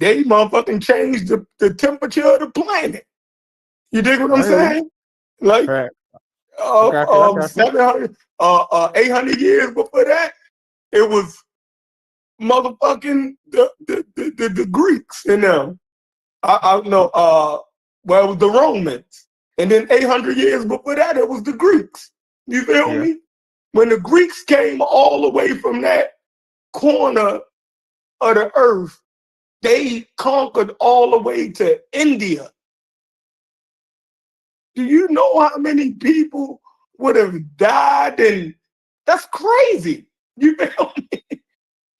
they motherfucking changed the temperature of the planet. You dig what I'm I hear you. saying? Like Right. I got you. 700, 800 years before that, it was motherfucking the Greeks and them. I know. Well, it was the Romans, and then 800 years before that, it was the Greeks. You feel Yeah. me? When the Greeks came all the way from that corner of the earth, they conquered all the way to India. Do you know how many people would have died? And that's crazy. You feel me?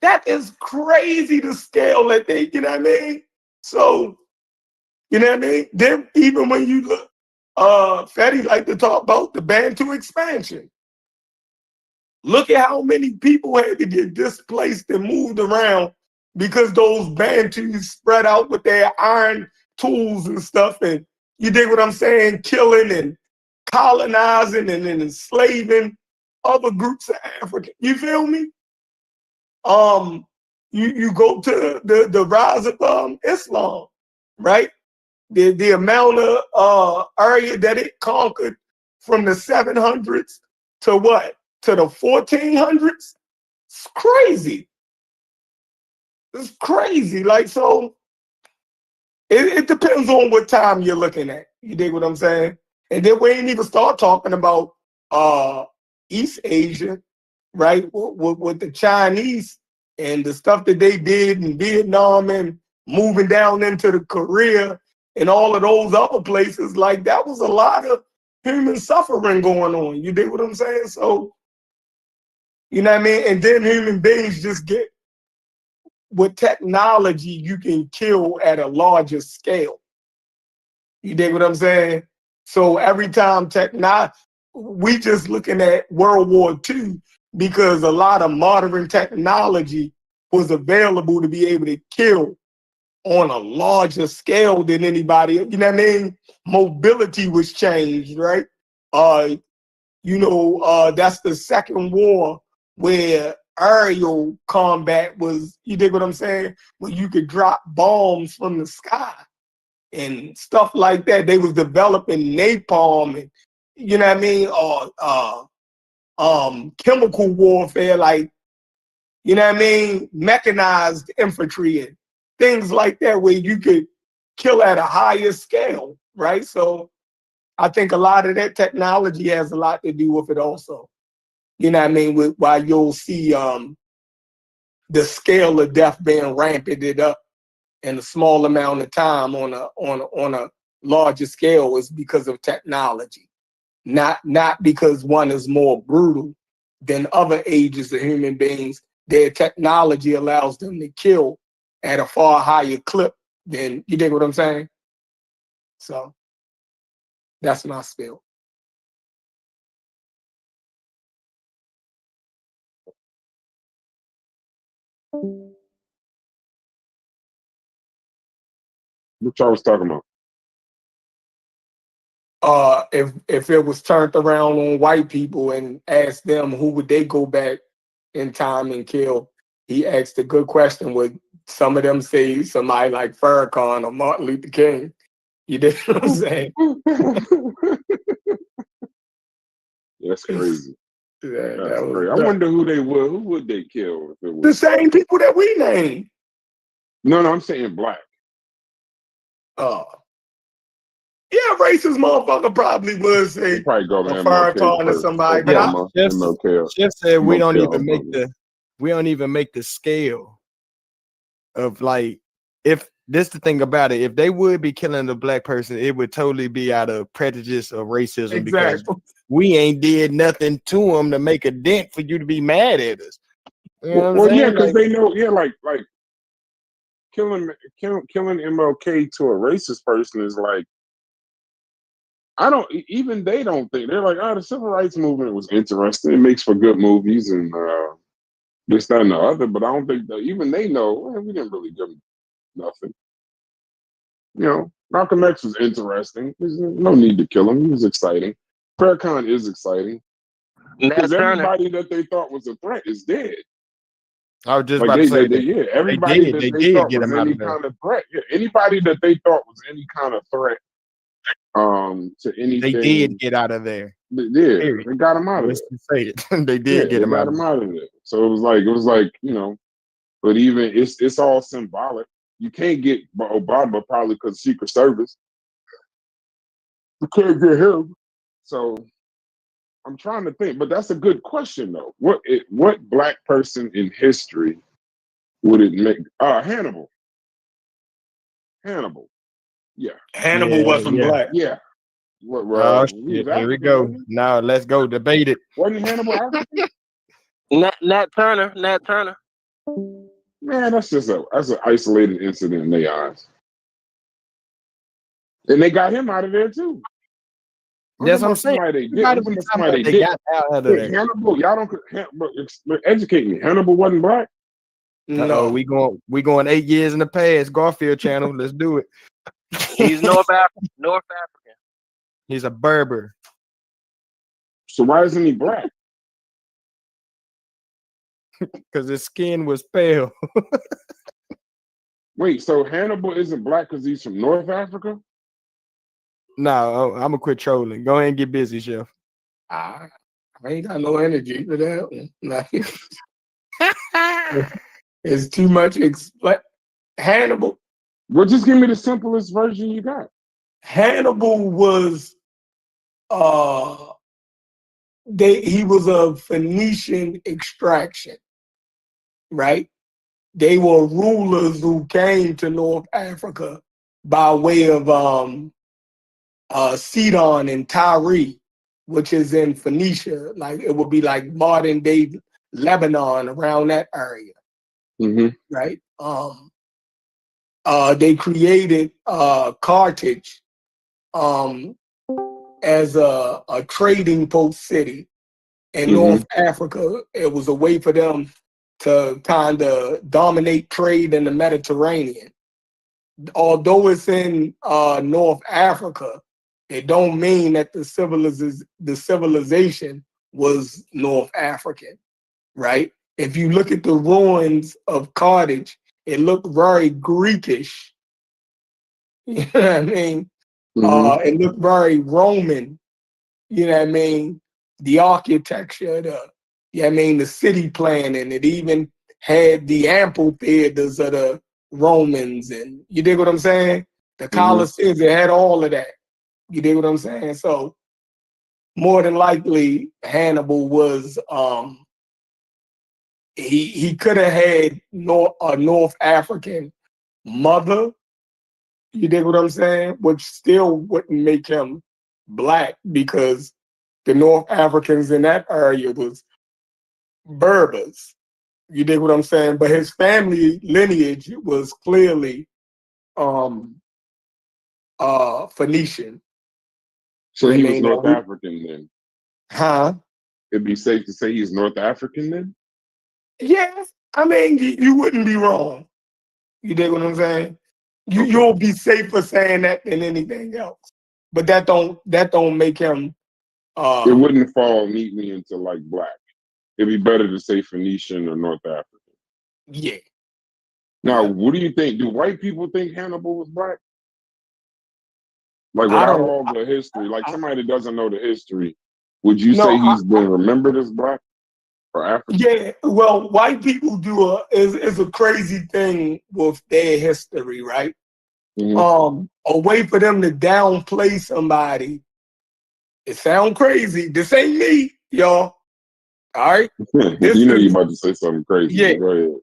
That is crazy, the scale that they, you know what I mean? So, you know what I mean? Then even when you look, Fetty like to talk about the Bantu expansion. Look at how many people had to get displaced and moved around because those Bantus spread out with their iron tools and stuff. And you dig what I'm saying? Killing and colonizing and enslaving other groups of Africans. You feel me? You go to the rise of Islam, right? The amount of area that it conquered from the 700s to what? To the 1400s? It's crazy. It's crazy. Like, so it depends on what time you're looking at. You dig what I'm saying? And then we ain't even start talking about East Asia, right? With the Chinese and the stuff that they did in Vietnam and moving down into the Korea and all of those other places. Like, that was a lot of human suffering going on. You dig what I'm saying? So, you know what I mean? And then human beings just get, with technology, you can kill at a larger scale. You dig what I'm saying? So every time we just looking at World War II because a lot of modern technology was available to be able to kill on a larger scale than anybody. You know what I mean? Mobility was changed, right? That's the second war where aerial combat was, you dig what I'm saying? Where you could drop bombs from the sky and stuff like that. They was developing napalm and, you know what I mean? Chemical warfare, like, you know what I mean? Mechanized infantry and things like that where you could kill at a higher scale, right? So I think a lot of that technology has a lot to do with it also. You know what I mean? Why you'll see the scale of death being ramped up in a small amount of time on a larger scale is because of technology, not because one is more brutal than other ages of human beings. Their technology allows them to kill at a far higher clip than, you dig what I'm saying? So that's my spiel. What y'all was talking about? If it was turned around on white people and asked them who would they go back in time and kill, he asked a good question. Would some of them say somebody like Farrakhan or Martin Luther King? You dig what I'm saying? That's crazy. Yeah, That's crazy. I wonder who they would. Who would they kill if it was the same people that we named? No, I'm saying black. Yeah, racist motherfucker probably would say probably go to a MLK Farrakhan or first. somebody. Obama, But MLK. Jeff said we don't MLK even make Obama. we don't even make the scale of, like, if this the thing about it, if they would be killing a black person, it would totally be out of prejudice or racism because we ain't did nothing to them to make a dent for you to be mad at us. You know what I'm saying? Yeah, because they know, like killing MLK to a racist person is like, they don't think, they're like, the civil rights movement was interesting. It makes for good movies and this, that, and the other. But I don't think that even they know, we didn't really give them nothing. You know, Malcolm X was interesting. There's no need to kill him. He was exciting. Farrakhan is exciting because everybody that they thought was a threat is dead. I was just Like about to say that. yeah, everybody that They they did thought get was him out any of there. kind of threat, yeah, anybody that they thought was any kind of threat to They did anything, get out of there. yeah, Period. they got him out of Let's there. just say it. They Yeah, did get they him got out of him there. out of there. So it was like, you know, but even it's all symbolic. You can't get Obama probably because Secret Service. You can't get him. So I'm trying to think, but that's a good question though. What black person in history would it make? Hannibal. Hannibal. Yeah. Hannibal wasn't Yeah. black. Yeah. Oh He was shit! Here we African, go. wasn't he? Now let's go debate it. Wasn't Hannibal African? Nat Turner. Nat Turner. Man, that's an isolated incident in their eyes. And they got him out of there too. That's what I'm saying. Somebody they did. Everybody I'm talking was about talking somebody about they they did. got out of Wait, there. Hannibal, y'all don't educate me. Hannibal wasn't black. No, we going 8 years in the past. Garfield channel. Let's do it. He's North African. He's a Berber. So why isn't he black? Because his skin was pale. Wait, so Hannibal isn't black because he's from North Africa? No, I'm gonna quit trolling. Go ahead and get busy, Chef. I ain't got no energy for that one. It's too much. Hannibal. Well, just give me the simplest version you got. Hannibal was he was of Phoenician extraction, right? They were rulers who came to North Africa by way of Sidon and Tyre, which is in Phoenicia. Like it would be like modern day Lebanon, around that area, right? They created Carthage as a trading post city in North Africa. It was a way for them to kind of dominate trade in the Mediterranean. Although it's in North Africa, it don't mean that the civilization was North African, right? If you look at the ruins of Carthage, it looked very Greekish. You know what I mean? It looked very Roman. You know what I mean? The architecture, the city planning. It even had the amphitheaters of the Romans, and you dig what I'm saying? The Colosseums, it had all of that. You dig what I'm saying? So more than likely, Hannibal was he could have had a North African mother. You dig what I'm saying? Which still wouldn't make him black, because the North Africans in that area was Berbers. You dig what I'm saying? But his family lineage was clearly Phoenician. So he was North African then? Huh? It'd be safe to say he's North African then? Yeah. I mean, you wouldn't be wrong. You dig what I'm saying? You'll be safer saying that than anything else. But that don't make him it wouldn't fall neatly into like black. It'd be better to say Phoenician or North African. Yeah. Now, what do you think? Do white people think Hannibal was black? Like without all the history, like somebody that doesn't know the history, would you say he's been remembered as black or African? Yeah, well, white people do is a crazy thing with their history, right? A way for them to downplay somebody. It sounds crazy. This ain't me, y'all. All right. You know you're about to say something crazy. Yeah. Go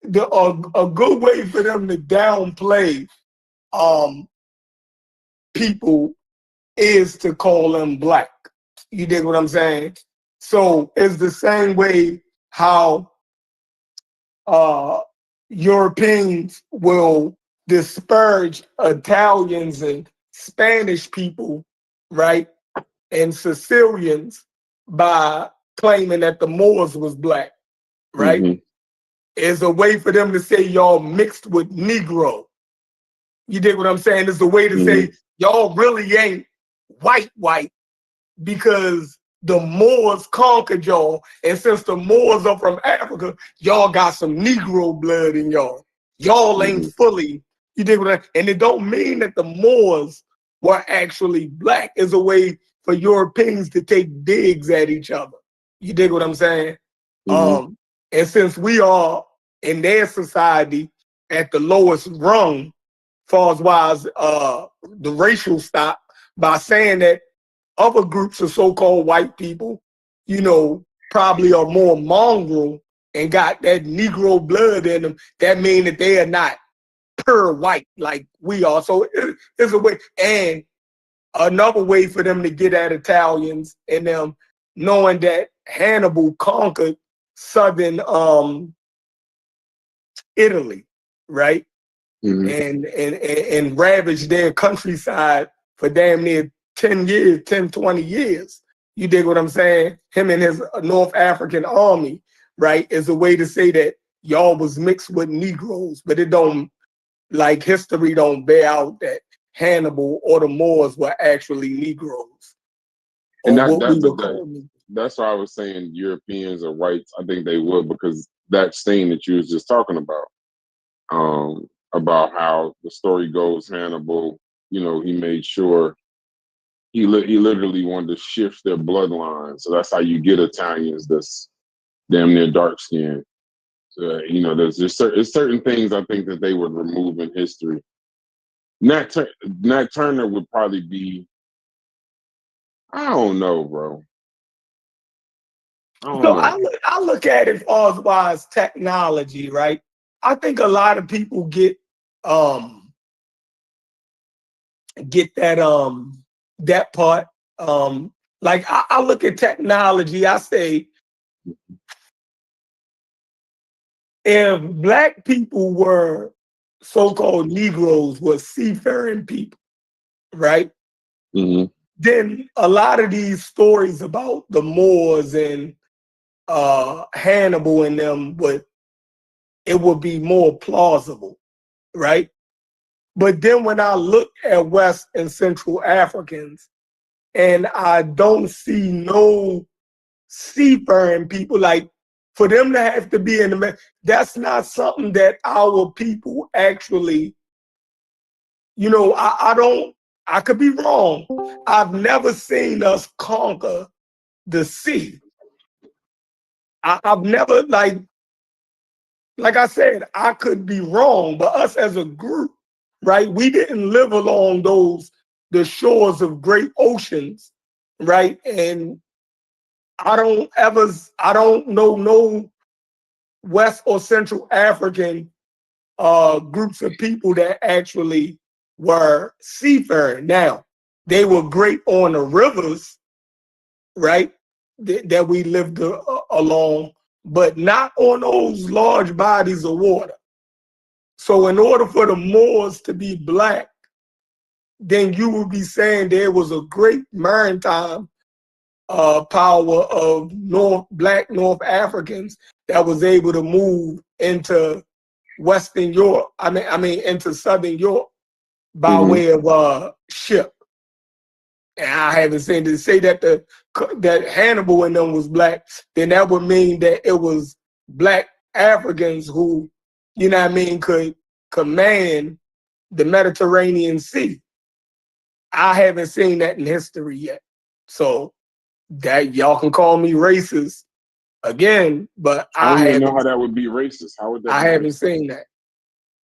ahead. A good way for them to downplay people is to call them black. You dig what I'm saying? So it's the same way how Europeans will disparage Italians and Spanish people, right? And Sicilians by claiming that the Moors was black, right? It's a way for them to say y'all mixed with Negro. You dig what I'm saying? It's a way to say y'all really ain't white, because the Moors conquered y'all, and since the Moors are from Africa, y'all got some Negro blood in y'all. Y'all ain't fully, you dig what and it don't mean that the Moors were actually black. It's a way for Europeans to take digs at each other. You dig what I'm saying? And since we are in their society at the lowest rung, far as wise the racial stock, by saying that other groups of so-called white people, you know, probably are more mongrel and got that Negro blood in them, that mean that they are not pure white like we are. So it's a way, and another way for them to get at Italians and them knowing that Hannibal conquered southern Italy, right? And ravaged their countryside for damn near 10 years, 10, 20 years. You dig what I'm saying? Him and his North African army, right, is a way to say that y'all was mixed with Negroes, but it don't, like history don't bear out that Hannibal or the Moors were actually Negroes. And that's why I was saying Europeans or whites, I think they would, because that stain that you was just talking about how the story goes, Hannibal, you know, he made sure he literally wanted to shift their bloodline. So that's how you get Italians that's damn near dark skinned. So, you know, there's certain things I think that they would remove in history. Nat Turner would probably be, I don't know, bro. I look at it as far as technology, right? I think a lot of people get that part. Like I look at technology, I say if black people were so-called Negroes, were seafaring people, right? Then a lot of these stories about the Moors and Hannibal and them would be more plausible, right? But then when I look at West and Central Africans and I don't see no seafaring people, like for them to have to be in the, that's not something that our people actually, you know, I could be wrong. I've never seen us conquer the sea. I've never, like I said, I could be wrong, but us as a group, right? We didn't live along the shores of great oceans, right? And I don't know no West or Central African groups of people that actually were seafaring. Now, they were great on the rivers, right? That we lived along, but not on those large bodies of water. So in order for the Moors to be black, then you would be saying there was a great maritime power of black North Africans that was able to move into Western Europe. I mean into Southern Europe by way of ship. And I haven't seen to say that that Hannibal and them was black, then that would mean that it was black Africans who, you know what I mean, could command the Mediterranean Sea. I haven't seen that in history yet. So that y'all can call me racist again, but I don't even know how that would be racist. How would that? I haven't seen that.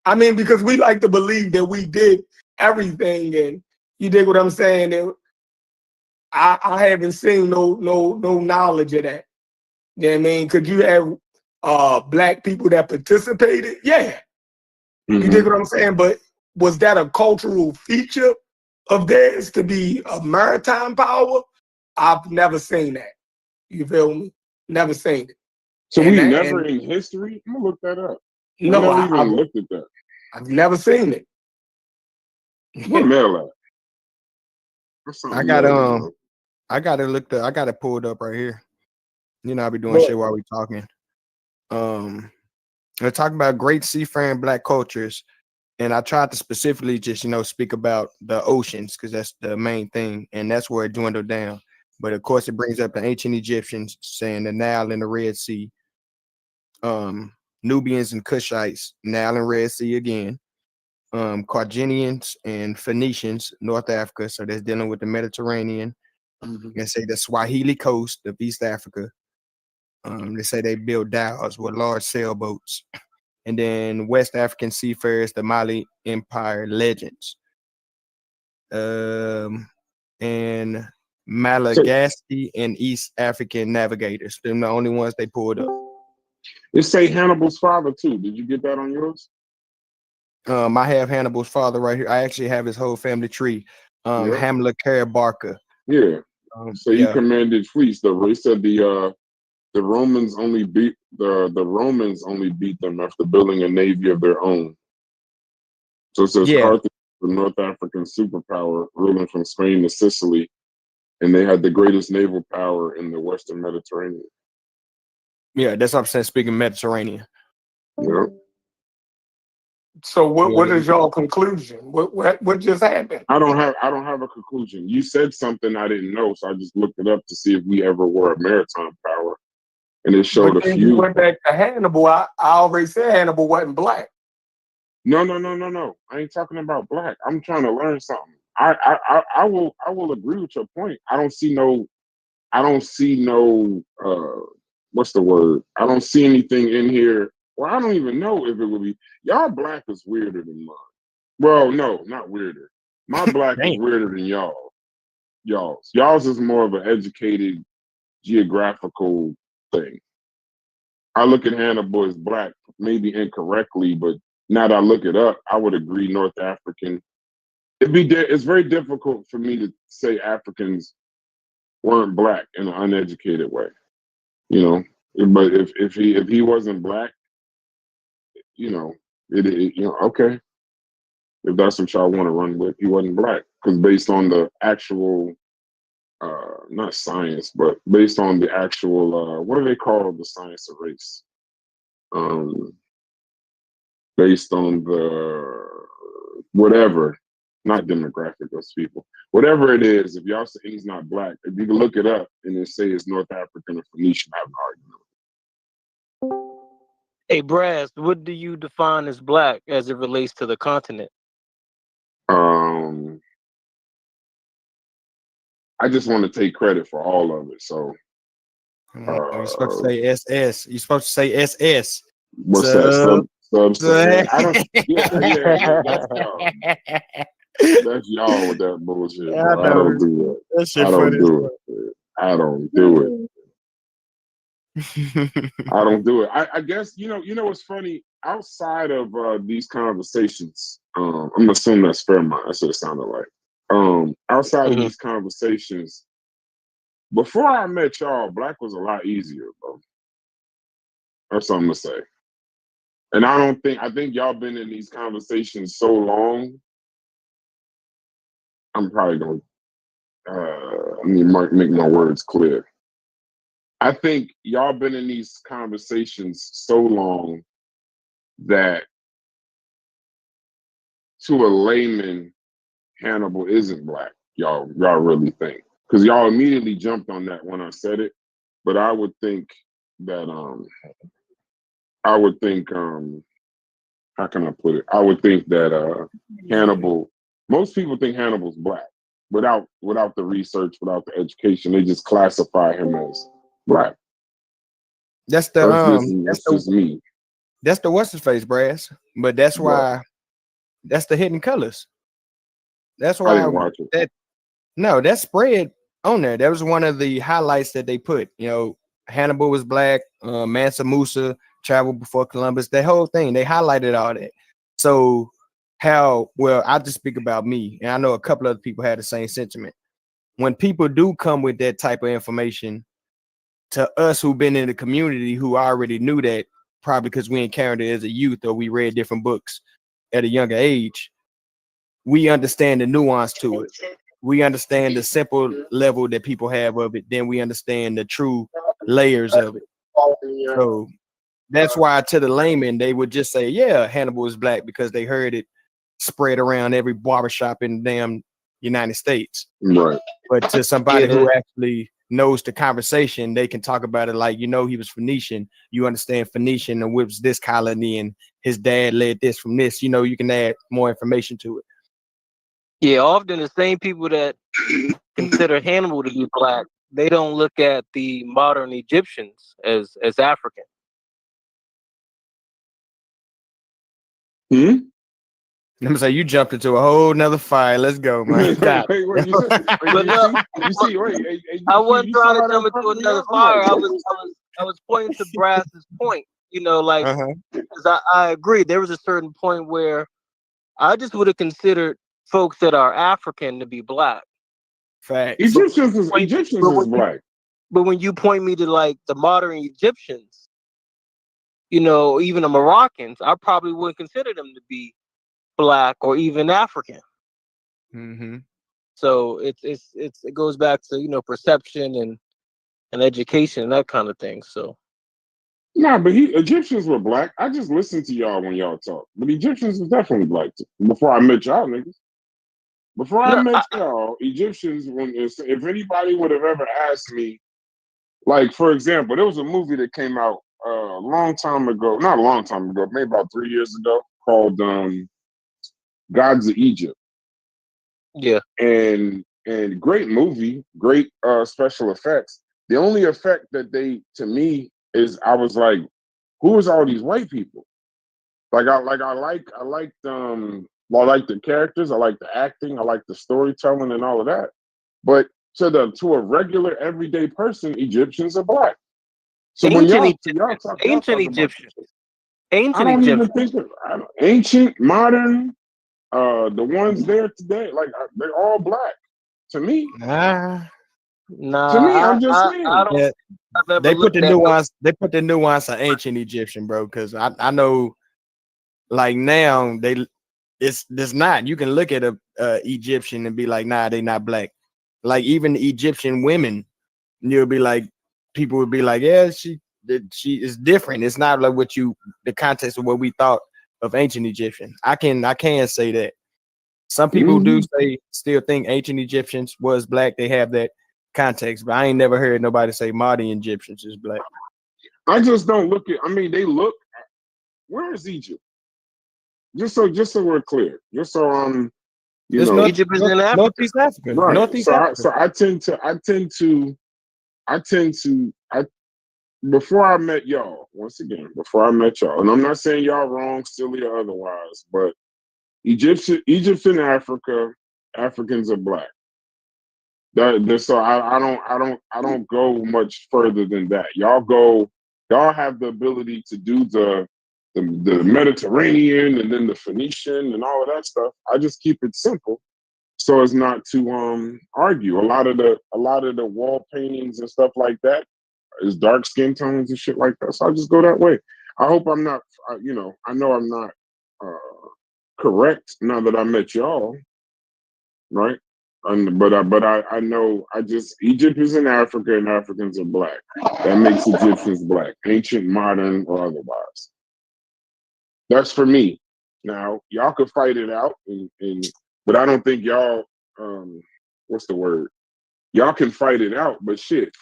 I mean, because we like to believe that we did everything, and you dig what I'm saying? And I haven't seen no knowledge of that. You know what I mean? Could you have black people that participated? Yeah. You dig what I'm saying? But was that a cultural feature of theirs to be a maritime power? I've never seen that. You feel me? Never seen it. So we never in history? I'm gonna look that up. No, I never even looked at that. I've never seen it. What mail at? I got it pulled up right here. You know, I'll be doing shit while we talking. We're talking about great seafaring black cultures, and I tried to specifically just, you know, speak about the oceans because that's the main thing, and that's where it dwindled down. But of course, it brings up the ancient Egyptians saying the Nile and the Red Sea. Nubians and Cushites, Nile and Red Sea again. Carthaginians and Phoenicians, North Africa. So that's dealing with the Mediterranean. They say the Swahili coast of East Africa. They say they built dhows with large sailboats. And then West African seafarers, the Mali Empire legends. And Malagasy and East African navigators. They're the only ones they pulled up. It say Hannibal's father too. Did you get that on yours? I have Hannibal's father right here. I actually have his whole family tree. Hamilcar Barca. Yeah. So he commanded fleets. They said the Romans only beat them after building a navy of their own. So it says Carthage, the North African superpower, ruling from Spain to Sicily, and they had the greatest naval power in the Western Mediterranean. Yeah, that's what I'm saying. Speaking Mediterranean. Yeah. So what is your conclusion? What just happened? I don't have a conclusion. You said something I didn't know, so I just looked it up to see if we ever were a maritime power, and it showed a few. You went back to Hannibal. I already said Hannibal wasn't black. No. I ain't talking about black. I'm trying to learn something. I will agree with your point. I don't see no what's the word? I don't see anything in here. Well, I don't even know if it would be. Y'all black is weirder than mine. Well, no, not weirder. My black is weirder than y'all's. Y'all's is more of an educated geographical thing. I look at Hannibal as black, maybe incorrectly, but now that I look it up, I would agree North African. It's very difficult for me to say Africans weren't black in an uneducated way, you know. But if he wasn't black, you know, okay. If that's what y'all want to run with, he wasn't black. Because based on the actual, not science, but based on the actual, what do they call the science of race? Based on the whatever, not demographic of people, whatever it is, if y'all say he's not black, if you can look it up and then say it's North African or Phoenician, I have an argument. Hey, Brass, what do you define as black as it relates to the continent? I just want to take credit for all of it. So you're supposed to say SS. You're supposed to say SS. What's that? Sub. I don't. Yeah. That's y'all. That's y'all with that bullshit. I don't do that. That shit I don't funny. do it. I don't do it. I don't do it. I guess you know what's funny. Outside of these conversations, I'm assuming that's Fairmont. That's what it sounded like. Outside of these conversations, before I met y'all, black was a lot easier, bro. That's something to say. And I think y'all been in these conversations so long. I'm probably gonna make my words clear. I think y'all been in these conversations so long that to a layman, Hannibal isn't black. Y'all really think. Because y'all immediately jumped on that when I said it. But I would think that how can I put it? I would think that Hannibal, most people think Hannibal's black without the research, without the education. They just classify him as black. That's just me. That's the what's his face, Brass. But that's why that's the hidden colors. That's why I didn't watch it. That spread on there. That was one of the highlights that they put. You know, Hannibal was black, Mansa Musa traveled before Columbus, that whole thing. They highlighted all that. So I'll just speak about me, and I know a couple other people had the same sentiment. When people do come with that type of information, to us who've been in the community who already knew that, probably because we encountered it as a youth or we read different books at a younger age, we understand the nuance to it. We understand the simple level that people have of it. Then we understand the true layers of it. So that's why to the layman, they would just say, yeah, Hannibal is black because they heard it spread around every barbershop in damn United States. Right. But to somebody who actually knows the conversation, they can talk about it like, he was Phoenician. You understand Phoenician and whips this colony and his dad led this from this. You can add more information to it. Yeah, often the same people that consider Hannibal to be black, they don't look at the modern Egyptians as African. I'm saying you jumped into a whole nother fire. Let's go, man. Wait, you see, I wasn't trying to jump into another fire. I was pointing to Brass's point. Because I agree. There was a certain point where I just would have considered folks that are African to be black. Facts. Egyptians is black. But when you point me to like the modern Egyptians, even the Moroccans, I probably wouldn't consider them to be black or even African. Mm-hmm. So it goes back to perception and education and that kind of thing. So nah, but Egyptians were black. I just listened to y'all when y'all talk, but Egyptians was definitely black too. Before I met y'all niggas. Before I met y'all, Egyptians, if anybody would have ever asked me, like, for example, there was a movie that came out a long time ago, not a long time ago, maybe about 3 years ago, called Gods of Egypt. Yeah. And great movie, great special effects. The only effect that to me, is I was like, who is all these white people? I liked the characters, I like the acting, I like the storytelling and all of that. But to a regular everyday person, Egyptians are black. So ancient Egyptians. I don't even think of ancient, modern, the ones there today, like they're all black. To me. Nah. To me, I'm just saying. I don't. They put the nuance. They put the nuance of ancient Egyptian, bro. Because I know, like now it's not. You can look at a Egyptian and be like, nah, they not black. Like even Egyptian women, you'll be like, people would be like, yeah, she is different. It's not like the context of what we thought of ancient Egyptian. I can say that. Some people do still think ancient Egyptians was black. They have that context, but I ain't never heard nobody say modern Egyptians is black. I just don't look at. I mean, they look. Where is Egypt? Just so we're clear. Just so Egypt is in Africa. Northeast Africa. Right. Northeast Africa. Before I met y'all, and I'm not saying y'all wrong, silly or otherwise, but Egypt in Africa, Africans are black. So I don't go much further than that. Y'all have the ability to do the Mediterranean and then the Phoenician and all of that stuff. I just keep it simple so as not to argue. A lot of the wall paintings and stuff like that is dark skin tones and shit like that. So I just go that way. I hope I'm not, I know I'm not correct now that I met y'all, right? But I know Egypt is in Africa and Africans are black. That makes Egyptians black, ancient, modern, or otherwise. That's for me. Now y'all could fight it out, but I don't think y'all. What's the word? Y'all can fight it out, but shit.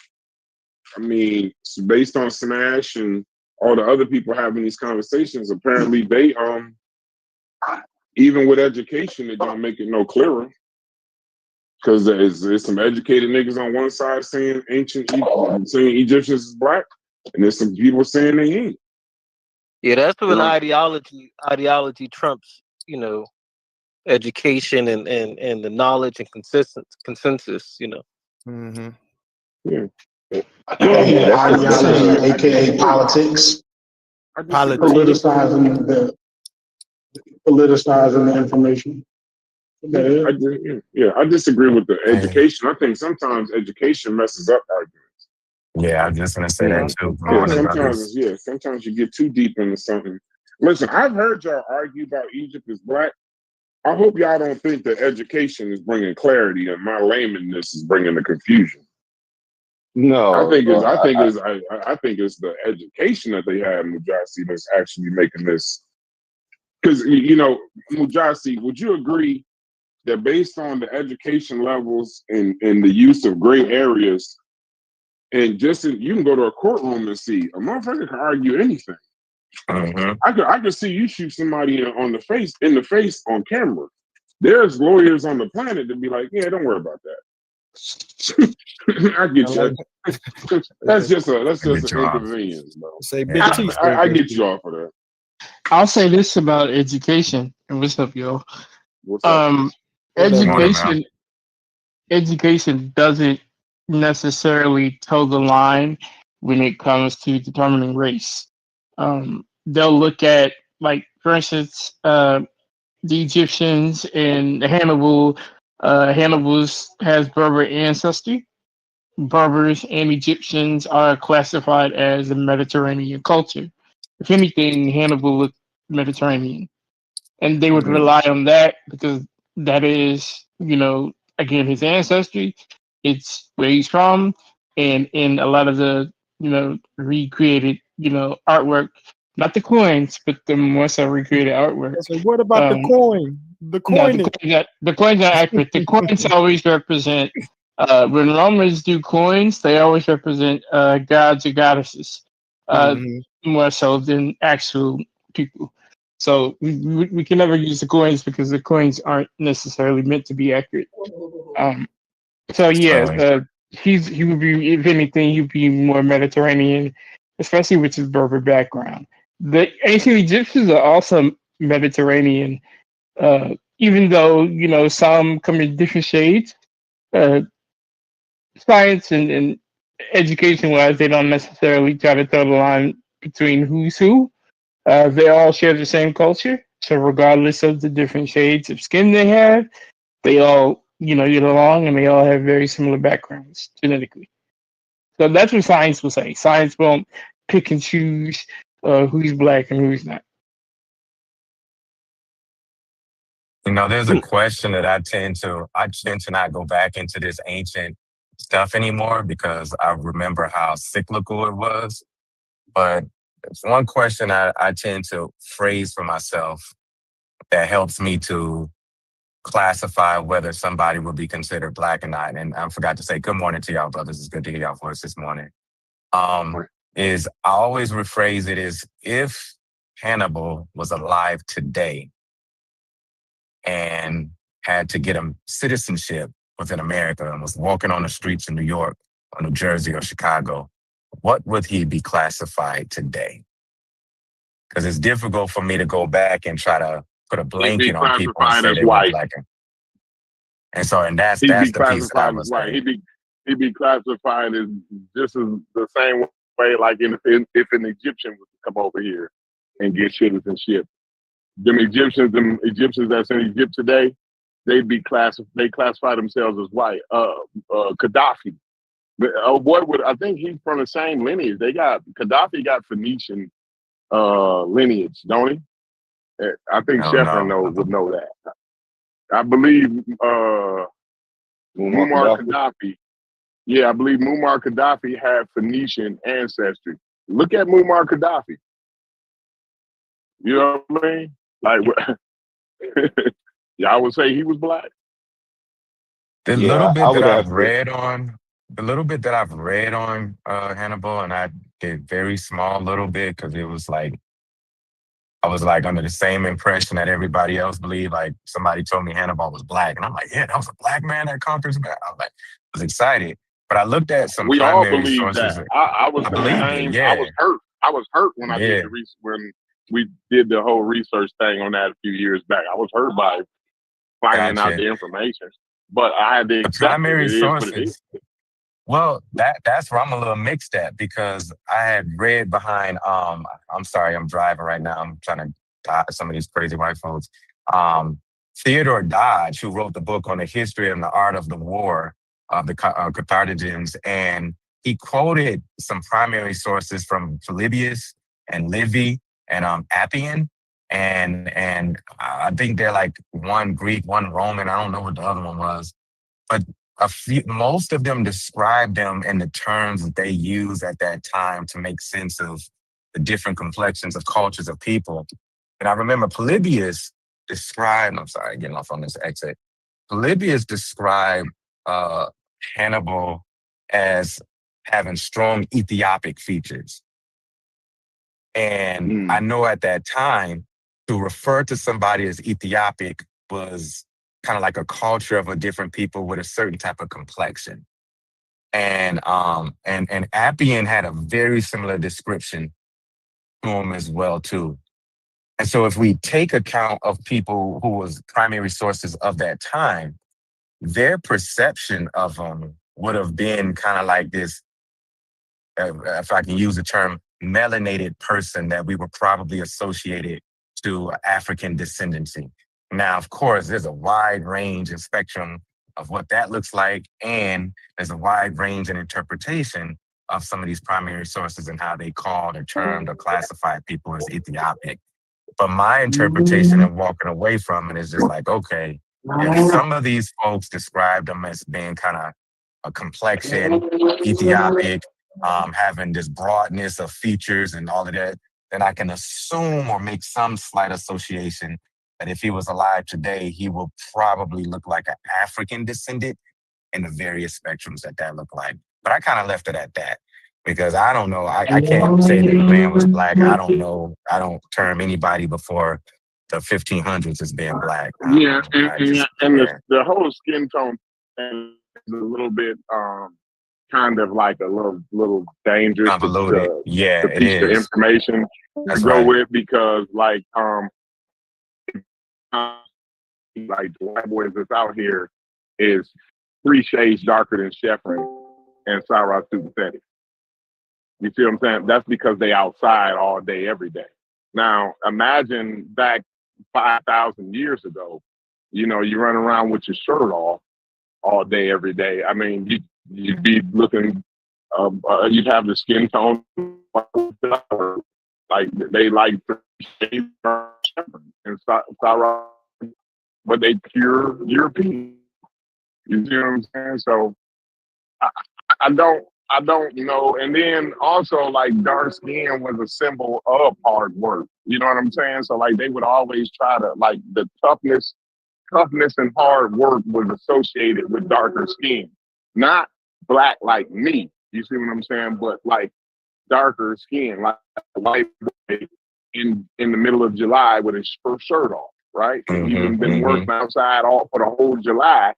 I mean, based on Smash and all the other people having these conversations, apparently they even with education, it don't make it no clearer. Because there's some educated niggas on one side saying saying Egyptians is black, and there's some people saying they ain't. Yeah, that's when ideology trumps, education and the knowledge and consensus, Mm-hmm. Yeah. Ideology, aka politics. Politicizing the information. I disagree with the education. I think sometimes education messes up arguments. Yeah, I was just gonna say that too. Sometimes you get too deep into something. Listen, I've heard y'all argue about Egypt is black. I hope y'all don't think that education is bringing clarity and my laymaness is bringing the confusion. No, I think it's the education that they have in Mujasi that's actually making this. Because Mujasi, would you agree? that based on the education levels and the use of gray areas, and you can go to a courtroom and see a motherfucker can argue anything. Mm-hmm. I could see you shoot somebody in the face on camera. There's lawyers on the planet to be like, yeah, don't worry about that. I get you. That's just an inconvenience, bro. Say bitch cheesesteak. I get you off of that. I'll say this about education. And what's up, yo? What's up? Education doesn't necessarily toe the line when it comes to determining race. They'll look at, like, for instance, the Egyptians and Hannibal. Hannibal's has Berber ancestry. Berbers and Egyptians are classified as a Mediterranean culture. If anything, Hannibal looked Mediterranean, and they would rely on that because that is, again, his ancestry. It's where he's from, and in a lot of the, recreated, artwork, not the coins, but the more so recreated artwork. So what about the coin? The coin. No, the coins are accurate. The coins always represent. When Romans do coins, they always represent gods or goddesses, more so than actual people. So we can never use the coins because the coins aren't necessarily meant to be accurate. So yeah, he would be, if anything, he'd be more Mediterranean, especially with his Berber background. The ancient Egyptians are also Mediterranean, even though some come in different shades. Science and education wise, they don't necessarily try to throw the line between who's who. They all share the same culture. So regardless of the different shades of skin they have, they all, get along and they all have very similar backgrounds genetically. So that's what science will say. Science won't pick and choose who's black and who's not. There's a question that I tend to not go back into this ancient stuff anymore because I remember how cyclical it was. But it's one question I tend to phrase for myself that helps me to classify whether somebody would be considered black or not. And I forgot to say good morning to y'all, brothers. It's good to hear y'all voice this morning. Is I always rephrase it as if Hannibal was alive today and had to get a citizenship within America and was walking on the streets of New York or New Jersey or Chicago, what would he be classified today? Because it's difficult for me to go back and try to put a blanket on people and say they were black. And so, and that's the piece that I was saying. He'd be classified as just as the same way, like if an Egyptian was to come over here and get citizenship. Them Egyptians that's in Egypt today, they classify themselves as white. Gaddafi. I think he's from the same lineage. Gaddafi got Phoenician lineage, don't he? I think Sheffer would know that. I believe Muammar Gaddafi. Yeah, I believe Muammar Gaddafi had Phoenician ancestry. Look at Muammar Gaddafi. You know what I mean? Like, I would say he was black. The little bit that I've read on Hannibal, and I did very small little bit because it was like I was like under the same impression that everybody else believed. Like somebody told me Hannibal was black, and I'm like, yeah, that was a black man that conquers man. I was excited, but I looked at some primary sources. That. I was hurt when I did when we did the whole research thing on that a few years back. I was hurt by finding out the information, but I had to accept primary sources. It. Well, that's where I'm a little mixed at because I had read behind. I'm sorry, I'm driving right now. I'm trying to dodge some of these crazy white folks. Theodore Dodge, who wrote the book on the history and the art of the war of the Carthaginians, and he quoted some primary sources from Polybius and Livy and Appian, and I think they're like one Greek, one Roman. I don't know what the other one was, but most of them describe them in the terms that they use at that time to make sense of the different complexions of cultures of people. And I remember Polybius described, I'm sorry, getting off on this exit. Polybius described Hannibal as having strong Ethiopic features. And I know at that time, to refer to somebody as Ethiopic was kind of like a culture of a different people with a certain type of complexion. And Appian had a very similar description to him as well, too. And so if we take account of people who was primary sources of that time, their perception of them would have been kind of like this, if I can use the term, melanated person that we were probably associated to African descendancy. Now, of course, there's a wide range and spectrum of what that looks like, and there's a wide range and interpretation of some of these primary sources and how they called or termed or classified people as Ethiopic. But my interpretation and walking away from it is just like, okay, if some of these folks described them as being kind of a complexion, Ethiopic, having this broadness of features and all of that, then I can assume or make some slight association that if he was alive today, he will probably look like an African descendant in the various spectrums that look like. But I kind of left it at that because I don't know. I can't say that the man was black. I don't know. I don't term anybody before the 1500s as being black. Yeah, and the whole skin tone is a little bit kind of like a little dangerous convoluted. to piece the information That's to go right. with because like the white boys that's out here is 3 shades darker than Sheffrin and Sarah Superfetti. You see what I'm saying? That's because they outside all day, every day. Now, imagine back 5,000 years ago, you run around with your shirt off all day, every day. I mean, you'd be looking, you'd have the skin tone like they like 3 shades and Sarah, but they pure European. You see what I'm saying? So I don't know. And then also like dark skin was a symbol of hard work. You know what I'm saying? So like they would always try to like the toughness and hard work was associated with darker skin. Not black like me. You see what I'm saying? But like darker skin, like a white boy in the middle of July with his first shirt off, right? And he's been working outside all for the whole July.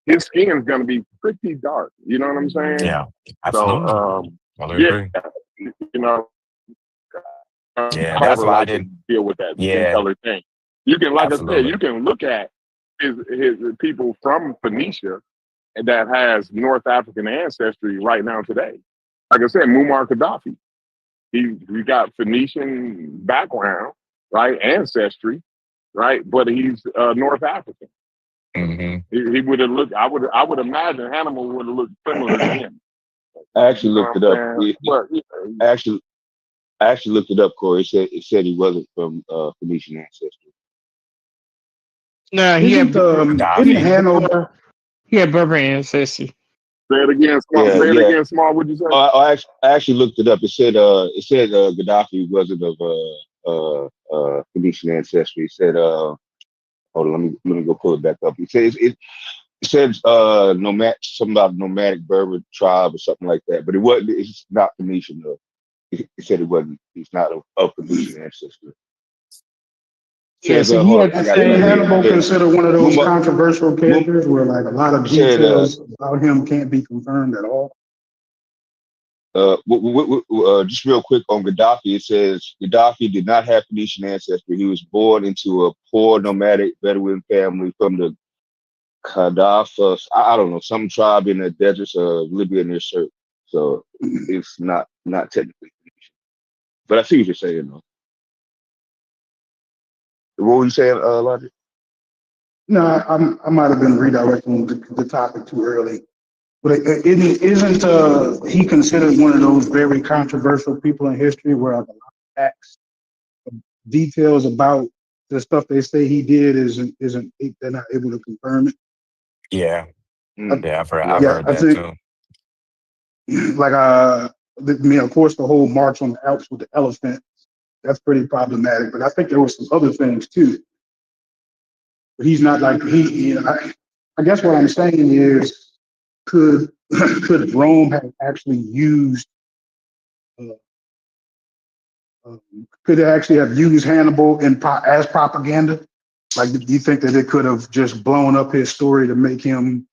His skin's gonna be pretty dark. You know what I'm saying? Yeah, absolutely. So, yeah, that's why I didn't deal with that skin color thing. You can, like I said, you can look at his people from Phoenicia that has North African ancestry right now today. Like I said, Muammar Gaddafi, he got Phoenician background, right, ancestry, right, but he's North African. He would have looked. I would imagine Hannibal would have looked similar to him. I actually looked it up. I actually looked it up, Corey. It said he wasn't from Phoenician ancestry. No, he had Hannibal. He had Berber ancestry. Say it again, Small. Say it again, Small. What'd you say? I actually looked it up. It said Gaddafi wasn't of Phoenician ancestry. It said hold on, let me go pull it back up. It says something about nomadic Berber tribe or something like that, but it wasn't. It's not Phoenician though. It said it wasn't. He's not of Phoenician ancestry. Yeah, so he had Hannibal considered one of those controversial characters where like a lot of details about him can't be confirmed at all. Just real quick on Gaddafi, it says Gaddafi did not have Phoenician ancestry. He was born into a poor nomadic Bedouin family from the Qaddafi, I don't know, some tribe in the deserts of Libya near Sirte. So it's not technically Phoenician. But I see what you're saying though. What were you saying, Logic? No, I might have been redirecting the topic too early. But isn't he considered one of those very controversial people in history where a lot of facts, details about the stuff they say he did isn't they're not able to confirm it? Yeah. I've heard that too. Like of course the whole march on the Alps with the elephant, that's pretty problematic. But I think there were some other things too. But he's not like I guess what I'm saying is, could could Rome have actually used? Uh, could it actually have used Hannibal as propaganda? Like, do you think that it could have just blown up his story to make him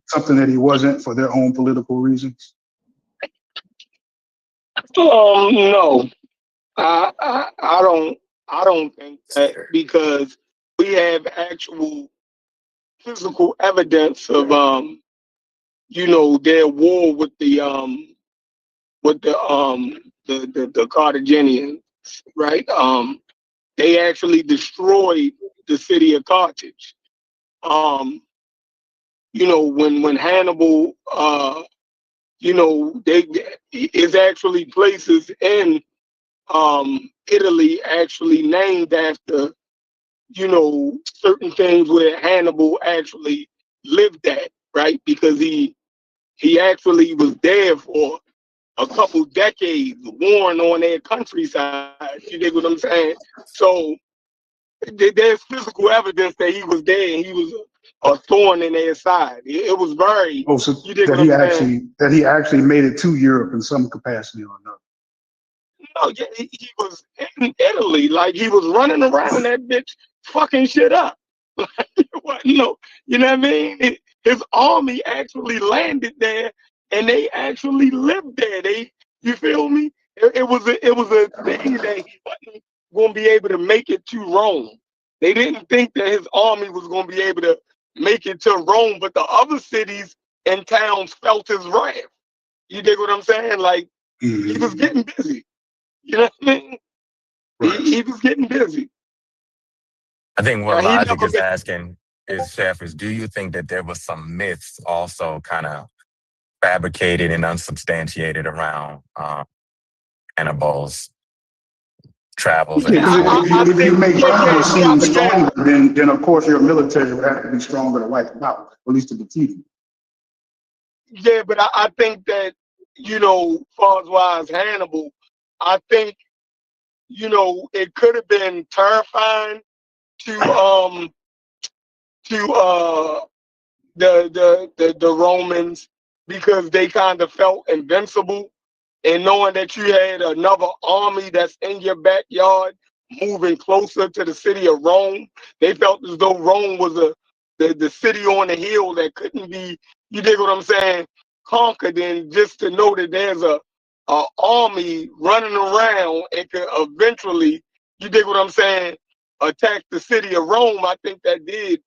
something that he wasn't for their own political reasons? No, I don't think that, because we have actual physical evidence of their war with the Carthaginians, right? They actually destroyed the city of Carthage. When Hannibal, they is actually places in Italy actually named after certain things where Hannibal actually lived at, right? Because he actually was there for a couple decades, warring on their countryside. You dig what I'm saying? So there's physical evidence that he was there and he was a thorn in their side. It was very. Oh, so You dig what I'm saying? that he actually made it to Europe in some capacity or another. No, yeah, he was in Italy, like he was running around that bitch, fucking shit up. You know what I mean? His army actually landed there, and they actually lived there. You feel me? It was a thing that he wasn't going to be able to make it to Rome. They didn't think that his army was going to be able to make it to Rome, but the other cities and towns felt his wrath. You dig what I'm saying? Like, he was getting busy. You know what I mean? Right. He was getting busy. I think what He Logic never is asking is, Chef, is do you think that there was some myths also kind of fabricated and unsubstantiated around Hannibal's travels and Yeah, his war? because if you make Hannibal seem propaganda. stronger, then of course your military would have to be stronger to wipe him out, or at least to defeat him. Yeah, but I think that, far as wise Hannibal, I think, it could have been terrifying to the Romans, because they kind of felt invincible, and knowing that you had another army that's in your backyard moving closer to the city of Rome. They felt as though Rome was the city on the hill that couldn't be, you dig what I'm saying, conquered. And just to know that there's a army running around and could eventually, you dig what I'm saying, attack the city of Rome, I think that did,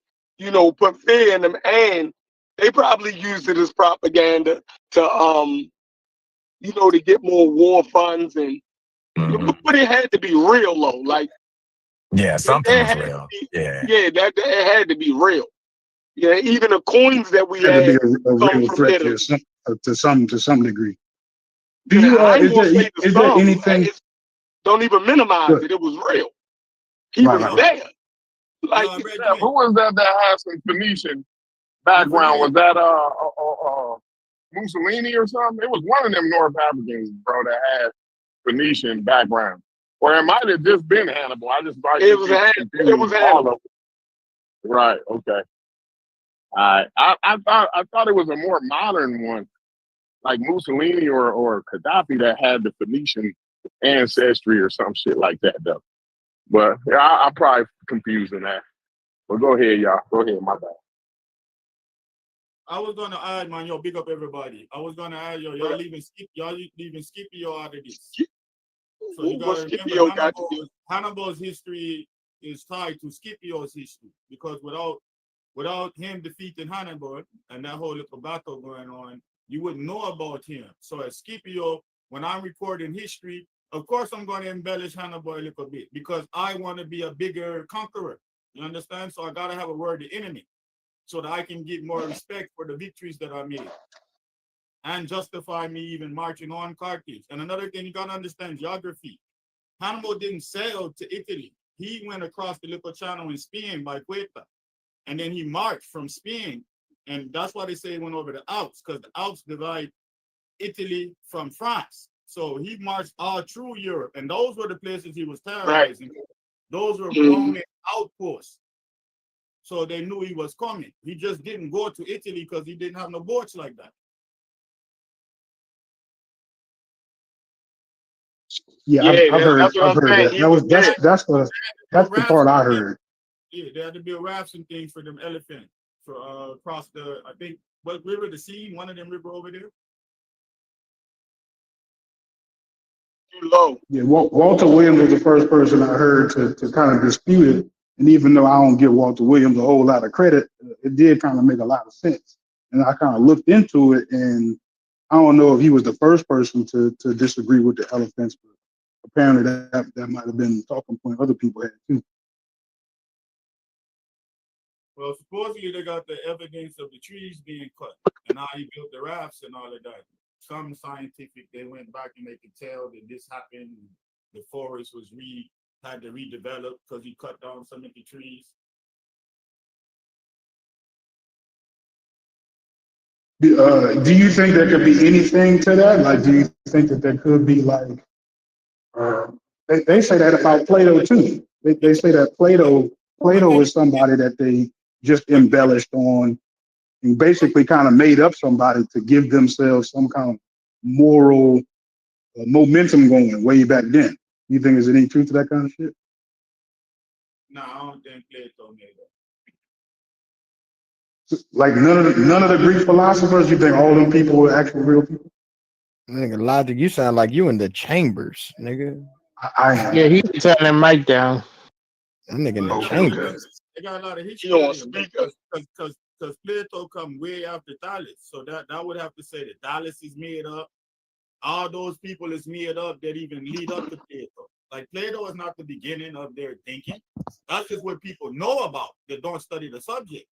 put fear in them. And they probably used it as propaganda to to get more war funds. And but it had to be real low. Like, Yeah, something it was had to real. be, Yeah. yeah, that it had to be real. Yeah, even the coins that we It had to be had a come real from threat Italy. to some degree. Do Yeah, you I ain't gonna say the is there sum. anything? Don't even minimize it. It was real. He was there. Like, Who was that had some Phoenician background? Was that Mussolini or something? It was one of them North Africans, bro, that had Phoenician background. Or it might have just been Hannibal. I just thought it was all Hannibal. of it. Right, okay. I thought it was a more modern one, like Mussolini or Gaddafi, that had the Phoenician ancestry or some shit like that, though. But yeah, I'm probably confusing that. But go ahead, y'all. Go ahead, my bad. I was gonna add, man, big up everybody. I was gonna add, y'all leaving Scipio out of this. So you gotta remember, Hannibal's history is tied to Scipio's history, because without him defeating Hannibal and that whole little battle going on, you wouldn't know about him. So as Scipio, when I'm recording history, of course I'm going to embellish Hannibal a little bit, because I want to be a bigger conqueror. You understand? So I gotta have a word the enemy, so that I can get more respect for the victories that I made and justify me even marching on Carthage. And another thing, you gotta understand geography. Hannibal didn't sail to Italy. He went across the little channel in Spain by Ceuta, and then he marched from Spain. And that's why they say he went over the Alps, because the Alps divide Italy from France. So he marched all through Europe, and those were the places he was terrorizing. Those were Roman outposts. so they knew he was coming. He just didn't go to Italy because he didn't have no boats like that. Yeah, I've heard that. That's the part I heard. Yeah, they had to build rafts and things for them elephants for across the, I think, what river, the sea, one of them river over there. Too low. Yeah, Walter Williams was the first person I heard to kind of dispute it. And even though I don't give Walter Williams a whole lot of credit, it did kind of make a lot of sense. And I kind of looked into it, and I don't know if he was the first person to disagree with the elephants, but apparently that might have been the talking point other people had too. Well, supposedly they got the evidence of the trees being cut and how he built the rafts and all of that. Some scientific, they went back and they could tell that this happened. The forest was had to redevelop because he cut down some of the trees. Do you think there could be anything to that? Like, do you think that there could be like, they say that about Plato too. They say that Plato is somebody that they just embellished on and basically kind of made up somebody to give themselves some kind of moral momentum going way back then. You think there's any truth to that kind of shit? No, I don't think Plato made that. Like none of the Greek philosophers, you think all them people were actual real people? Nigga, Logic, you sound like you in the chambers, nigga. Yeah, he can turn that mic down. That nigga in the chambers. They got a lot of history because Plato come way after Thales. So that would have to say that Thales is made up. All those people is made up that even lead up to Plato. Like Plato is not the beginning of their thinking. That's just what people know about that don't study the subject.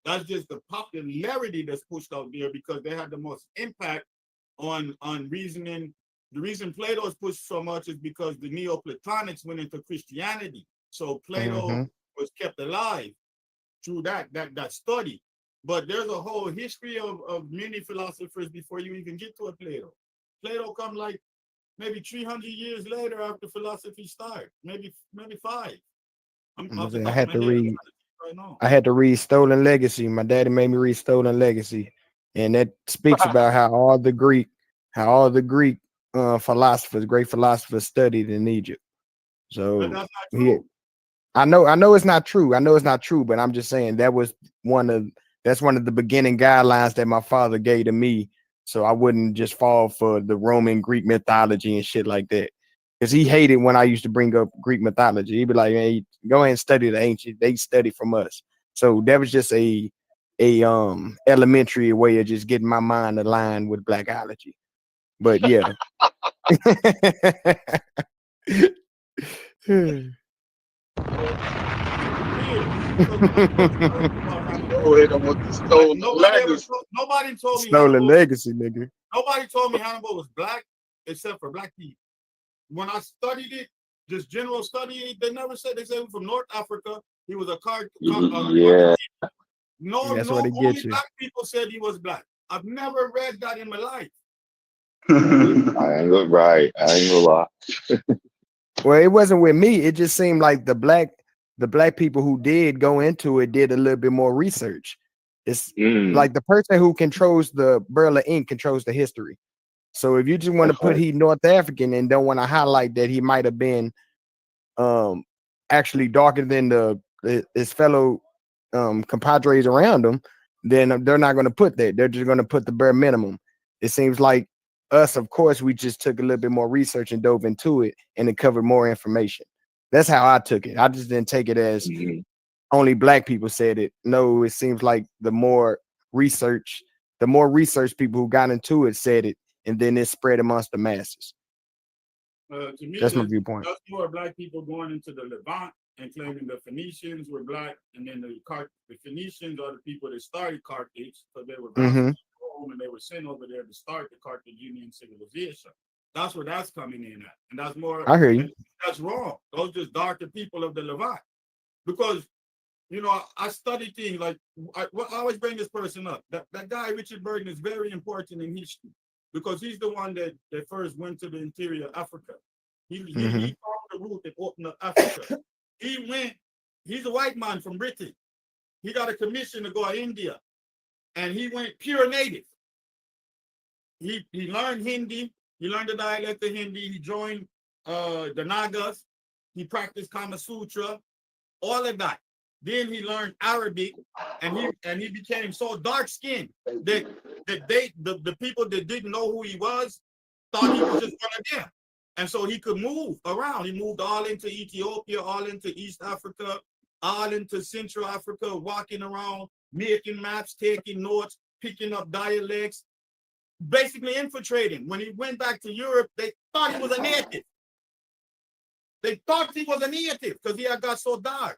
That's just the popularity that's pushed out there because they had the most impact on reasoning. The reason Plato is pushed so much is because the Neoplatonics went into Christianity. So Plato was kept alive through that study. But there's a whole history of many philosophers before you even get to a Plato. Plato come like maybe 300 years later after philosophy started, maybe 5. I had to read. I had to read Stolen Legacy. My daddy made me read Stolen Legacy, and that speaks about how all the Greek philosophers, great philosophers, studied in Egypt. So I know it's not true. I know it's not true, but I'm just saying that's one of the beginning guidelines that my father gave to me, so I wouldn't just fall for the Roman Greek mythology and shit like that. Because he hated when I used to bring up Greek mythology. He'd be like, "Hey, go ahead and study the ancient. They study from us." So that was just a elementary way of just getting my mind aligned with Blackology. But yeah. Nobody told me Stolen Legacy, nigga. Nobody told me Hannibal was black except for black people. When I studied it, just general study, they never said. They said he was from North Africa. He was a card. Yeah. No, that's only you. black people said he was black. I've never read that in my life. I ain't gonna lie. Well, it wasn't with me. It just seemed like the black people who did go into it did a little bit more research. It's like the person who controls the Burla ink controls the history. So if you just want to put he North African and don't want to highlight that he might have been actually darker than his fellow compadres around him, then they're not going to put that. They're just going to put the bare minimum. It seems like us, of course, we just took a little bit more research and dove into it, and it covered more information. That's how I took it. I just didn't take it as only black people said it. No, it seems like the more research people who got into it said it, and then it spread amongst the masses. To me, that's my viewpoint. That's more black people going into the Levant and claiming the Phoenicians were black, and then the Phoenicians are the people that started Carthage, so they were black Rome, and they were sent over there to start the Carthaginian civilization. That's where that's coming in at, and that's more. I hear you. That's wrong. Those just darker people of the Levant, because I study things like I always bring this person up. That guy Richard Burton is very important in history because he's the one that first went to the interior of Africa. He found the route that opened up Africa. He's a white man from Britain. he got a commission to go to India, and he went pure native. He learned Hindi. He learned the dialect of Hindi. He joined the Nagas. He practiced Kama Sutra, all of that. Then he learned Arabic, and he became so dark skinned that the people that didn't know who he was thought he was just one of them. And so he could move around. He moved all into Ethiopia, all into East Africa, all into Central Africa, walking around, making maps, taking notes, picking up dialects, basically infiltrating. When he went back to Europe, they thought he was a native. They thought he was a native because he had got so dark.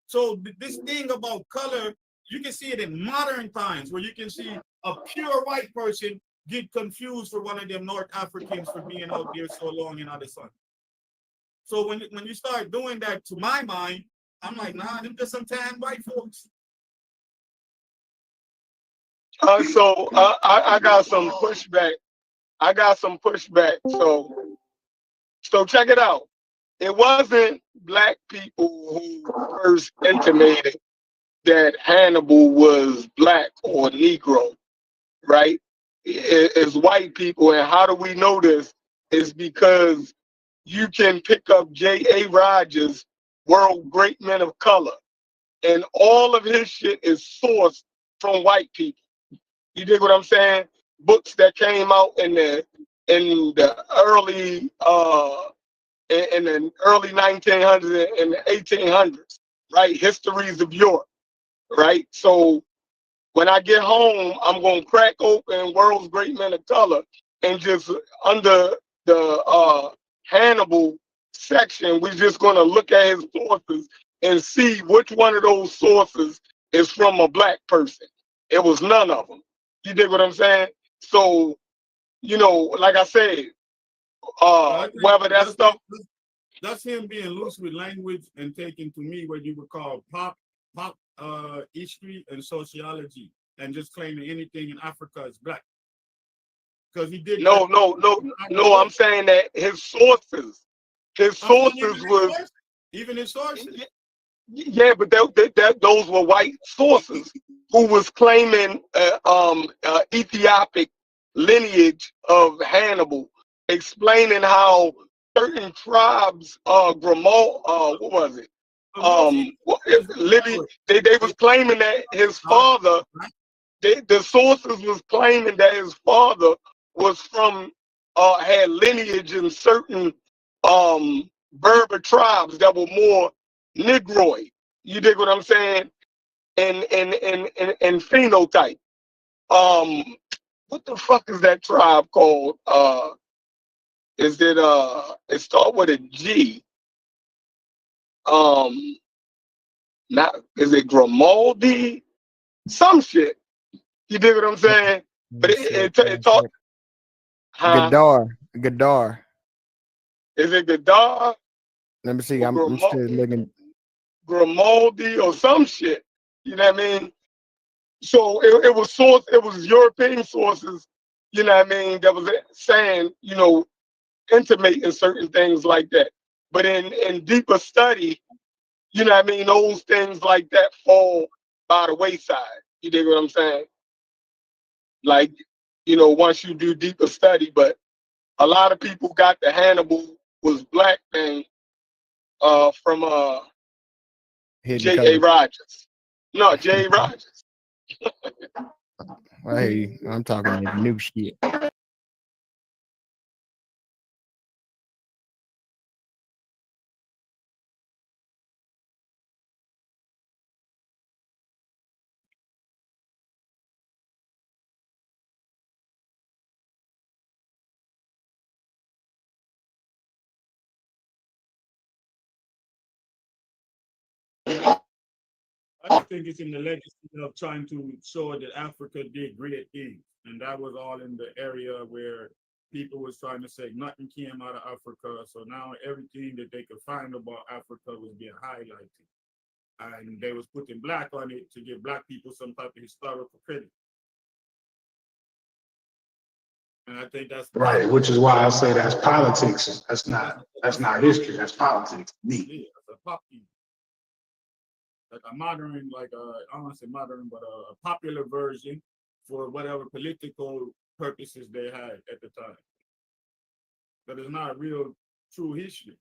So this thing about color, you can see it in modern times where you can see a pure white person get confused for one of them North Africans for being out there so long in the sun. So when you start doing that, to my mind, I'm like, nah, them just some tan white folks. So I got some pushback. So check it out. It wasn't black people who first intimated that Hannibal was black or Negro, right? It's white people. And how do we know this? Is because you can pick up J.A. Rogers' World Great Men of Color, and all of his shit is sourced from white people. You dig what I'm saying? Books that came out in the early in the early 1900s and the 1800s, right? Histories of Europe, right? So when I get home, I'm gonna crack open World's Great Men of Color, and just under the Hannibal section, we're just gonna look at his sources and see which one of those sources is from a black person. It was none of them. You dig what I'm saying? So, you know, like I said, whether that stuff. That's him being loose with language and taking, to me, what you would call pop history and sociology, and just claiming anything in Africa is black. Because he did. No. I'm saying that his sources was even his sources. Yeah, but those were white sources who was claiming Ethiopic lineage of Hannibal, explaining how certain tribes, what was it? Libya, they was claiming that his father, the sources was claiming that his father was from, had lineage in certain Berber tribes that were more Negroid. You dig what I'm saying? And phenotype. What the fuck is that tribe called? Is it it start with a G? Not, is it Grimaldi? Some shit. You dig what I'm saying? But it talked. Gadar. Is it Gadar? Let me see. I'm still looking. Grimaldi or some shit. You know what I mean? So it was European sources, you know what I mean, that was saying, you know, intimating certain things like that. But in deeper study, you know what I mean, those things like that fall by the wayside. You dig what I'm saying? Like, you know, once you do deeper study, but a lot of people got the Hannibal was black thing from J.A. Rogers. No, J.A. Rogers. Hey, I'm talking that new shit. I think it's in the legacy of trying to show that Africa did great things. And that was all in the area where people was trying to say nothing came out of Africa. So now everything that they could find about Africa was being highlighted. And they was putting black on it to give black people some type of historical credit. And I think that's right, which is why I say that's politics. That's not history. That's politics. Me. Yeah, that's a pop. like a modern, like I don't want to say modern, but a popular version for whatever political purposes they had at the time. But it's not real, true history.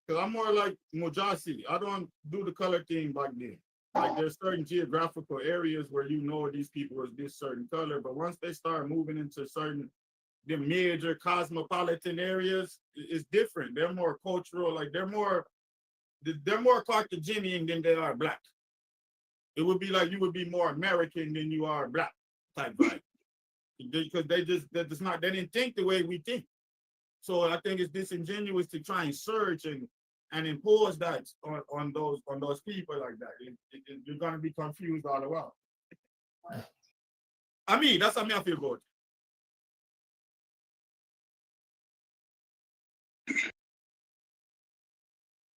Because I'm more like Mujasi. I don't do the color thing back then. Like there's certain geographical areas where you know these people is this certain color, but once they start moving into certain the major cosmopolitan areas, it's different. They're more cultural, like they're more Carthaginian than they are black. It would be like you would be more American than you are black type vibe. Because they didn't think the way we think. So I think it's disingenuous to try and search and impose that on those people like that. You're gonna be confused all the while. I mean, that's how I feel about it.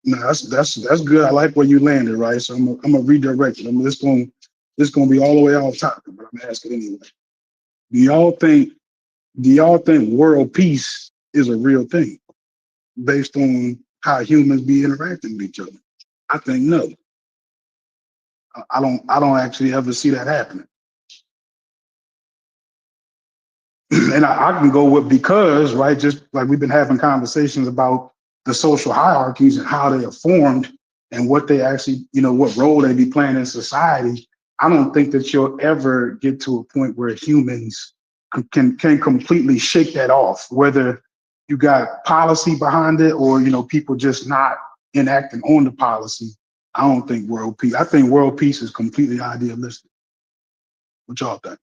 No, that's good. I like where you landed, right? So I'm gonna redirect it. This gonna be all the way off topic, but I'm gonna ask it anyway. Do y'all think world peace is a real thing based on how humans be interacting with each other? I think no. I don't actually ever see that happening. And I can go with because, right, just like we've been having conversations about the social hierarchies and how they are formed and what they actually, what role they be playing in society. I don't think that you'll ever get to a point where humans can completely shake that off, whether you got policy behind it or, people just not enacting on the policy. I don't think world peace. I think world peace is completely idealistic. What y'all think?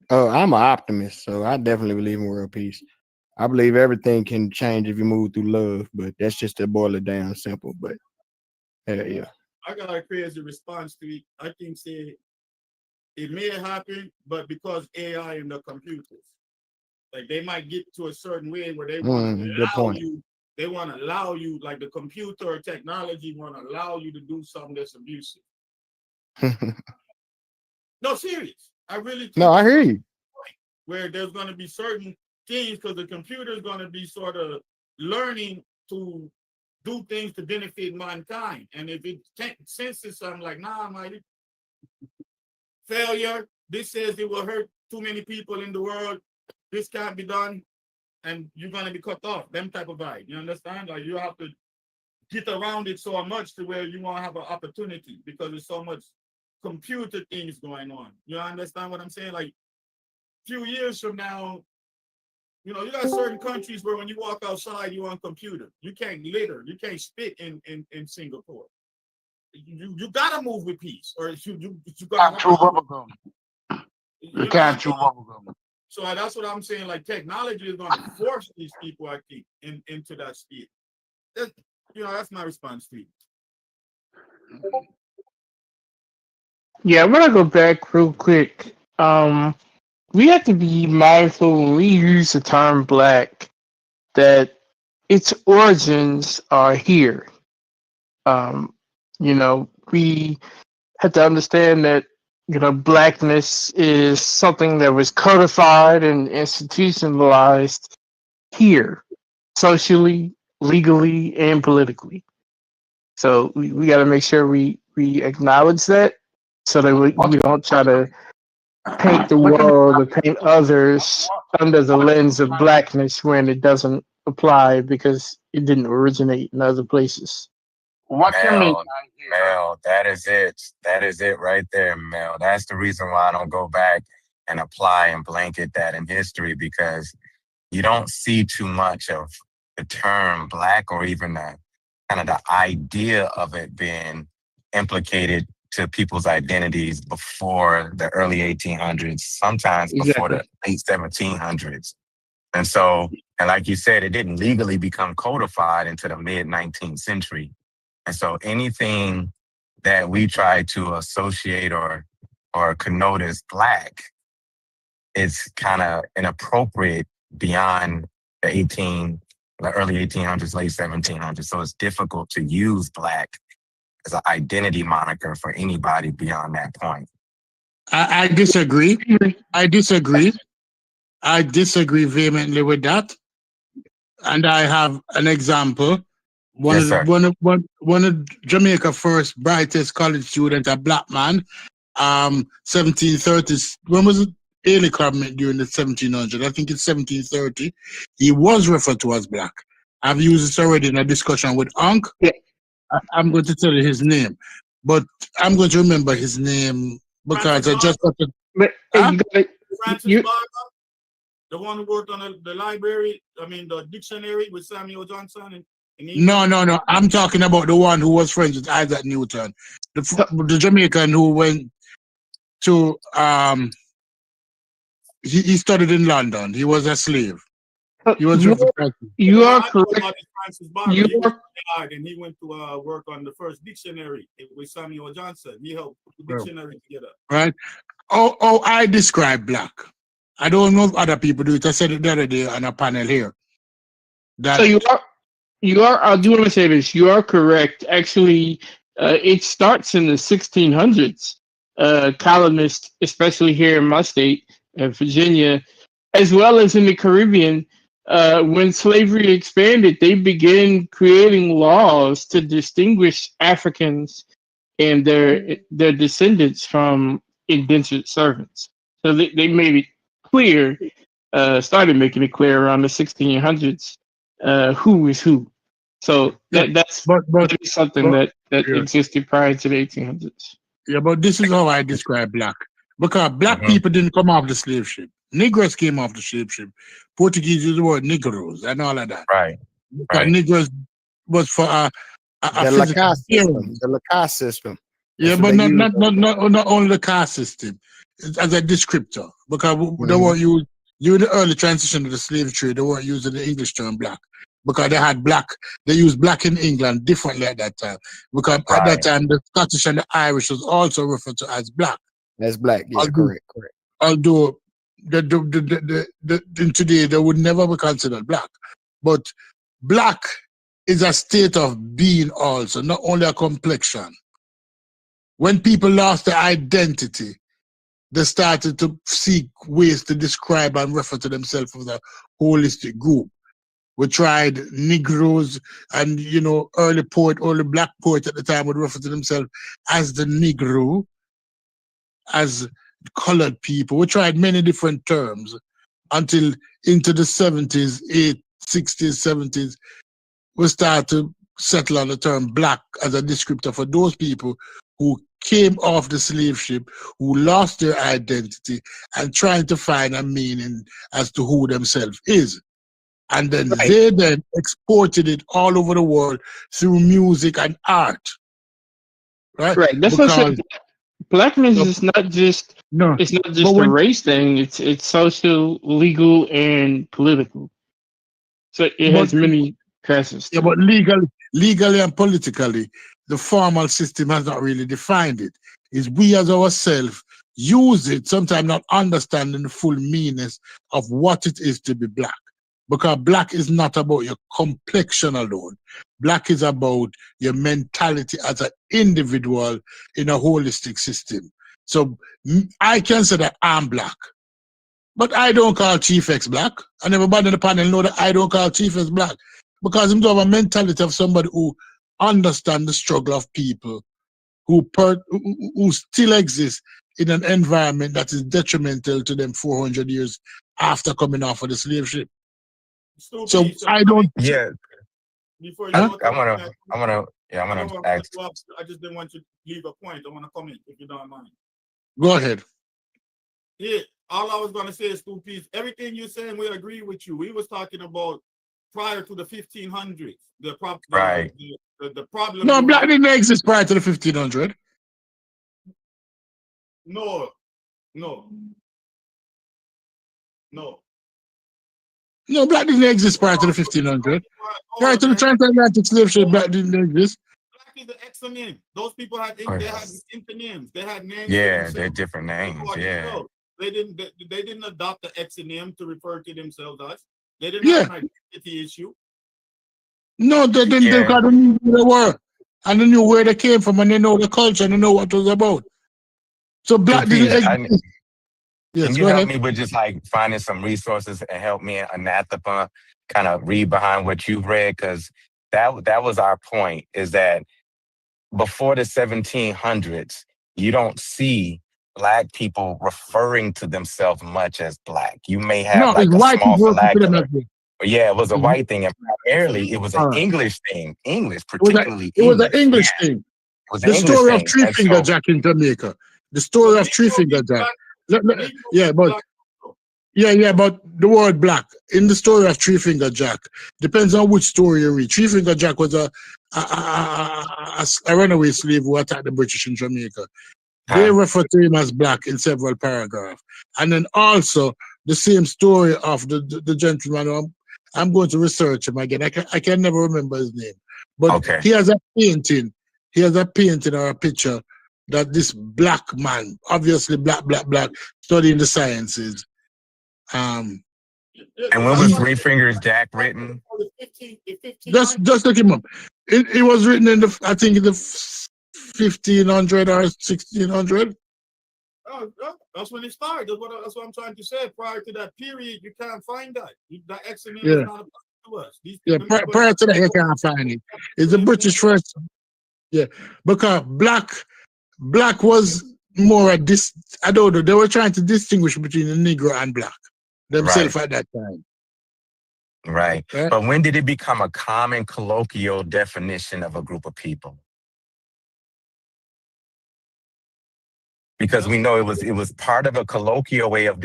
I'm an optimist, so I definitely believe in world peace. I believe everything can change if you move through love, but that's just to boil it down simple. But yeah. I got a crazy response to it. I think it may happen, but because AI and the computers, like they might get to a certain way where they want to allow you. They want to allow you, like the computer or technology want to allow you to do something that's abusive. No, serious. I really think no, I hear you. Where there's going to be certain things because the computer is going to be sort of learning to do things to benefit mankind. And if it senses something like, nah, mighty failure, this says it will hurt too many people in the world, this can't be done, and you're going to be cut off, them type of vibe. You understand? Like you have to get around it so much to where you won't have an opportunity because there's so much computer things going on. You understand what I'm saying? Like few years from now, you got certain countries where when you walk outside, you're on computer. You can't litter. You can't spit in Singapore. You gotta move with peace, or you gotta chew bubble gum. You can't chew bubble gum. So that's what I'm saying. Like technology is gonna force these people, I think, into that state. That's my response to it. Yeah, I'm gonna go back real quick. We have to be mindful when we use the term black that its origins are here. We have to understand that, blackness is something that was codified and institutionalized here, socially, legally, and politically. So we got to make sure we acknowledge that so that we don't try to paint the world or paint others under the lens of blackness when it doesn't apply because it didn't originate in other places. Mel, that is it. That is it right there, Mel. That's the reason why I don't go back and apply and blanket that in history, because you don't see too much of the term black or even the kind of the idea of it being implicated to people's identities before the early 1800s, sometimes before the late 1700s. And so, and like you said, it didn't legally become codified until the mid 19th century. And so anything that we try to associate or connote as black is kind of inappropriate beyond the early 1800s, late 1700s. So it's difficult to use black as an identity moniker for anybody beyond that point. I disagree. I I disagree vehemently with that, and I have an example. One Yes, of sir. one of Jamaica's first brightest college student, a black man, 1730s. When was it? Early comment during the 1700s. I think it's 1730. He was referred to as black. I've used this already in a discussion with Unc. Yeah. I'm going to tell you his name, but I'm going to remember his name because Francis I just got to. But Huh? you gotta, Francis you, Barber, the one who worked on the library, the dictionary with Samuel Johnson in England. No. I'm talking about the one who was friends with Isaac Newton, the Jamaican who went to he studied in London. He was a slave. He was you referred. you What are I know correct. about is Francis Barber. You He was are died and he went to work on the first dictionary with Samuel Johnson. He helped put the dictionary together. Right? Oh, I describe black. I don't know if other people do it. I said it the other day on a panel here. That so you are. I do want to say this. You are correct. Actually, it starts in the 1600s. Colonists, especially here in my state, Virginia, as well as in the Caribbean, when slavery expanded, they began creating laws to distinguish Africans and their descendants from indentured servants. So they made it clear, started making it clear around the 1600s, who is who. So that's but something that existed prior to the 1800s. Yeah, but this is how I describe black. Because black people didn't come off the slave ship. Negroes came off the slave ship. Portuguese used the word Negroes and all of that. Right. Because Negroes was for a the physical system. The caste system. Yeah, That's but what they use. not only the caste system, as a descriptor. Because they weren't used during the early transition of the slave trade, they weren't using the English term black. Because they had black, they used black in England differently at that time. Because at that time, the Scottish and the Irish was also referred to as black. That's black, yeah, correct. Although in today they would never be considered black. But black is a state of being also, not only a complexion. When people lost their identity, they started to seek ways to describe and refer to themselves as a holistic group. We tried Negroes, and early black poets at the time would refer to themselves as the Negro, as colored people. We tried many different terms until into the 70s, 60s, 70s, we started to settle on the term black as a descriptor for those people who came off the slave ship, who lost their identity, and trying to find a meaning as to who themselves is. And then they then exported it all over the world through music and art. Right? That's what blackness is not just it's not just a race thing, it's social, legal, and political. So it has many facets. Yeah, but legally and politically, the formal system has not really defined it. It's we as ourselves use it, sometimes not understanding the full meaning of what it is to be black. Because black is not about your complexion alone. Black is about your mentality as an individual in a holistic system. So I can say that I'm black, but I don't call Chief X black. And everybody in the panel know that I don't call Chief X black. Because him to have a mentality of somebody who understands the struggle of people who still exist in an environment that is detrimental to them 400 years after coming off of the slave ship. So I don't. Yeah. Before you I go wanna ask. I just didn't want to leave a point. I want to comment if you don't mind. Go ahead. Yeah, all I was gonna say is two pieces. Everything you're saying, we agree with you. We was talking about prior to the 1500s. The problem. No, black didn't exist prior to the 1500s. No. No, black didn't exist prior to the 1500s. Prior to the transatlantic slave trade, black didn't exist. Black is the exonym. Those people had internames. They had names. Yeah, they're different names. Yeah. They didn't adopt the exonym to refer to themselves as. They didn't have an identity issue. No, they didn't. Because they knew who they were, and they knew where they came from, and they know the culture, and they know what it was about. So black didn't exist. Yes, Can you go help ahead. me with just like finding some resources and help me and Anathema kind of read behind what you've read? Because that was our point, is that before the 1700s, you don't see Black people referring to themselves much as Black. You may have No, it's like a white small people refer to them as vernacular. well. But yeah, it was a It's- white thing, and primarily it was an all right. English thing. English, It was a, particularly it was an English. Yeah, English it thing. was an The English story of thing. Three And Finger so, Jack in Jamaica. The But story of Three Negro Finger means Jack. black. Yeah, Negro but means black. yeah, but the word black in the story of Three Finger Jack depends on which story you read. Three Finger Jack was a runaway slave who attacked the British in Jamaica. They refer to him as black in several paragraphs. And then also the same story of the gentleman. I'm going to research him again. I can never remember his name. But okay. he has a painting. He has a painting or a picture that this black man, obviously black, studying the sciences. And when was Three Fingers Jack written? Just look him up. It was written in I think in the 1500 or 1600. Oh, that's when it started. That's what I'm trying to say. Prior to that period, you can't find that. That XML is not applied to us. Prior to that, you can't find it. It's the British first. Yeah, because black was more a I don't know. They were trying to distinguish between the Negro and black themselves at that time. Right. But when did it become a common colloquial definition of a group of people? Because we know it was part of a colloquial way of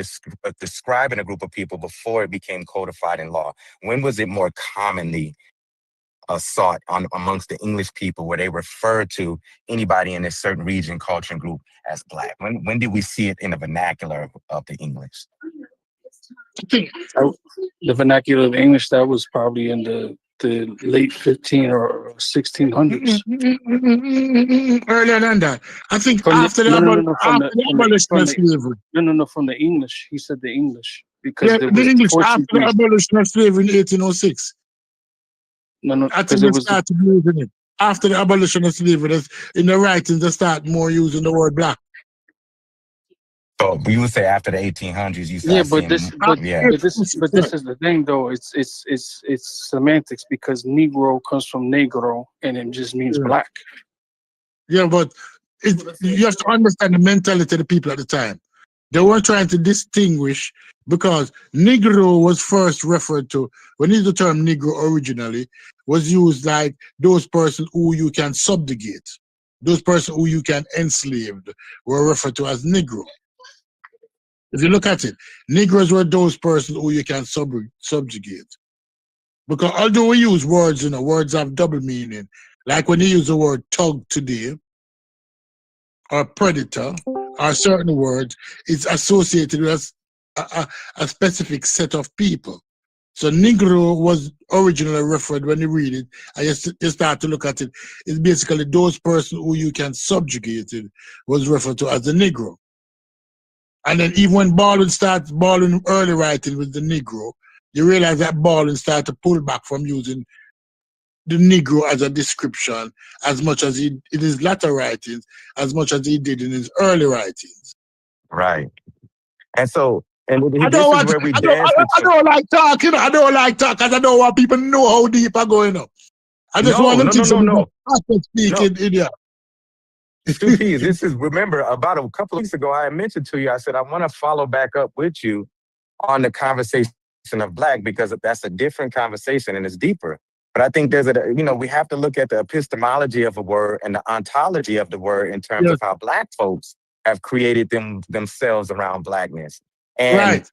describing a group of people before it became codified in law. When was it more commonly sought amongst the English people, where they refer to anybody in a certain region, culture, and group as Black? When did we see it in the vernacular of the English? The vernacular of English, that was probably in the late 15 or 1600s. Earlier than that. I think From after the abolition of slavery. No, from the English. He said the English. Because there the was English after the Portuguese. abolition of slavery in 1806. No, I think they started using it. After the abolition of slavery, in the writings, they start more using the word black. So you would say after the 1800s, you start but this is the thing, though. It's semantics, because Negro comes from negro, and it just means black. Yeah, but you have to understand the mentality of the people at the time. They weren't trying to distinguish, because Negro was first referred to, when the term Negro originally was used like those persons who you can subjugate, those persons who you can enslave were referred to as Negro. If you look at it, Negroes were those persons who you can subjugate. Because although we use words, words have double meaning. Like when you use the word thug today, or predator, or certain words, it's associated with a specific set of people. So Negro was originally referred, when you read it, and you start to look at it, it's basically those persons who you can subjugate it was referred to as the Negro. And then even when Baldwin early writing with the Negro, you realize that Baldwin started to pull back from using the Negro as a description as much as in his latter writings, as much as he did in his early writings. Right. And so, and I don't like talking. I don't like talk, because I don't want people to know how deep I'm going up. I just want them to speak in India. Two P's. This is, remember, about a couple of weeks ago, I mentioned to you, I said, I want to follow back up with you on the conversation of Black, because that's a different conversation and it's deeper. But I think we have to look at the epistemology of a word and the ontology of the word in terms of how Black folks have created themselves around Blackness. And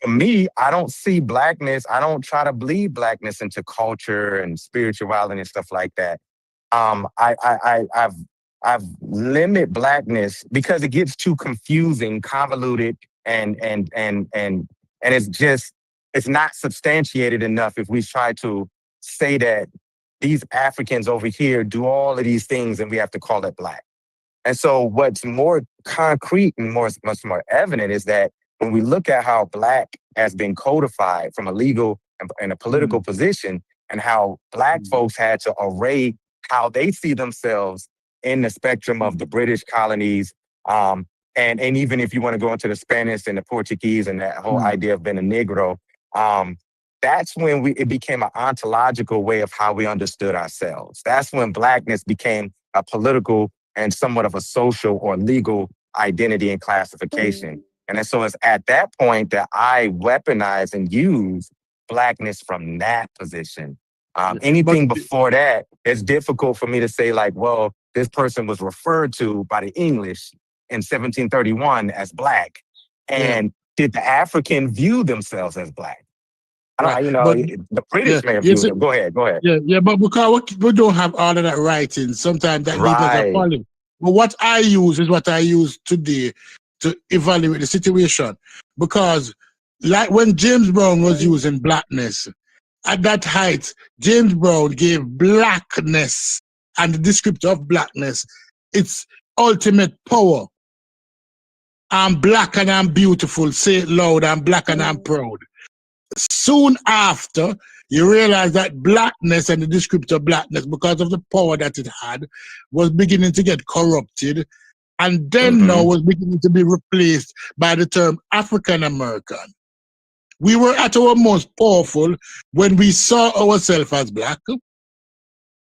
for me, I don't see Blackness, I don't try to bleed Blackness into culture and spirituality and stuff like that. I've limited Blackness because it gets too confusing, convoluted, and it's not substantiated enough if we try to say that these Africans over here do all of these things and we have to call it Black. And so what's more concrete and much more evident is that when we look at how Black has been codified from a legal and a political position, and how Black folks had to array how they see themselves in the spectrum of the British colonies, and even if you want to go into the Spanish and the Portuguese and that whole idea of being a Negro, that's when it became an ontological way of how we understood ourselves. That's when Blackness became a political and somewhat of a social or legal identity and classification. And so it's at that point that I weaponize and use Blackness from that position. Anything before that, it's difficult for me to say like, well, this person was referred to by the English in 1731 as Black. And did the African view themselves as Black? Right. The British may have viewed them. Go ahead. Yeah, but because we don't have all of that writing, sometimes that leaves us a problem. But what I use is what I use today to evaluate the situation. Because like when James Brown was using Blackness, at that height, James Brown gave Blackness and the descriptor of Blackness its ultimate power. I'm black and I'm beautiful. Say it loud. I'm black and I'm proud. Soon after, you realize that Blackness and the descriptor Blackness, because of the power that it had, was beginning to get corrupted, and then now was beginning to be replaced by the term African American. We were at our most powerful when we saw ourselves as Black,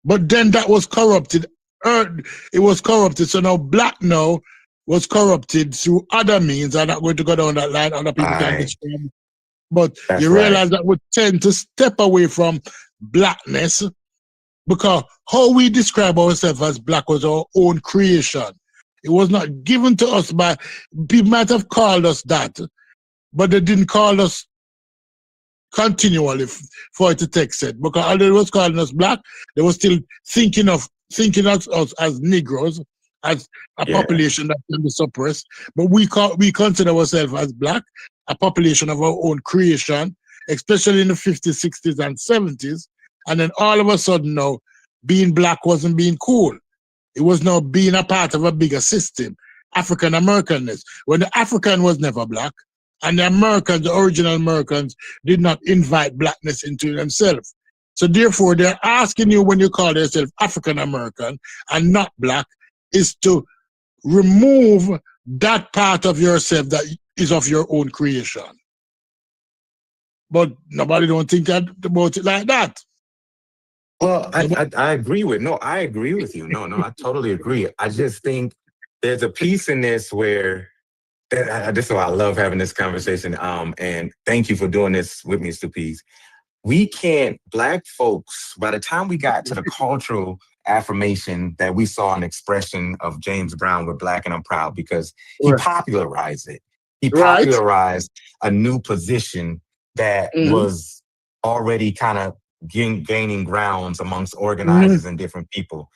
but then that was corrupted. It was corrupted, so now Black now was corrupted through other means. I'm not going to go down that line. Other people can describe. But you realize that we tend to step away from Blackness because how we describe ourselves as Black was our own creation. It was not given to us by, people might have called us that, but they didn't call us continually for it to take set. Because although they was calling us Black, they were still thinking of us as Negroes, as a population that can be suppressed. But we consider ourselves as Black, a population of our own creation, especially in the 50s, 60s, and 70s. And then all of a sudden now, being Black wasn't being cool. It was now being a part of a bigger system, African Americanness. When the African was never Black, and the Americans, the original Americans, did not invite Blackness into themselves. So therefore, they're asking you when you call yourself African American and not Black, is to remove that part of yourself that is of your own creation. But nobody don't think about it like that. Well, I agree with I agree with you. No, I totally agree. I just think there's a piece in this where this is why I love having this conversation. And thank you for doing this with me, Stupiz. We can't, Black folks, by the time we got to the cultural affirmation that we saw an expression of James Brown with Black and I'm Proud, because he popularized it. He popularized a new position that was already kind of gaining grounds amongst organizers and different people.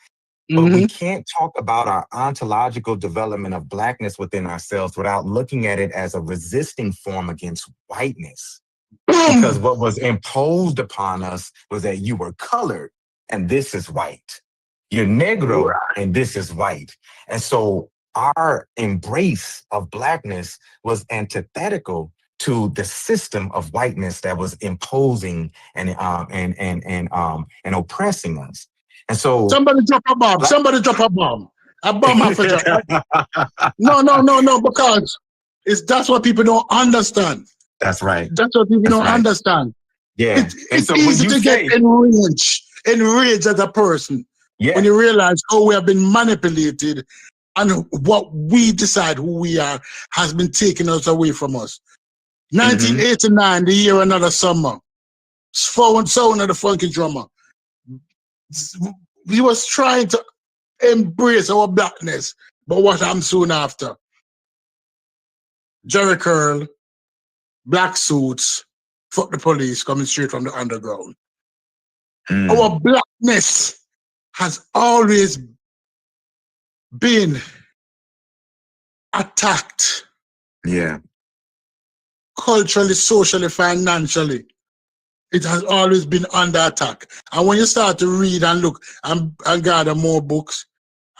But we can't talk about our ontological development of Blackness within ourselves without looking at it as a resisting form against whiteness. Because what was imposed upon us was that you were colored and this is white. You're Negro and this is white. And so our embrace of Blackness was antithetical to the system of whiteness that was imposing and oppressing us. And so somebody drop a bomb. Somebody drop a bomb. A bomb after drop. No, because that's what people don't understand. That's right. That's what people don't understand. Yeah. It's so easy to get enraged as a person when you realize how we have been manipulated and what we decide who we are has been taken us away from us. 1989, the year another summer, sound of the funky drummer. We was trying to embrace our Blackness, but what happened soon after? Jerry curl, black suits, fuck the police coming straight from the underground. Our Blackness has always been attacked. Yeah. Culturally, socially, financially. It has always been under attack. And when you start to read and look and gather more books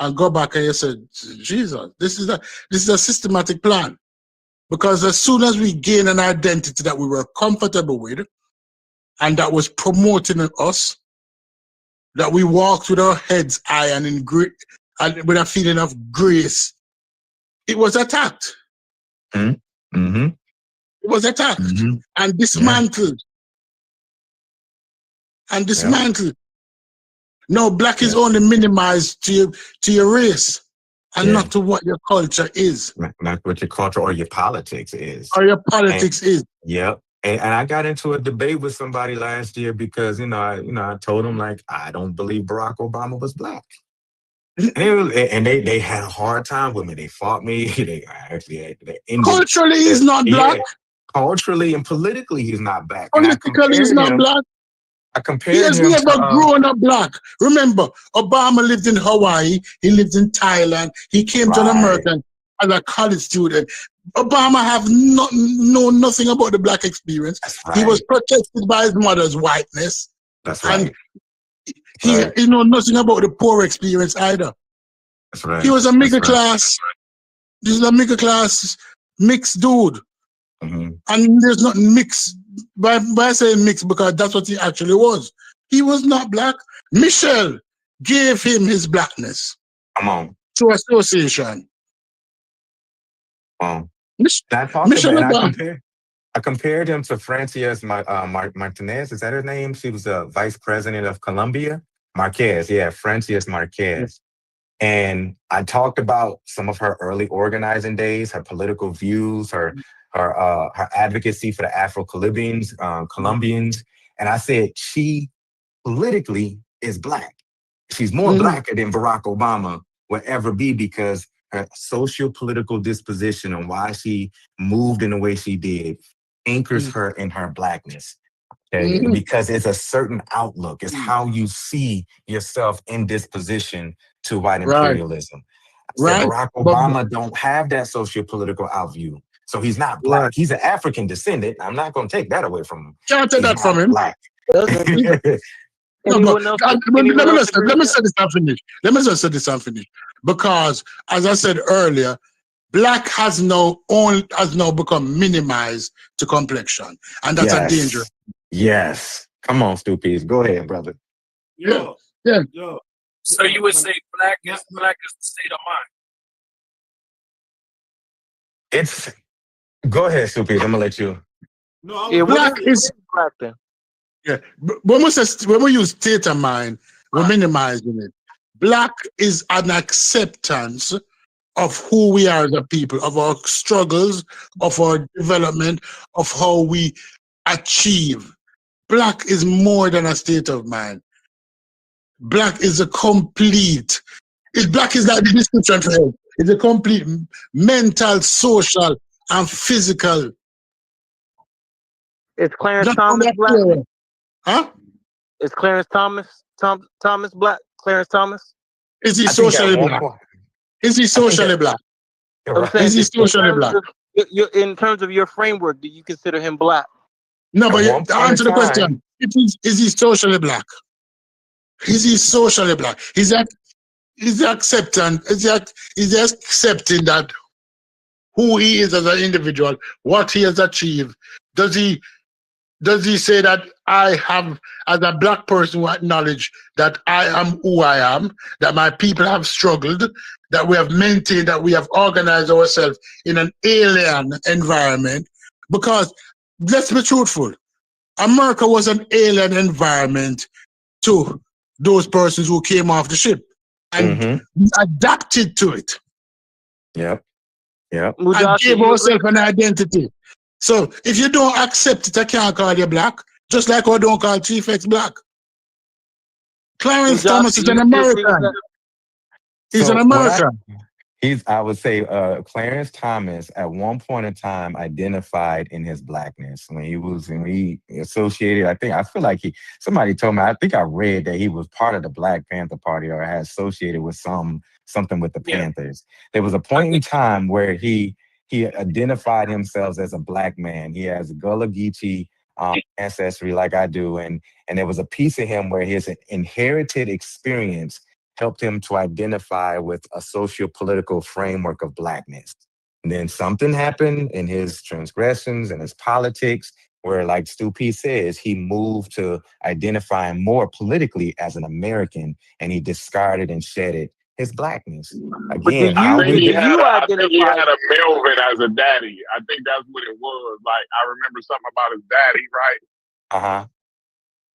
and go back and you say, Jesus, this is a systematic plan. Because as soon as we gain an identity that we were comfortable with and that was promoting us, that we walked with our heads high and with a feeling of grace it was attacked. Mm-hmm. It was attacked and dismantled. And dismantled. No, black is only minimized to your race and not to what your culture is. Not what your culture or your politics is. Or your politics is. Yep. And I got into a debate with somebody last year because I told them like I don't believe Barack Obama was black. And they had a hard time with me. They fought me. They ended. Culturally, he's not black. Culturally and politically, he's not black. Politically, he's not black. I compared he has him never grown up black. Remember, Obama lived in Hawaii. He lived in Thailand. He came to America as a college student. Obama have known nothing about the black experience. He was protected by his mother's whiteness. That's right. And he know nothing about the poor experience either. That's right. He was a middle class. This is a middle class mixed dude. And there's not mixed by saying mixed because that's what he actually was. He was not black. Michelle gave him his blackness. Come on. Through association. I compared him to Frances Martinez. Is that her name? She was the vice president of Colombia. Marquez, Frances Marquez. And I talked about some of her early organizing days, her political views, her advocacy for the Afro-Colombians, and I said she politically is black. She's more blacker than Barack Obama will ever be because her socio-political disposition and why she moved in the way she did anchors her in her blackness. Okay? Because it's a certain outlook. It's how you see yourself in disposition to white imperialism. I said Barack Obama don't have that socio-political outview. So he's not black. He's an African descendant. I'm not going to take that away from him. Can't take that from him. Black. Let me say this and finish. Let me just say this and finish. Because, as I said earlier, black has now become minimized to complexion. And that's a danger. Yes. Come on, Stupid. Go ahead, brother. Yeah. So you would say black is the state of mind. Go ahead, Stupid. I'm gonna let you. No, black is black then. Yeah, when we use state of mind, we're minimizing it. Black is an acceptance of who we are as a people, of our struggles, of our development, of how we achieve. Black is more than a state of mind. Black is a complete. Black is like the description for it. It's a complete mental, social, and physical. Is Clarence Thomas black? Huh? Is Clarence Thomas black? Clarence Thomas? Is he socially black? Is he socially black? Is he socially black? In terms of your framework, do you consider him black? No, but answer the question. Is he socially black? Is he socially black? Is he accepting that who he is as an individual, what he has achieved? Does he say that I have, as a black person who acknowledge that I am who I am, that my people have struggled, that we have maintained, that we have organized ourselves in an alien environment? Because let's be truthful, America was an alien environment to those persons who came off the ship and adapted to it. Yep. And gave ourselves an identity. So if you don't accept it, I can't call you black. Just like I don't call Chief X black. Clarence Thomas is an American. He's an American. I would say Clarence Thomas at one point in time identified in his blackness when he associated. I feel like somebody told me, I think I read that he was part of the Black Panther Party or had associated with something with the Panthers. There was a point in time where he identified himself as a black man. He has Gullah Geechee ancestry like I do. And there was a piece of him where his inherited experience helped him to identify with a socio-political framework of blackness. And then something happened in his transgressions and his politics where, like Stu P says, he moved to identifying more politically as an American, and he discarded and shedded his blackness. But do Again, you I think he had identify? a Melvin as a daddy. I think that's what it was. Like I remember something about his daddy, right? Uh-huh.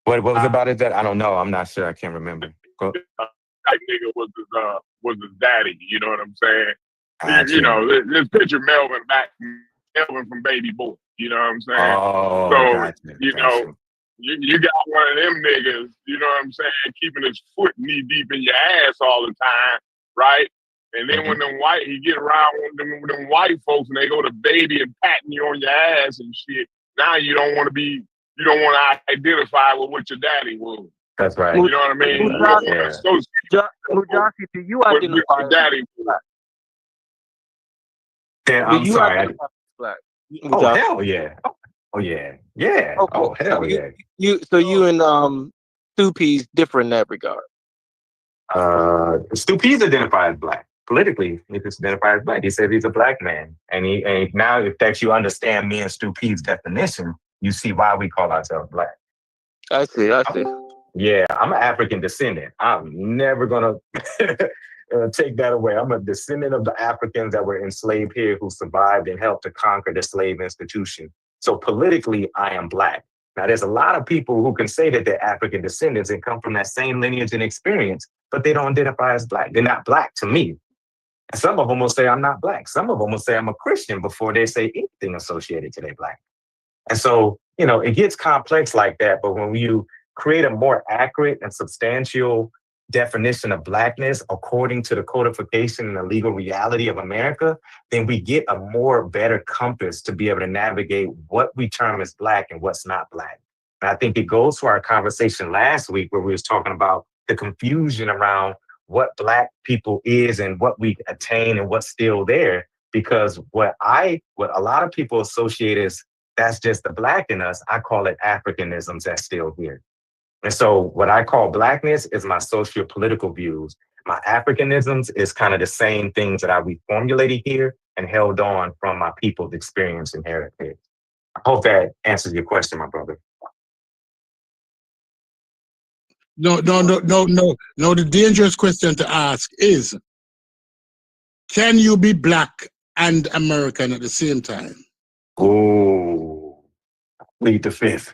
What was about it that I don't know. I'm not sure. I can't remember. Go. That nigga was his daddy. You know what I'm saying? Gotcha. You know, this picture Melvin from Baby Boy. You know what I'm saying? Oh, So gotcha. you know, you got one of them niggas. You know what I'm saying? Keeping his foot knee deep in your ass all the time, right? And then when he get around with them white folks and they go to baby and patting you on your ass and shit. Now you don't want to identify with what your daddy was. That's right. You know what I mean? You don't want to associate Mujashi, do you with identify your daddy was. Yeah, Do I'm you sorry. identify as black? Oh, Mujashi? hell yeah. Oh, yeah. Yeah. Okay. Oh, hell So yeah. you and Stu P's different in that regard. Stu Pease identifies black. Politically, he identifies black. He says he's a black man. And now if that you understand me and Stu Pease definition, you see why we call ourselves black. I see. Yeah, I'm an African descendant. I'm never gonna take that away. I'm a descendant of the Africans that were enslaved here who survived and helped to conquer the slave institution. So politically, I am black. Now, there's a lot of people who can say that they're African descendants and come from that same lineage and experience, but they don't identify as black. They're not black to me. And some of them will say I'm not black. Some of them will say I'm a Christian before they say anything associated to their black. And so, you know, it gets complex like that. But when you create a more accurate and substantial definition of blackness according to the codification and the legal reality of America, then we get a more better compass to be able to navigate what we term as black and what's not black. And I think it goes to our conversation last week where we was talking about the confusion around what black people is and what we attain and what's still there. Because what a lot of people associate as that's just the black in us, I call it Africanisms that's still here. And so what I call blackness is my socio-political views. My Africanisms is kind of the same things that I reformulated here and held on from my people's experience and heritage. I hope that answers your question, my brother. No. The dangerous question to ask is, can you be black and American at the same time? Oh, plead the fifth.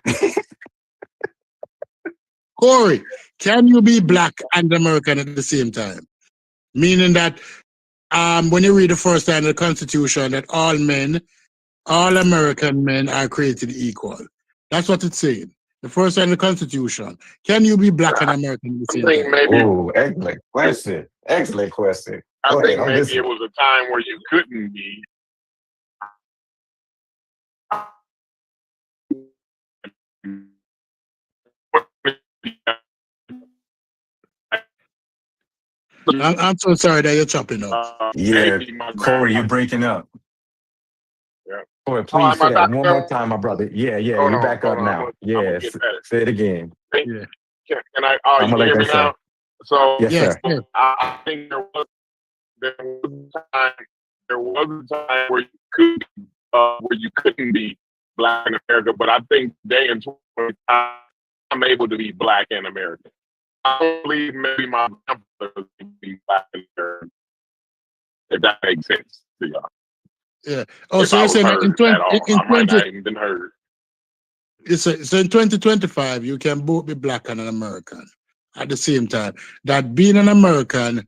Corey, can you be black and American at the same time? Meaning that when you read the first line of the Constitution, that all American men are created equal. That's what it's saying. The first line of the Constitution. Can you be black and American at the same time? Oh, excellent question. Excellent question. I think maybe it was a time where you couldn't be. I'm so sorry that you're chopping up. Yeah, Corey, you're breaking up. Yeah. Corey, please say that one more time, my brother. Yeah, you're back up now. Yeah, say it again. Yeah. Can I? Oh, you can hear me now? So yes, sir. I think there was a time where you couldn't be black in America, but I think today in 2025, I'm able to be black in America. I don't believe maybe my grandfather would be black in America, if that makes sense to y'all. Yeah. Oh, so you're saying in 2025, you can both be black and an American at the same time. That being an American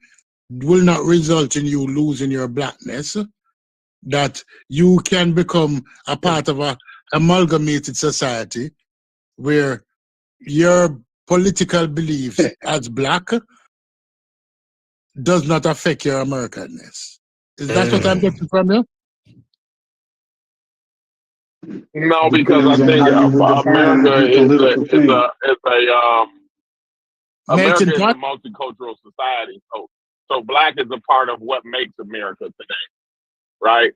will not result in you losing your blackness. That you can become a part of a amalgamated society where your political beliefs as black does not affect your Americanness. Is that what I'm getting from you? No, because I think America is a multicultural society. So black is a part of what makes America today, right?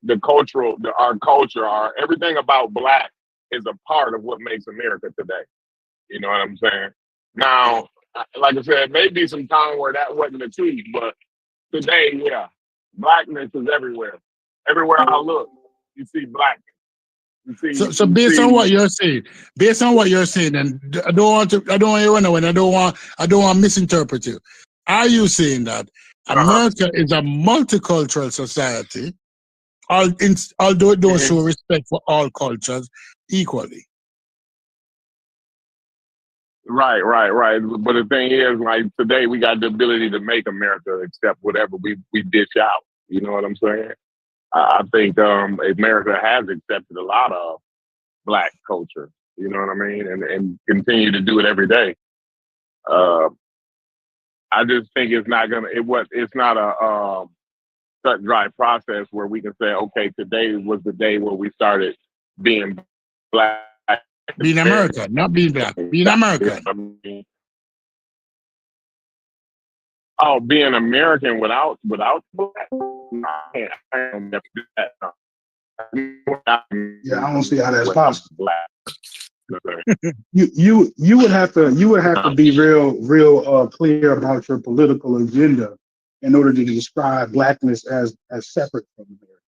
Our culture, everything about black is a part of what makes America today. You know what I'm saying? Now, like I said, maybe some time where that wasn't achieved, but today, yeah, blackness is everywhere. Everywhere I look, you see blackness. So based on what you're saying, and I don't want to run away, and I don't want to misinterpret you. Are you saying that America is a multicultural society, although it don't show respect for all cultures equally. Right. But the thing is, like today, we got the ability to make America accept whatever we dish out. You know what I'm saying? I think America has accepted a lot of Black culture. You know what I mean? And continue to do it every day. I just think it's not gonna. It's not a cut and dry process where we can say, okay, today was the day where we started being Black. Being American, not being Black. Being American. Oh, being American without Black? I don't do that. Yeah, I don't see how that's possible. You would have to be real clear about your political agenda in order to describe Blackness as separate from America.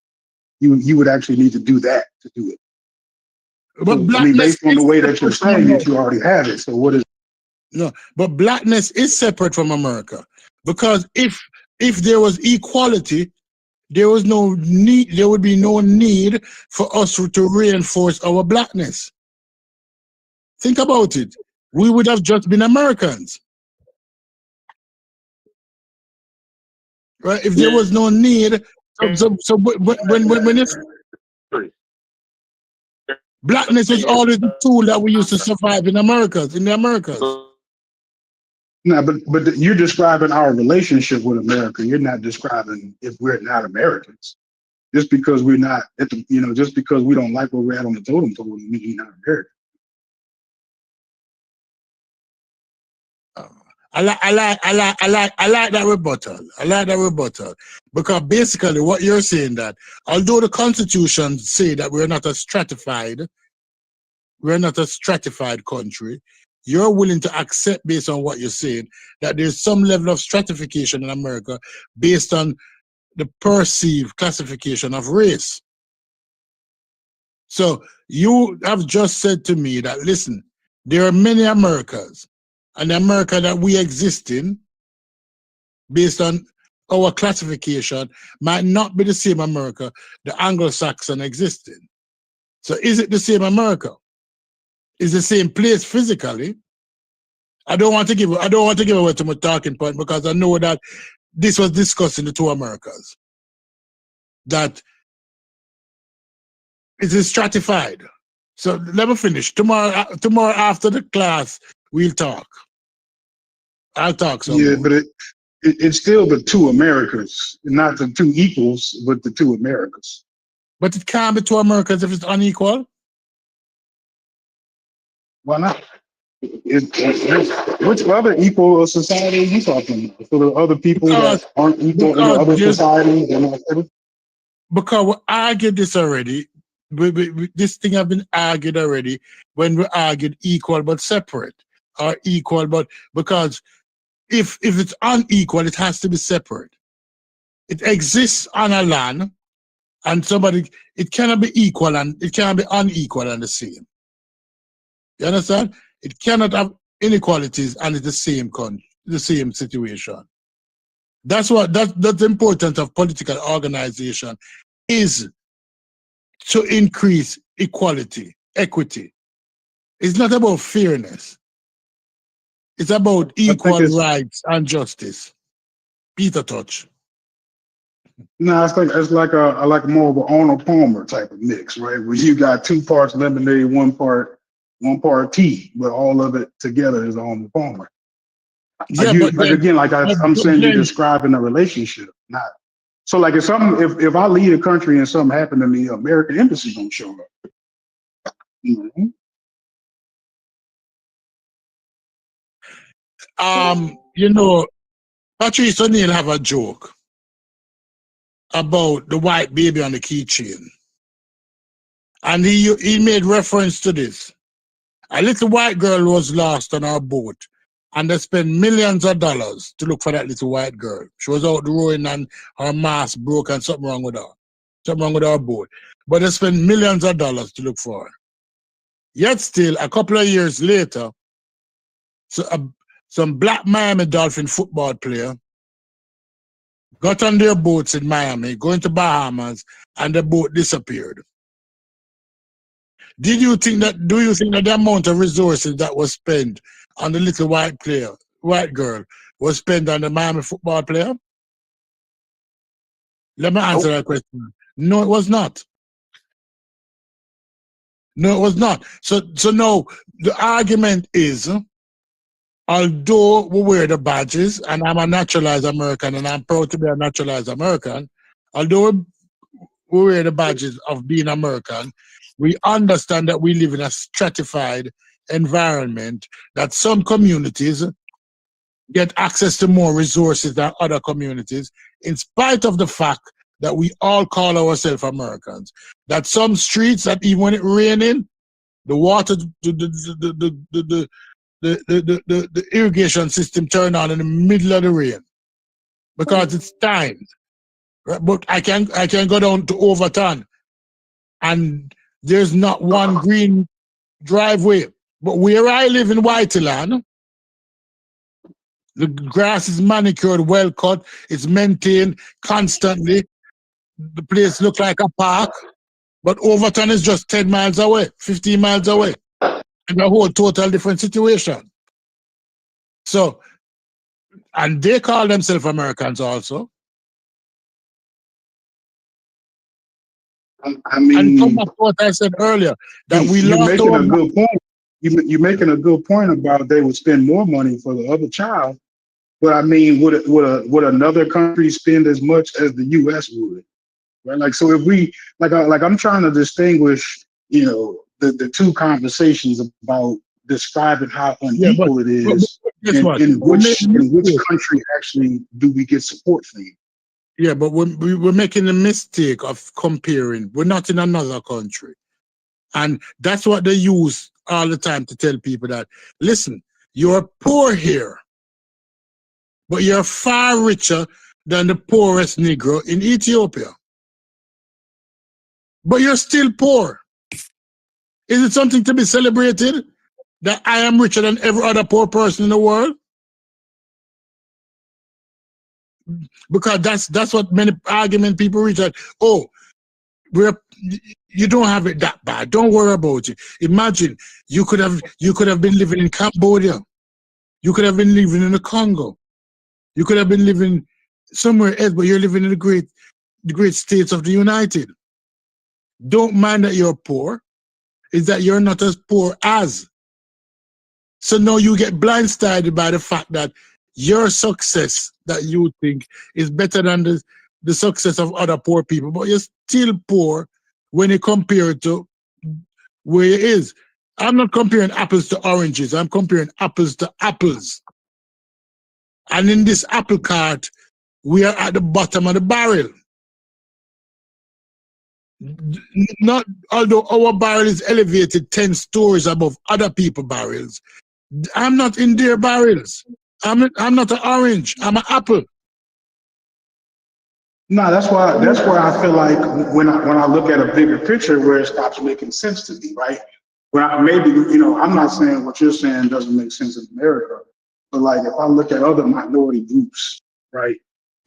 You would actually need to do that to do it. But so, I mean, based on the way that you're saying it, you already have it. So what is? No, but Blackness is separate from America, because if there was equality, there was no need. There would be no need for us to reinforce our Blackness. Think about it. We would have just been Americans, right? If there was no need. So when it's Blackness was always the tool that we used to survive in the Americas. No, but you're describing our relationship with America. You're not describing if we're not Americans. Just because we're not at the, just because we don't like where we're at on the totem pole, doesn't mean we're not American. I like that rebuttal. I like that rebuttal, because basically what you're saying, that although the Constitution say that we're not a stratified country, you're willing to accept, based on what you're saying, that there's some level of stratification in America based on the perceived classification of race. So you have just said to me that, listen, there are many Americas, and the America that we exist in, based on our classification, might not be the same America the Anglo-Saxon exist in. So is it the same America? Is the same place physically? I don't want to give away to my talking point, because I know that this was discussed in the two Americas. That it is stratified. So let me finish. Tomorrow after the class, we'll talk. I'll talk some more. But it's still the two Americas, not the two equals, but the two Americas. But it can't be two Americas if it's unequal. Why not? Which other equal society are you talking about? So the other people that aren't equal in the other societies, they're not equal? Because we argued this already. This thing have been argued already when we argued equal but separate, or equal but, because if it's unequal, it has to be separate. It exists on a land, and it cannot be equal and it cannot be unequal and the same. You understand? It cannot have inequalities and it's the same situation. That's the importance of political organization, is to increase equality, equity. It's not about fairness. It's about equal rights and justice. Peter Touch. No, it's like more of an Arnold Palmer type of mix, right? Where you got 2 parts lemonade, one part tea, but all of it together is Arnold Palmer. Yeah, I'm saying you're describing a relationship, not. So like if I leave a country and something happened to me, American embassy don't show up. Mm-hmm. Patrice O'Neal have a joke about the white baby on the keychain. And he made reference to this. A little white girl was lost on our boat, and they spent millions of dollars to look for that little white girl. She was out rowing and her mast broke and something wrong with her. Something wrong with our boat. But they spent millions of dollars to look for her. Yet still, a couple of years later, some black Miami Dolphin football player got on their boats in Miami, going to Bahamas, and the boat disappeared. Do you think that the amount of resources that was spent on the little white girl, was spent on the Miami football player? Let me answer that question. No, it was not. No, it was not. So now the argument is, although we wear the badges, and I'm a naturalized American, and I'm proud to be a naturalized American, although we wear the badges of being American, we understand that we live in a stratified environment, that some communities get access to more resources than other communities, in spite of the fact that we all call ourselves Americans. That some streets, that even when it's raining, the water, the irrigation system turn on in the middle of the rain because it's timed. Right? But I can go down to Overton and there's not one green driveway. But where I live in Whiteland, the grass is manicured, well cut, it's maintained constantly. The place looks like a park, but Overton is just 10 miles away, 15 miles away, and a whole total different situation. So, and they call themselves Americans also. I mean, and come back to what I said earlier, that we you're lost making our a good point. You're making a good point about they would spend more money for the other child, but I mean, would another country spend as much as the U.S. would? Right? Like, so if we I'm trying to distinguish, the two conversations about describing how unequal it is, but in which country actually do we get support from? Yeah, but we're making the mistake of comparing. We're not in another country. And that's what they use all the time to tell people that, listen, you're poor here, but you're far richer than the poorest Negro in Ethiopia. But you're still poor. Is it something to be celebrated that I am richer than every other poor person in the world? Because that's what many argument people reach at. Oh, you don't have it that bad. Don't worry about it. Imagine you could have been living in Cambodia. You could have been living in the Congo. You could have been living somewhere else, but you're living in the great states of the United. Don't mind that you're poor. It's that you're not as poor as. So now you get blindsided by the fact that your success that you think is better than the success of other poor people, but you're still poor when you compare it to where it is. I'm not comparing apples to oranges. I'm comparing apples to apples. And in this apple cart, we are at the bottom of the barrel. Not although our barrel is elevated 10 stories above other people's barrels, I'm not in their barrels. I'm not an orange. I'm an apple. No, that's why I feel like when I look at a bigger picture, where it stops making sense to me, right? Maybe I'm not saying what you're saying doesn't make sense in America, but like if I look at other minority groups, right,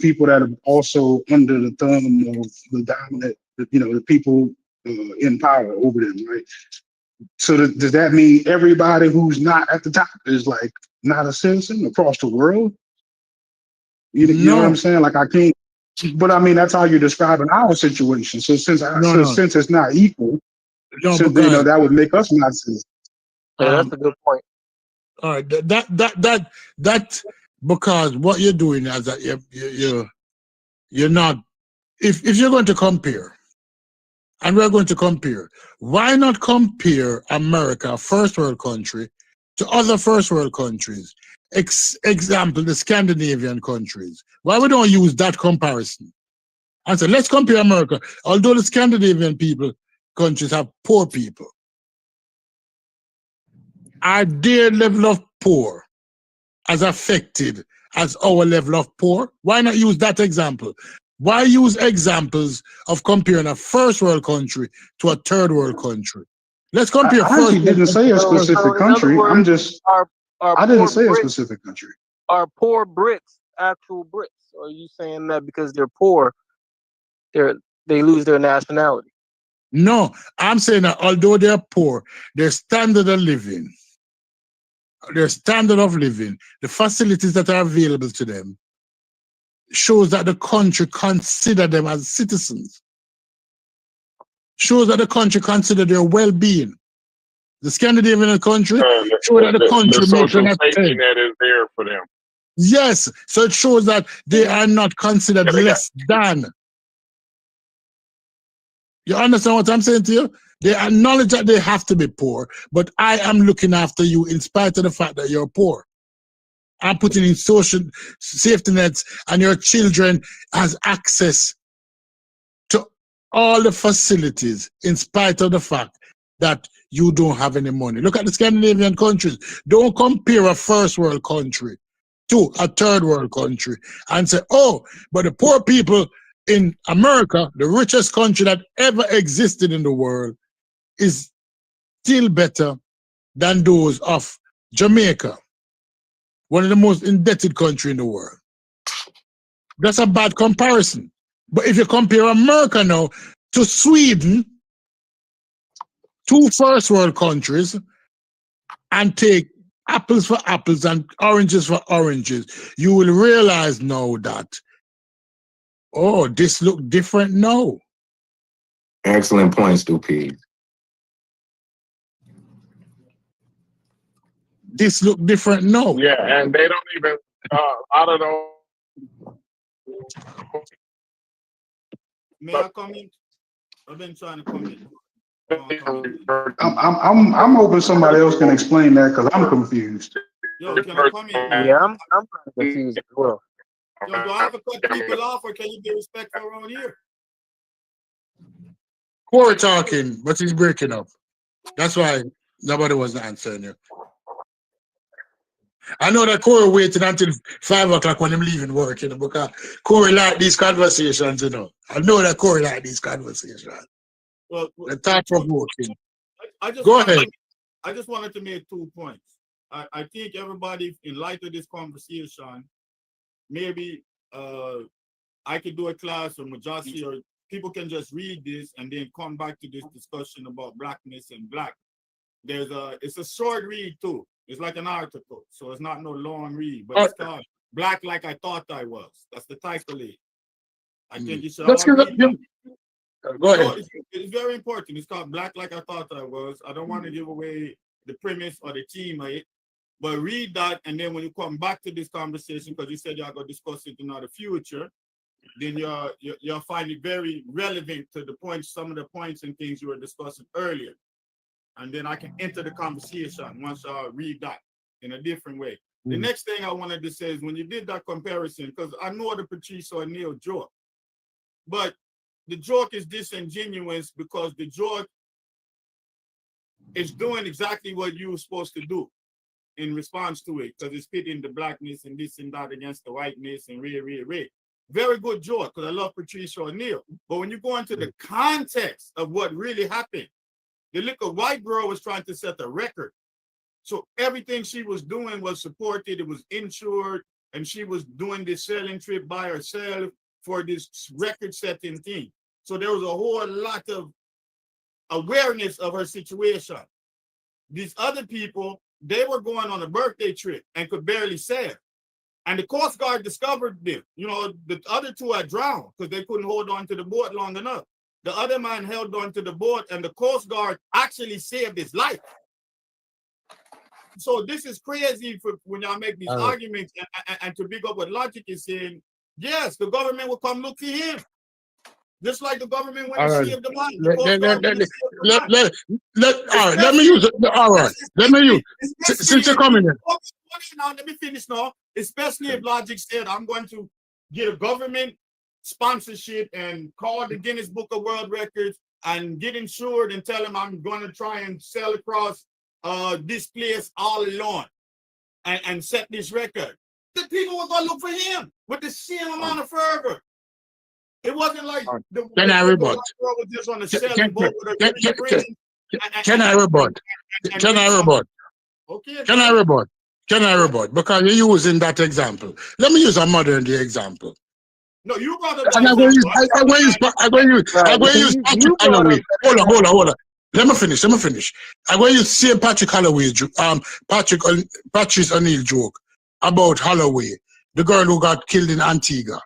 people that are also under the thumb of the dominant, the people in power over them, right? So does that mean everybody who's not at the top is like not a citizen across the world? You know what I'm saying? Like I can't. But I mean, that's how you're describing our situation. So since it's not equal, that would make us not citizens. Yeah, that's a good point. All right, that because what you're doing is that you're not. If you're going to compare, and we're going to compare, why not compare America, first world country, to other first world countries? Example, the Scandinavian countries. Why we don't use that comparison? And so let's compare America. Although the Scandinavian countries have poor people, are their level of poor as affected as our level of poor? Why not use that example? Why use examples of comparing a first world country to a third world country? Let's compare. I actually didn't say a specific country. I didn't say a specific country. Are poor Brits actual Brits? Or are you saying that because they're poor, they lose their nationality? No, I'm saying that although they're poor, their standard of living, the facilities that are available to them, shows that the country consider them as citizens. Shows that the country consider their well-being. The Scandinavian country show that the country the makes social an safety attempt. net is there for them. Yes, so it shows that they are not considered less than. You understand what I'm saying to you? They acknowledge that they have to be poor, but I am looking after you in spite of the fact that you're poor. I'm putting in social safety nets, and your children has access to all the facilities in spite of the fact that you don't have any money. Look at the Scandinavian countries. Don't compare a first world country to a third world country and say, oh, but the poor people in America, the richest country that ever existed in the world, is still better than those of Jamaica, one of the most indebted countries in the world. That's a bad comparison. But if you compare America now to Sweden, two first world countries, and take apples for apples and oranges for oranges, you will realize now that, oh, this look different now. Excellent point, Stupid. This look different now. Yeah, and they don't even, I don't know. May I comment? I've been trying to comment. I'm hoping somebody else can explain that because I'm confused. Yo, can I comment? Yeah, I'm kind of confused as well. Yo, do I have to cut people off, or can you be respectful around here? Corey talking, but he's breaking up. That's why nobody was answering you. I know that Corey waited until 5 o'clock when I'm leaving work, you know, because Corey like these conversations, you know. I know that Corey like these conversations. Well, The thought-provoking. Go ahead. I just wanted to make 2 points. I think everybody, in light of this conversation, maybe I could do a class, or Majasi, or people can just read this and then come back to this discussion about blackness and black. It's a short read too. It's like an article, so it's not no long read, but it's called Black Like I Thought I Was. That's the title. I think you should all read it. Go ahead. It's very important. It's called Black Like I Thought I Was. I don't want to give away the premise or the theme of it, but read that, and then when you come back to this conversation, because you said you're going to discuss it in the future, then you'll find it very relevant to the points, some of the points and things you were discussing earlier. And then I can enter the conversation once I read that in a different way. The next thing I wanted to say is, when you did that comparison, because I know the Patrice O'Neal joke, but the joke is disingenuous because the joke is doing exactly what you were supposed to do in response to it, because it's pitting the blackness and this and that against the whiteness and ray. Very good joke, because I love Patrice O'Neal. But when you go into the context of what really happened, the little white girl was trying to set a record. So everything she was doing was supported, it was insured, and she was doing this sailing trip by herself for this record-setting thing. So there was a whole lot of awareness of her situation. These other people, they were going on a birthday trip and could barely sail. And the Coast Guard discovered them. You know, the other two had drowned because they couldn't hold on to the boat long enough. The other man held on to the boat, and the Coast Guard actually saved his life. So this is crazy for when y'all make these arguments, and to big up what Logic is saying. Yes, the government will come look for him. Just like the government went and saved the man. Let me use it. All right. Let me use it. Since you're coming in. Now, let me finish now. Especially if Logic said, I'm going to get a government sponsorship and call the Guinness Book of World Records and get insured and tell him I'm going to try and sail across this place all alone and set this record. The people were going to look for him with the same amount of fervor. It wasn't like Can I rebut? Was just on a sailing boat with a Can I rebut? Can I rebut? Okay. Can I rebut? Can I rebut? Because you're using that example. Let me use a modern day example. No, you brought up that And I'm going to use Patrick Holloway. Hold on. Let me finish. I'm going to use St. Patrick Holloway, Patrice O'Neill joke about Holloway, the girl who got killed in Antigua.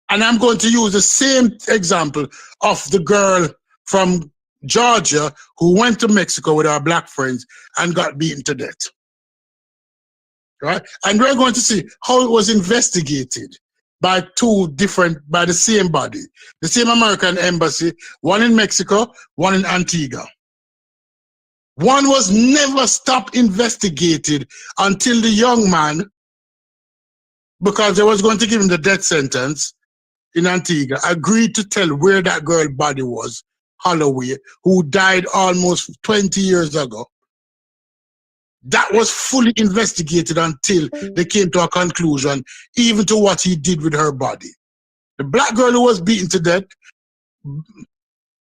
And I'm going to use the same example of the girl from Georgia who went to Mexico with her black friends and got beaten to death. Right? And we're going to see how it was investigated by by the same body, the same American embassy, one in Mexico, one in Antigua. One was never stopped investigated until the young man, because they was going to give him the death sentence in Antigua, agreed to tell where that girl's body was, Holloway, who died almost 20 years ago. That was fully investigated until they came to a conclusion, even to what he did with her body. The black girl who was beaten to death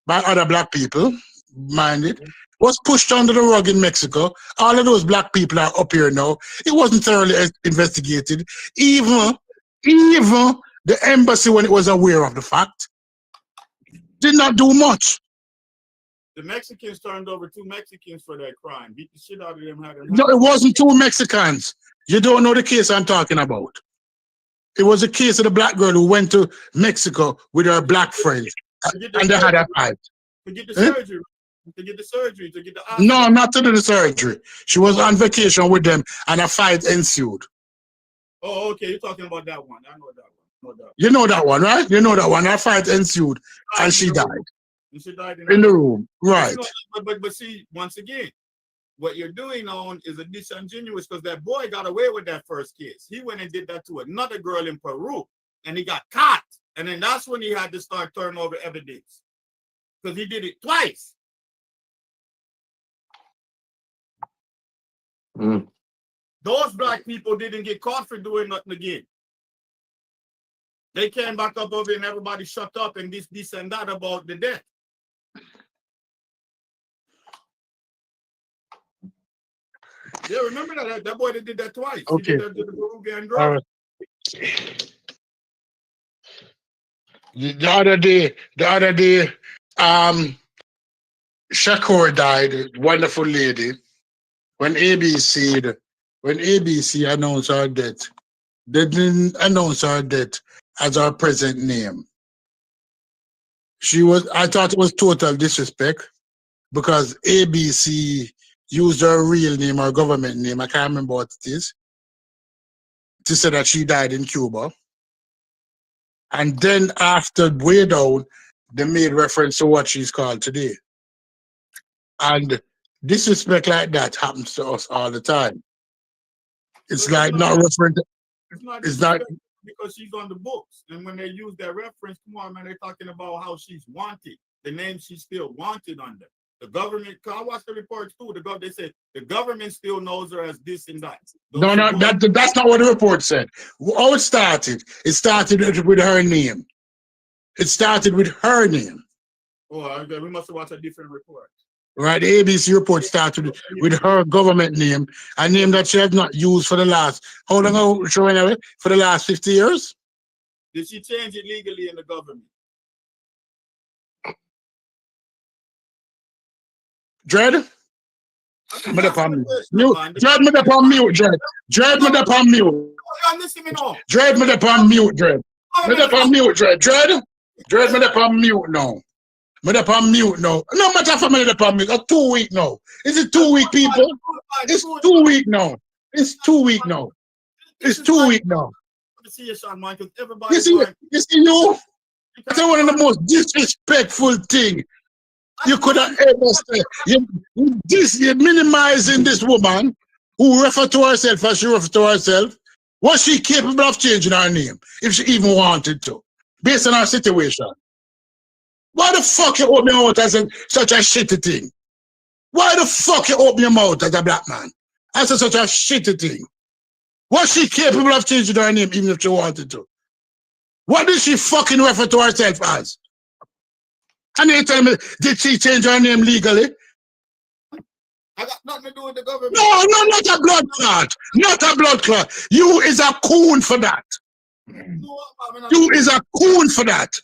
by other black people, mind it, was pushed under the rug in Mexico. All of those black people are up here now. It wasn't thoroughly investigated. Even the embassy, when it was aware of the fact, did not do much. The Mexicans turned over 2 Mexicans for that crime. Beat the shit out of them. No, it wasn't 2 Mexicans. You don't know the case I'm talking about. It was a case of the black girl who went to Mexico with her black friends. And they had a fight. To get the surgery. To get the surgery. To get the option. No, not to do the surgery. She was on vacation with them and a fight ensued. Oh, okay. You're talking about that one. I know that one. You know that one, right? You know that one. A fight ensued and she died. And she died in the room. Right. But see, once again, what you're doing on is a disingenuous, because that boy got away with that first case. He went and did that to another girl in Peru and he got caught. And then that's when he had to start turning over evidence, because he did it twice. Those black people didn't get caught for doing nothing again. They came back up over and everybody shut up and this and that about the death. Yeah, remember that boy that did that twice. Okay. He did that to the Peruvian girl. The other day, Shakur died, wonderful lady. When ABC announced her death, they didn't announce her death as her present name. I thought it was total disrespect, because ABC used her real name or government name, I can't remember what it is, to say that she died in Cuba. And then after way down, they made reference to what she's called today. And disrespect like that happens to us all the time. It's like not referring to, it's not because she's on the books. And when they use that reference, come on, man, they're talking about how she's wanted, the name she's still wanted under. The government, I watched the reports too. They said the government still knows her as this and that. No, that's not what the report said. How it started with her name. It started with her name. Oh, okay. We must have watched a different report. Right, the ABC report started with her government name, a name that she has not used for the last, how long ago, for the last 50 years? Did she change it legally in the government? Dread? Dread me up on mute. Dread me up on mute. Dread me up on mute. Dread me up on mute, Dread. Me up on mute, Dread. Dread me up on mute now. Me up on mute now. No matter for me up on mute. It's 2 weeks now. Is it 2 weeks, people? It's 2 weeks now. It's 2 weeks now. It's 2 weeks now. You see you? That's one of the most disrespectful things you could have ever said. You're minimizing this woman who referred to herself as she referred to herself. Was she capable of changing her name if she even wanted to, based on her situation? Why the fuck you open your mouth as such a shitty thing? Why the fuck you open your mouth as a black man as such a shitty thing? Was she capable of changing her name even if she wanted to? What did she fucking refer to herself as? And you tell me, did she change her name legally? I got nothing to do with the government. No, not a blood clot. Not a blood clot. You is a coon for that. You is a coon for that.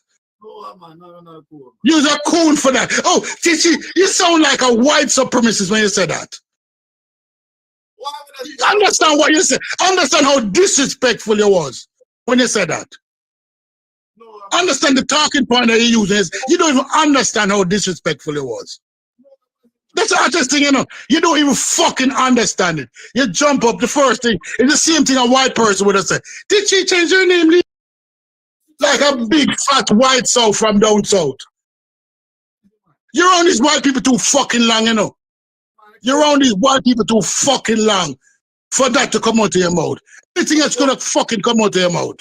You is a coon for that. Oh, you sound like a white supremacist when you say that. Understand what you said. Understand how disrespectful you was when you said that. Understand the talking point that you use. You don't even understand how disrespectful it was. That's the hottest thing, you know. You don't even fucking understand it. You jump up, the first thing, it's the same thing a white person would have said. Did she change her name? Like a big fat white soul from down south. You're on these white people too fucking long, you know. You're on these white people too fucking long for that to come out of your mouth. Anything else could have fucking come out of your mouth.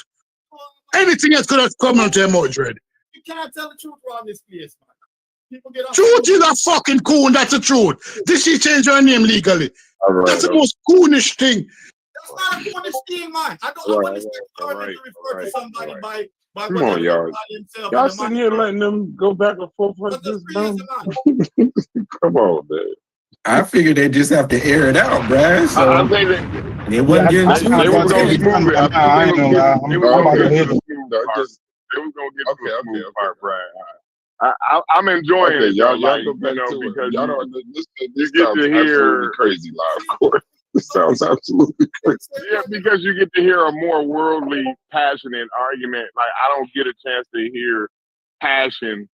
Anything else could have come out of your mouth, Red. You cannot tell the truth around this place, man. People get Truth is a fucking coon, that's the truth. Did she change her name legally? Right, that's the most coonish thing. That's not a coonish thing, man. I don't understand how to refer to somebody by Come on, y'all. Y'all sitting here letting them go back and forth like this, man. Come on, man. I figured they just have to air it out, bruh. So I think they wasn't getting too they was gonna much. smooth it. I ain't gonna lie. They was gonna get to the smooth part, Brian. I'm enjoying it, y'all. Y'all go back to because y'all don't. You get to hear crazy live, of course. This sounds absolutely crazy. Yeah, because you get to hear a more worldly, passionate argument. Like I don't get a chance to hear passion,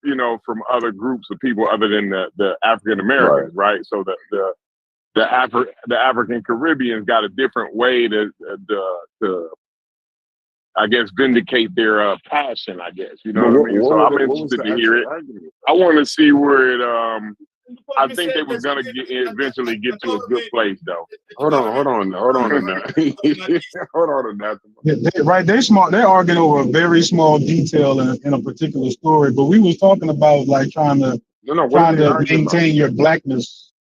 you know, from other groups of people other than the African Americans, right? So the African Caribbeans got a different way to I guess vindicate their passion. I guess you know what I mean. So I'm interested to hear it. I want to see where it. I think they was gonna eventually get to a good place, though. Hold on a minute. Hold on a minute. Right, they smart. They're arguing over a very small detail in a particular story. But we was talking about like trying to maintain your blackness.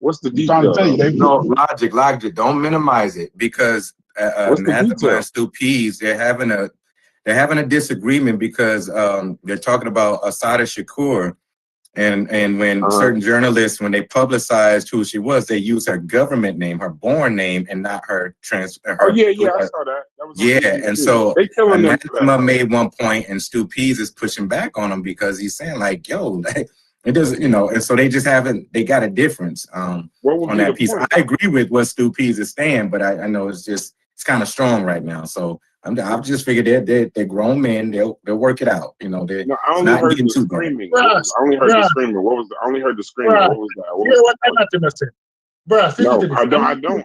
What's the detail? No, logic. Don't minimize it because Nathaniel and Stu Pease, they're having a disagreement because they're talking about Asada Shakur. And when certain journalists, when they publicized who she was, they used her government name, her born name, and not her I saw that. And so Anathema made one point, and Stu Pease is pushing back on him because he's saying like, "Yo, it doesn't," you know. And so they just they got a difference on that piece. I agree with what Stu Pease is saying, but I know it's kind of strong right now. So I've just figured they're grown men. They'll work it out. You know, they're I only heard the screaming. I only heard the screaming. I only heard the screaming. What was that? You know what Anathema said? No, I don't.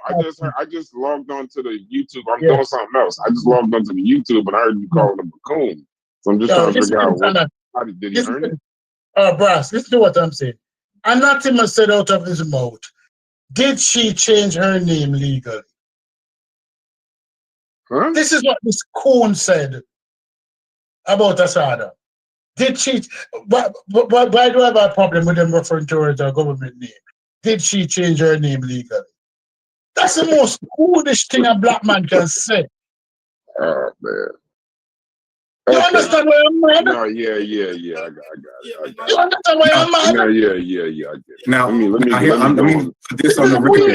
I just logged on to the YouTube. I'm doing something else. I just logged onto the YouTube and I heard you calling him a coon. So I'm just trying to figure out how did he earn it? Brass, listen to what I'm saying. Anathema said out of his mouth, did she change her name legally? Huh? This is what this coon said about Asada. Did she? Why do I have a problem with them referring to her as a government name? Did she change her name legally? That's the most coolish thing a black man can say. Oh man. You understand why I'm mad? No, yeah. I got it. You understand why I'm mad? No, yeah, I get it. Now, let me put this on the record.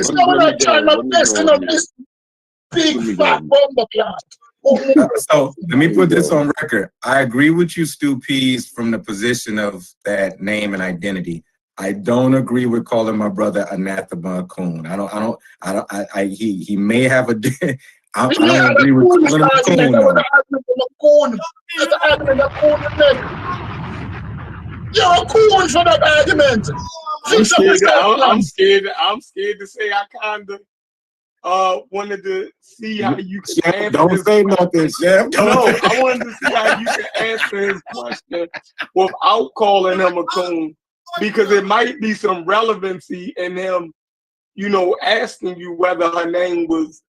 This big fat bomber class. So let me put this on record. I agree with you, Stu Pease, from the position of that name and identity. I don't agree with calling my brother Anathema Coon. He may have a. I don't agree with calling him Coon. You're a coon for that argument. I'm scared to say I kinda wanted to see how you can answer. Don't say nothing, Chef. No, I wanted to see how you can answer his question without calling him a coon, because it might be some relevancy in him, you know, asking you whether her name was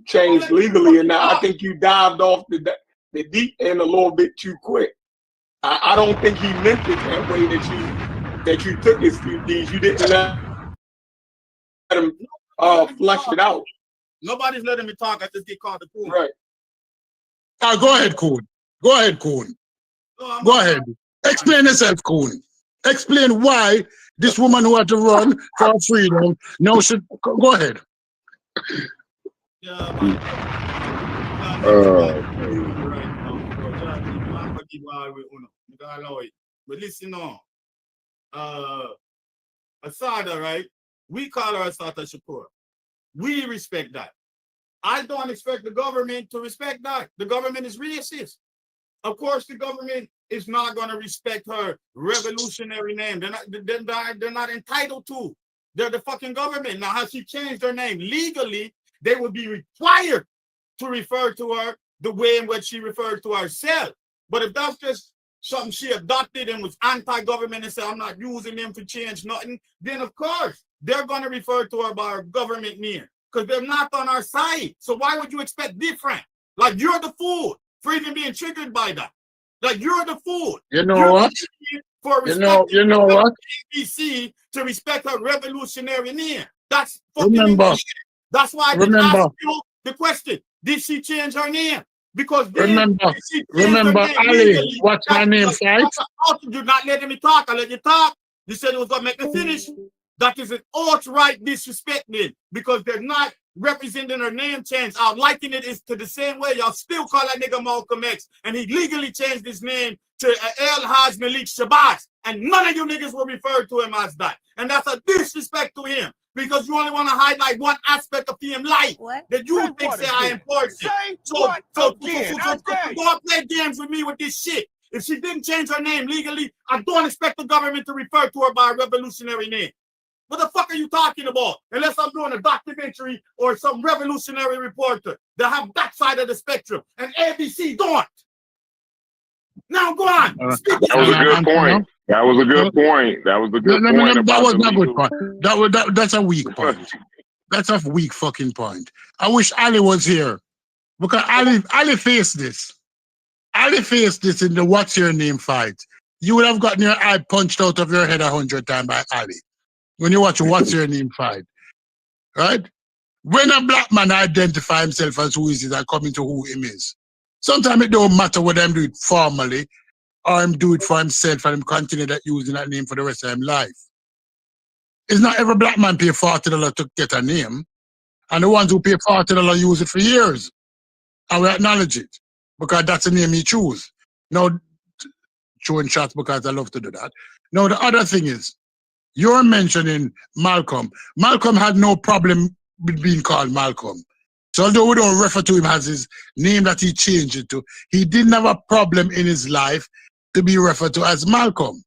changed legally or not. I think you dived off the deep end a little bit too quick. I don't think he meant it that way that you took his these. You didn't let him flush it out. Nobody's letting me talk. I just get called the coon. Right. Go ahead, Coon. Go ahead. Explain yourself, Coon. Explain why this woman who had to run for her freedom now should go ahead. Yeah, man. Right now. So, yeah, forgive all we uno. Because allow it. But listen on. Asada, right? We call her Asada Shakur. We respect that. I don't expect the government to respect that. The government is racist. Of course, the government is not going to respect her revolutionary name. They're not entitled to. They're the fucking government. Now, how she changed her name legally, they would be required to refer to her the way in which she referred to herself. But if that's just something she adopted and was anti-government and said, I'm not using them to change nothing, then of course, they're going to refer to her by her government name because they're not on our side. So why would you expect different? Like, you're the fool for even being triggered by that. Like, you're the fool. You know what? For you know what? ABC to respect her revolutionary name. That's fucking Remember. insane. That's why I didn't ask you the question. Did she change her name? Because then remember Ali, what's her name, right? You're not letting me talk. I let you talk. You said it was going to make me finish. That is an outright disrespect then, because they're not representing her name change. I'll liken it is to the same way y'all still call that nigga Malcolm X, and he legally changed his name to El Haj Malik Shabazz, and none of you niggas will refer to him as that. And that's a disrespect to him, because you only want to highlight one aspect of him life that you think say I important. So go play games with me with this shit. If she didn't change her name legally, I don't expect the government to refer to her by a revolutionary name. What the fuck are you talking about? Unless I'm doing a documentary or some revolutionary reporter that have that side of the spectrum, and ABC don't. Now go on. That was a good point. That was a good point. That was a good point. That was not a good point. That's a weak point. That's a weak fucking point. I wish Ali was here, because Ali faced this. Ali faced this in the What's Your Name fight. You would have gotten your eye punched out of your head 100 times by Ali when you watch What's Your Name fight, right? When a black man identify himself as who he is and coming to who him is, sometimes it don't matter whether him do it formally or him do it for himself and him continue that using that name for the rest of his life. It's not every black man pay $40 to get a name, and the ones who pay $40 use it for years, and we acknowledge it because that's the name he choose. Now, throwing shots because I love to do that. Now, the other thing is, you're mentioning Malcolm. Malcolm had no problem with being called Malcolm. So although we don't refer to him as his name that he changed it to, he didn't have a problem in his life to be referred to as Malcolm.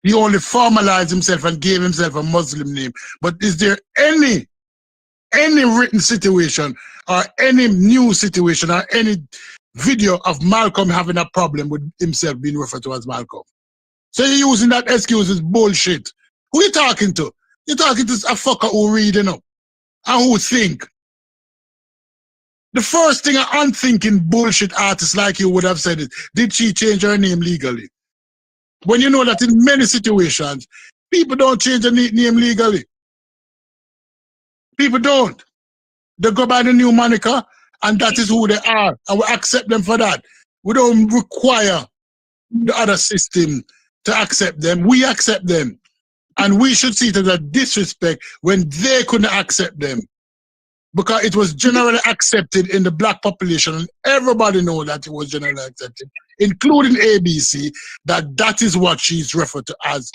He only formalized himself and gave himself a Muslim name. But is there any written situation or any news situation or any video of Malcolm having a problem with himself being referred to as Malcolm? So you're using that excuse is bullshit. Who you talking to? You're talking to a fucker who read, and who think. The first thing an unthinking bullshit artist like you would have said is, did she change her name legally? When you know that in many situations, people don't change their name legally. People don't. They go by the new moniker, and that is who they are, and we accept them for that. We don't require the other system to accept them. We accept them. And we should see it as a disrespect when they couldn't accept them. Because it was generally accepted in the black population, and everybody knows that it was generally accepted, including ABC, that is what she's referred to as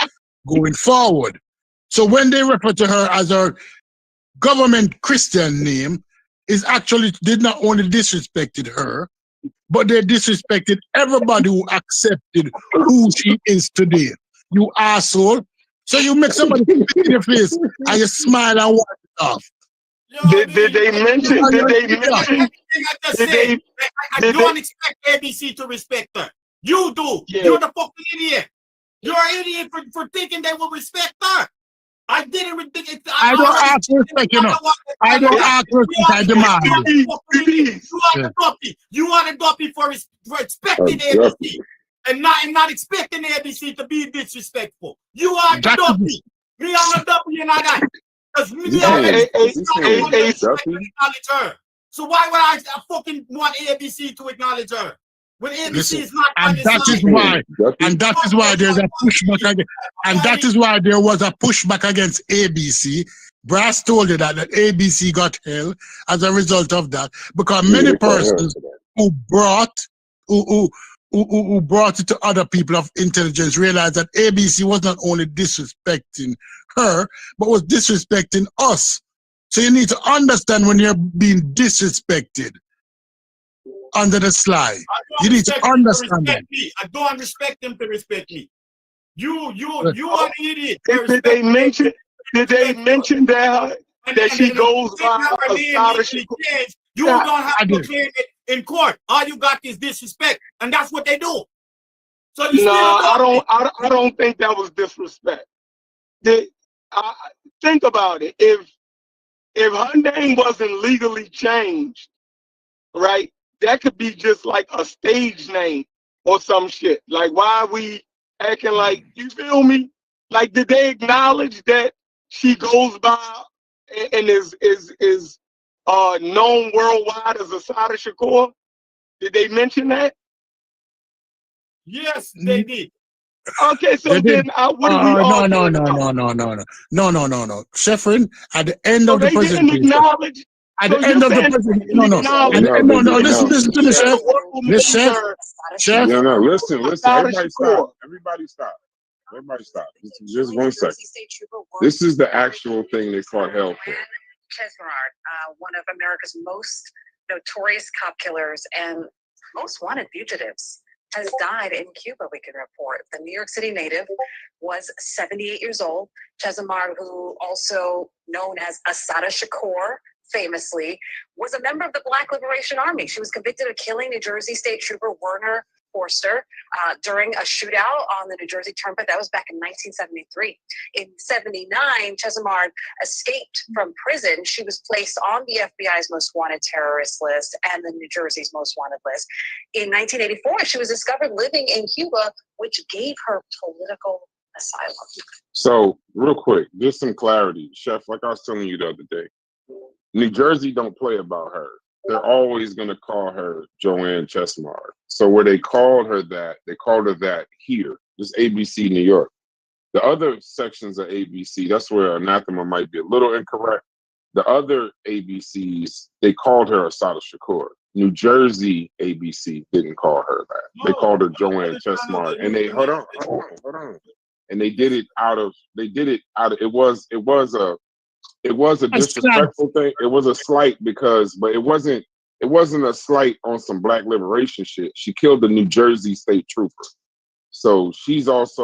going forward. So when they refer to her as her government Christian name, is actually did not only disrespected her, but they disrespected everybody who accepted who she is today. You asshole. So you make somebody spit in your face and you smile and wipe it off. Did they mention? I don't expect ABC to respect her. You do. Yeah. You're the fucking idiot. You're an idiot for thinking they will respect her. I didn't think it. I don't ask for respect, you know. I don't ask for respect, I demand it. You are the duppy for respecting ABC and not expecting ABC to be disrespectful. You are the duppy. Me, I'm a duppy and I got. Because me, I'm acknowledge her. So why would I fucking want ABC to acknowledge her? When ABC Listen, is not and on that is why, and that is why there's a pushback again, and that is why there was a pushback against ABC. Brass told you that ABC got hell as a result of that, because many persons who brought it to other people of intelligence realized that ABC was not only disrespecting her, but was disrespecting us. So you need to understand when you're being disrespected under the slide. You need to understand that. I don't respect them to respect me. You are an idiot. Did they mention that she goes by Assata Shakur? You don't have to claim it in court. All you got is disrespect, and that's what they do. So you I don't think that was disrespect. Think about it. If her name wasn't legally changed, right? That could be just like a stage name or some shit. Like, why are we acting like, you feel me? Like, did they acknowledge that she goes by and is known worldwide as Assata Shakur? Did they mention that? Yes, they did. Okay, so then what are we arguing about? No. Sheffrin, at the end of the they didn't presentation. acknowledge. At the end of the presentation. Listen to me, Chef. Listen, Chef. No, listen. Everybody stop. Everybody stop. Just 1 second. This is the actual thing they caught hell for. Chesmard, one of America's most notorious cop killers and most wanted fugitives, has died in Cuba, we can report. The New York City native was 78 years old. Chesmard, who also known as Assata Shakur, famously, was a member of the Black Liberation Army. She was convicted of killing New Jersey State Trooper Werner Forster during a shootout on the New Jersey Turnpike. That was back in 1973. In 79, Chesmard escaped from prison. She was placed on the FBI's most wanted terrorist list and the New Jersey's most wanted list. In 1984, she was discovered living in Cuba, which gave her political asylum. So, real quick, just some clarity. Chef, like I was telling you the other day, New Jersey don't play about her. They're always going to call her Joanne Chesmard. So where they called her that here, just ABC New York. The other sections of ABC, that's where anathema might be a little incorrect. The other ABCs, they called her Assata Shakur. New Jersey ABC didn't call her that. They called her Joanne Chesmard. And they, hold on. And they did it it was a disrespectful thing. It was a slight but it wasn't a slight on some Black liberation shit. She killed the New Jersey State Trooper. So she was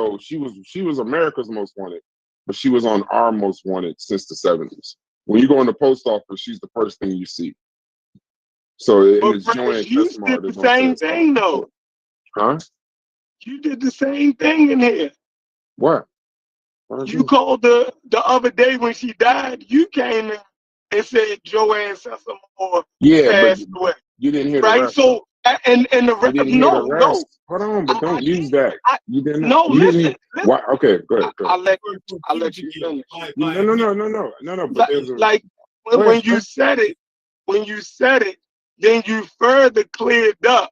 America's most wanted, but she was on our most wanted since the 70s. When you go in the post office, she's the first thing you see. So it's Joanne Chesmard. You did the same thing though. Huh? You did the same thing in here. What? You called the other day when she died. You came in and said Joanne Chesmard passed away. You didn't hear right? the rest. So and the rest. No. Hold on, but don't use that. You didn't. No, listen. Why? Okay, go ahead. I'll let you finish. No. But like when you said it, then you further cleared up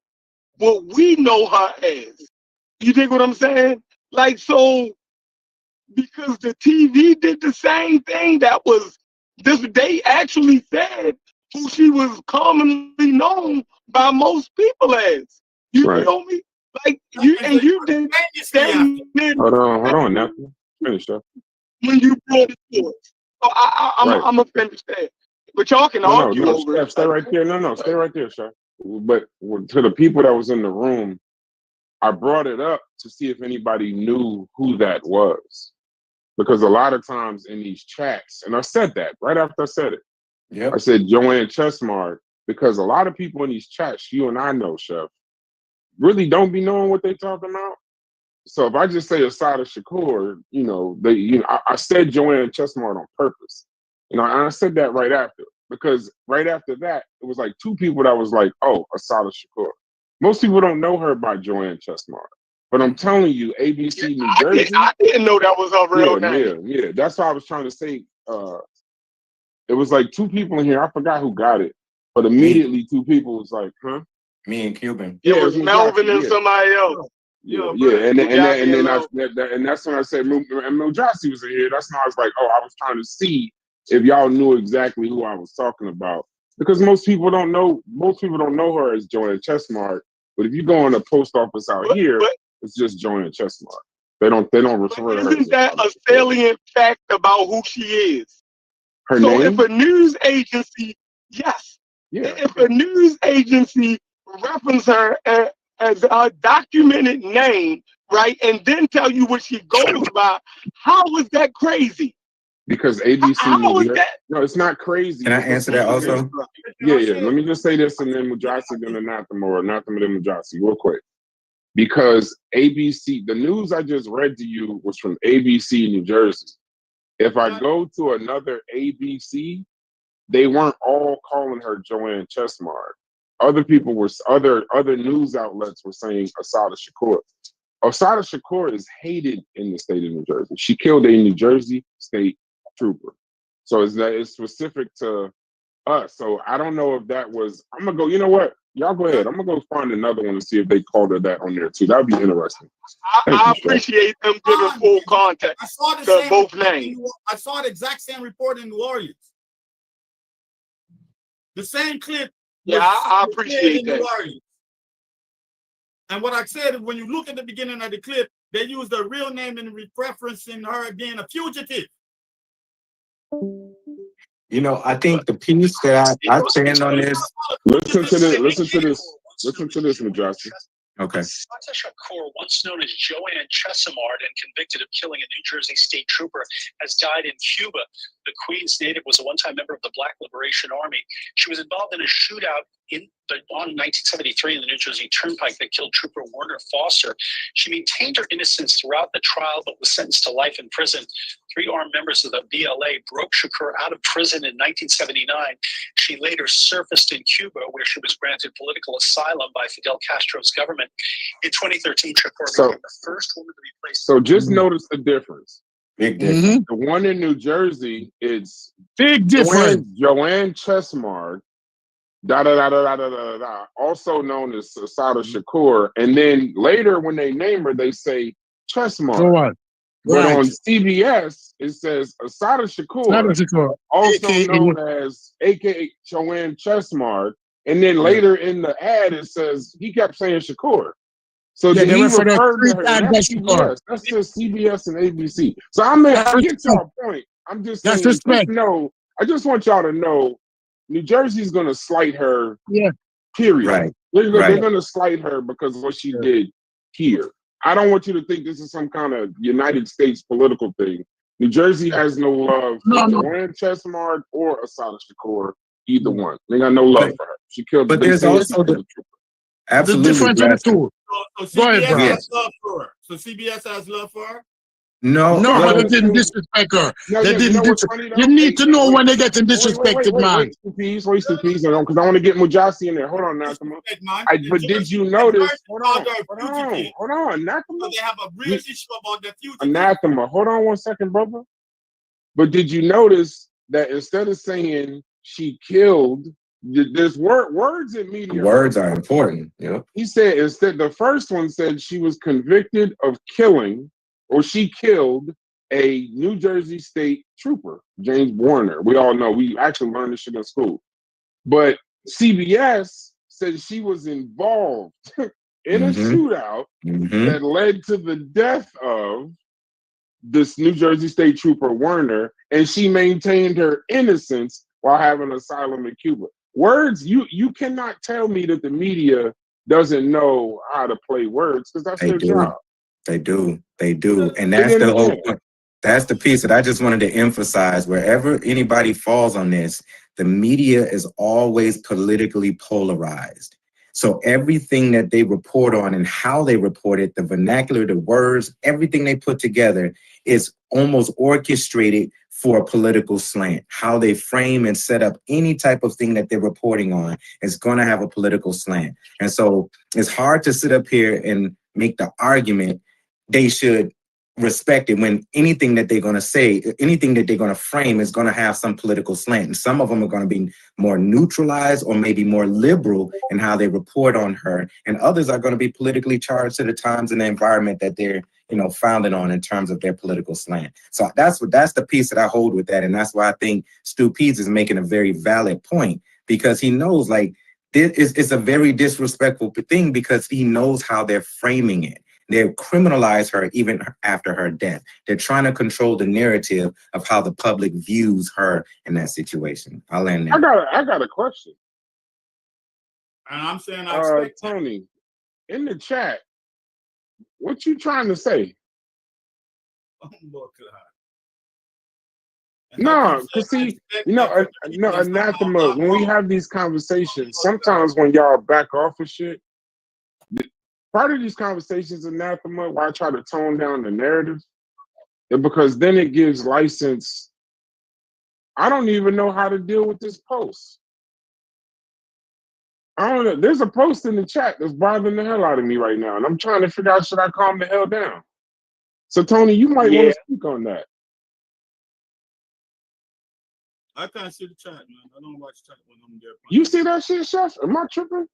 what we know her as. You dig what I'm saying? Like, so because the TV did the same thing. That was they actually said who she was commonly known by most people as. You feel me? Like you did that. Hold on, nothing. Finish up. When you brought it to us. So I'm gonna finish that. But y'all can argue over it. Stay right there. No, stay right there, sir. But to the people that was in the room, I brought it up to see if anybody knew who that was. Because a lot of times in these chats, and I said that right after I said it. Yep. I said Joanne Chesmard, because a lot of people in these chats, you and I know, Chef, really don't be knowing what they talking about. So if I just say Assata Shakur, I said Joanne Chesmard on purpose. And I said that right after, because right after that, it was like two people that was like, oh, Assata Shakur. Most people don't know her by Joanne Chesmard. But I'm telling you, ABC New Jersey. I didn't know that was her real name. Yeah. That's why I was trying to say. It was like two people in here. I forgot who got it, but immediately two people was like, "Huh?" Me and Cuban. It was Melvin and somebody else. And that's when I said Mujasi was in here. That's when I was like, oh, I was trying to see if y'all knew exactly who I was talking about, because most people don't know her as Joanne Chestmark. But if you go in the post office out here, it's just Joanne Chestmark. They don't refer to her. Isn't that a salient fact about who she is? Her name? If a news agency, if a news agency references her as a documented name, right, and then tell you what she goes by, how is that crazy? Because ABC. How is that? No, it's not crazy. Can I answer that also? Yeah. Let me just say this, and then Mujasi then Anathema then Mujasi real quick. Because ABC, the news I just read to you was from ABC New Jersey. If I go to another ABC, they weren't all calling her Joanne Chestmark. Other people were other news outlets were saying Assata Shakur. Assata Shakur is hated in the state of New Jersey. She killed a New Jersey state trooper. So it's specific to us. So I don't know if that was. I'm gonna go. You know what? Y'all go ahead. I'm gonna go find another one and see if they called her that on there too. That'd be interesting. I appreciate them giving full context to both names. I saw the exact same report in New Orleans. The same clip. Yeah, I appreciate that. And what I said is, when you look at the beginning of the clip, they use the real name in referencing her being a fugitive. You know, I think the piece that I stand on this. Listen to this, Mujasi. Okay. Assata Shakur, once known as Joanne Chestmark and convicted of killing a New Jersey state trooper, has died in Cuba. The Queens native was a one-time member of the Black Liberation Army. She was involved in a shootout on 1973 in the New Jersey Turnpike that killed Trooper Werner Foster. She maintained her innocence throughout the trial, but was sentenced to life in prison. 3 armed members of the BLA broke Shakur out of prison in 1979. She later surfaced in Cuba, where she was granted political asylum by Fidel Castro's government. In 2013, Shakur became the first woman to be placed. So just notice the difference. Big difference. The one in New Jersey, it's big difference. Joanne Chestmark, also known as Assata Shakur, and then later when they name her, they say Chestmark. Go on. But on CBS, it says Assata Shakur, also known as AKA Joanne Chestmark, and then later in the ad it says he kept saying Shakur. So did he refer to her? That's CBS. That's just CBS and ABC. So I get your point. I'm just saying. I just want y'all to know, New Jersey's going to slight her. Yeah. Period. Right. They're going to slight her because of what she did here. I don't want you to think this is some kind of United States political thing. New Jersey has no love for Joanne Chestmark or Assata Shakur, either one. They got no love for her. She killed. But there's also absolutely the difference in the two. So CBS has love for her. So CBS has love for her. No, but they didn't disrespect her. They didn't. You need to know when they get disrespected, man. Wait, because I want to get Mujasi in there. Hold on, Nakama. But did you notice? Hold on, Nakama. They have a real issue about the future. Anathema. Hold on 1 second, brother. But did you notice that instead of saying she killed, there's words in media. Words are important. Yeah. He said instead, the first one said she was convicted of killing, or she killed a New Jersey state trooper, James Warner. We all know. We actually learned this shit in school. But CBS said she was involved in a shootout that led to the death of this New Jersey state trooper, Warner, and she maintained her innocence while having asylum in Cuba. Words, you cannot tell me that the media doesn't know how to play words, because that's their job. They do. And that's the whole point. That's the piece that I just wanted to emphasize. Wherever anybody falls on this, the media is always politically polarized. So everything that they report on and how they report it, the vernacular, the words, everything they put together is almost orchestrated for a political slant. How they frame and set up any type of thing that they're reporting on is going to have a political slant. And so it's hard to sit up here and make the argument they should respected when anything that they're going to say, anything that they're going to frame is going to have some political slant. And some of them are going to be more neutralized or maybe more liberal in how they report on her. And others are going to be politically charged to the times and the environment that they're, founded on in terms of their political slant. So that's the piece that I hold with that. And that's why I think Stu Pease is making a very valid point, because he knows it's a very disrespectful thing, because he knows how they're framing it. They criminalize her even after her death. They're trying to control the narrative of how the public views her in that situation. I'll end there. I got a question. And I'm saying I expect Tony, in the chat, what you trying to say? Oh my God. No, because see, anathema, when we have these conversations, sometimes when y'all back off of shit, part of these conversations, anathema, why I try to tone down the narrative, because then it gives license. I don't even know how to deal with this post. I don't know. There's a post in the chat that's bothering the hell out of me right now, and I'm trying to figure out, should I calm the hell down? So, Tony, you might want to speak on that. I can't see the chat, man. I don't watch chat when I'm there. You see that shit, Chef? Am I tripping?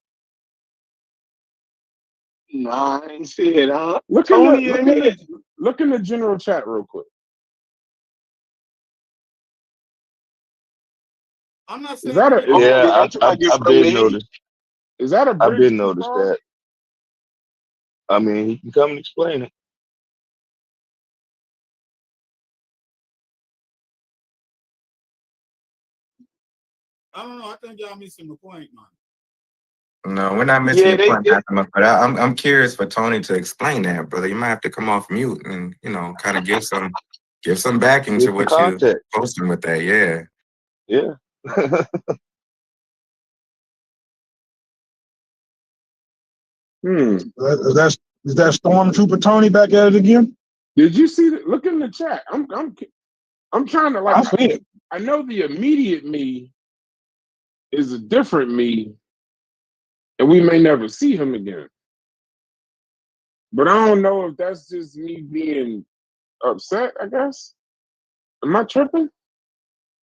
No, I ain't see it. Look in the general chat real quick. I'm not saying I've been noticed. Is that a bridge? I've been noticed that. I mean, he can come and explain it. I don't know. I think y'all missing the point, man. No, we're not missing the point, but I'm curious for Tony to explain that, brother. You might have to come off mute and kind of give some backing to what you're posting with that. Yeah. Is that Stormtrooper Tony back at it again? Did you see that? Look in the chat. I'm trying to I know the immediate me is a different me, and we may never see him again. But I don't know if that's just me being upset, I guess. Am I tripping?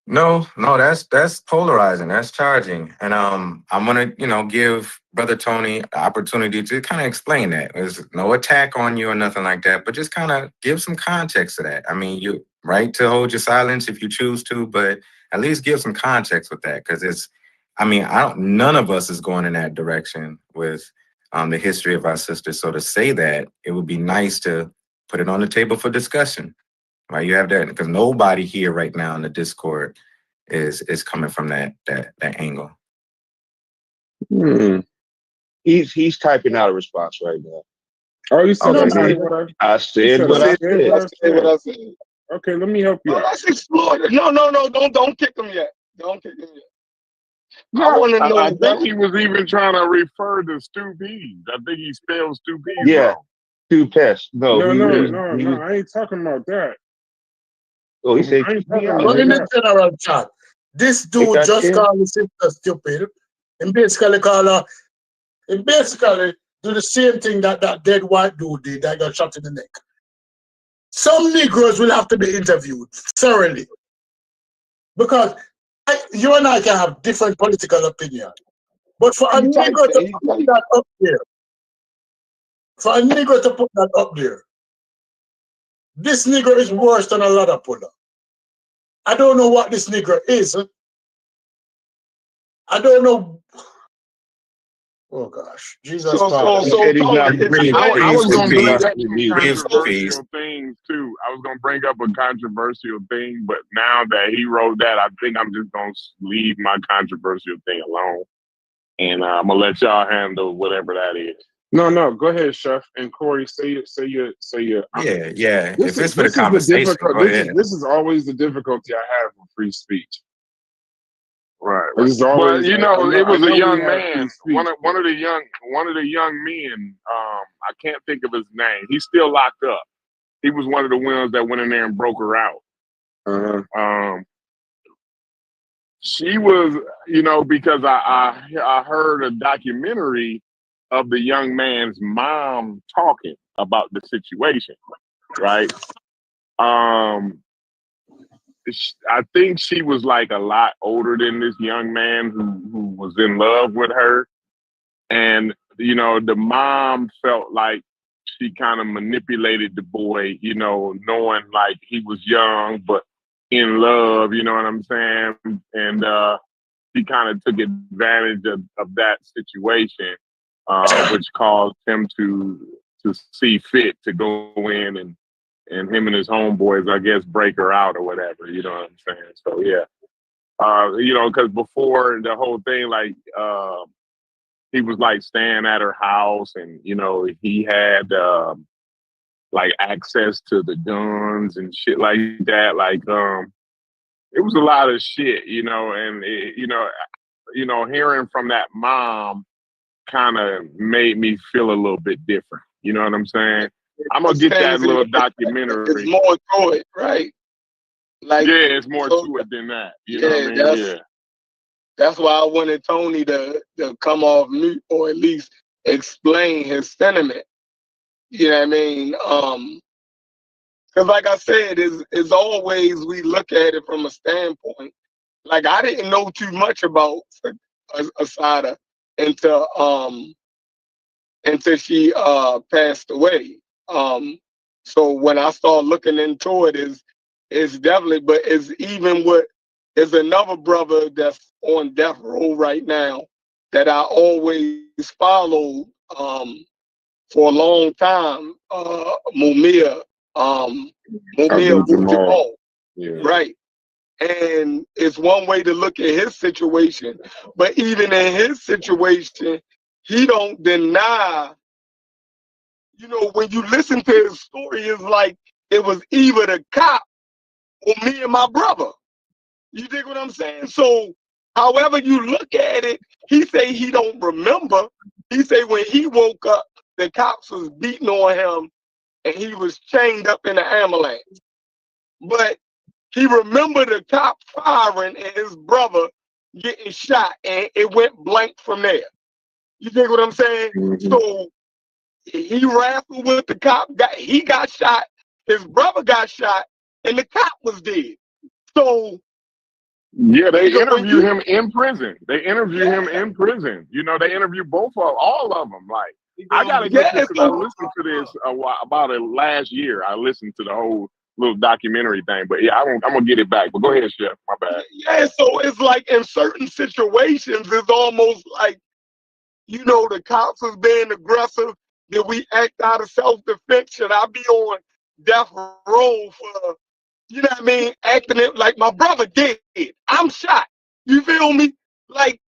No, that's polarizing. That's charging. And I'm gonna, give Brother Tony the opportunity to kind of explain that. There's no attack on you or nothing like that, but just kind of give some context to that. I mean, you're right to hold your silence if you choose to, but at least give some context with that, because none of us is going in that direction with the history of our sisters. So to say that, it would be nice to put it on the table for discussion. Right, you have that, because nobody here right now in the Discord is coming from that angle. He's typing out a response right now. Oh, you said I said what I said. Okay, let me help you. Let's explore it. No, don't kick him yet. Don't kick him yet. No, I want to know. I think he was even trying to refer to Stu Pease. I think he spelled Stu Pease wrong. Stu Pest. No, I ain't talking about that. Oh, he said. But in the general chat, this dude just called the sister stupid. And basically do the same thing that dead white dude did that got shot in the neck. Some Negroes will have to be interviewed thoroughly. Because you and I can have different political opinion. But for a Negro to put that up there, this Negro is worse than a lot of puller. I don't know what this Negro is. I don't know. Oh gosh, Jesus! I was going to bring up controversial things too. I was going to bring up a controversial thing, but now that he wrote that, I think I'm just going to leave my controversial thing alone, and I'm gonna let y'all handle whatever that is. No, go ahead, Chef, and Corey, say your. Yeah. If it's for the conversation, go ahead. This is always the difficulty I have with free speech. Right. But it was a young man. One of the young men. I can't think of his name. He's still locked up. He was one of the ones that went in there and broke her out. She was, because I heard a documentary of the young man's mom talking about the situation, right? I think she was like a lot older than this young man who was in love with her. And, the mom felt like she kind of manipulated the boy, knowing like he was young, but in love, you know what I'm saying? And she kind of took advantage of that situation, which caused him to see fit to go in and him and his homeboys, I guess, break her out or whatever, you know what I'm saying? So, yeah. Because before the whole thing, like, he was like staying at her house and, he had like access to the guns and shit like that. Like, it was a lot of shit, and, hearing from that mom kind of made me feel a little bit different. You know what I'm saying? I'm going to get that little documentary. It's more to it, right? Like, yeah, it's more to it than that. You know what I mean? That's why I wanted Tony to come off mute or at least explain his sentiment. You know what I mean? Because like I said, it's always we look at it from a standpoint. Like, I didn't know too much about Asada until she passed away. So when I started looking into it, it's definitely, but it's even with, there's another brother that's on death row right now that I always followed for a long time, Mumia Jamal. Yeah. Right. And it's one way to look at his situation, but even in his situation, he don't deny. When you listen to his story, it's like it was either the cop or me and my brother. You dig what I'm saying? So, however you look at it, he say he don't remember. He say when he woke up, the cops was beating on him and he was chained up in the ambulance. But he remembered the cop firing and his brother getting shot, and it went blank from there. You dig what I'm saying? Mm-hmm. So he wrestled with the cop, he got shot, his brother got shot, and the cop was dead. So yeah, they interview him in prison. They interview him in prison. They interview all of them. Like, I gotta get this because I listened to this about it last year. I listened to the whole little documentary thing, but yeah, I'm gonna get it back. But go ahead, Chef. My bad. Yeah, so it's like in certain situations, it's almost like, the cops is being aggressive. Did we act out of self-defense? Should I be on death row for, acting it like my brother did? I'm shot. You feel me? Like,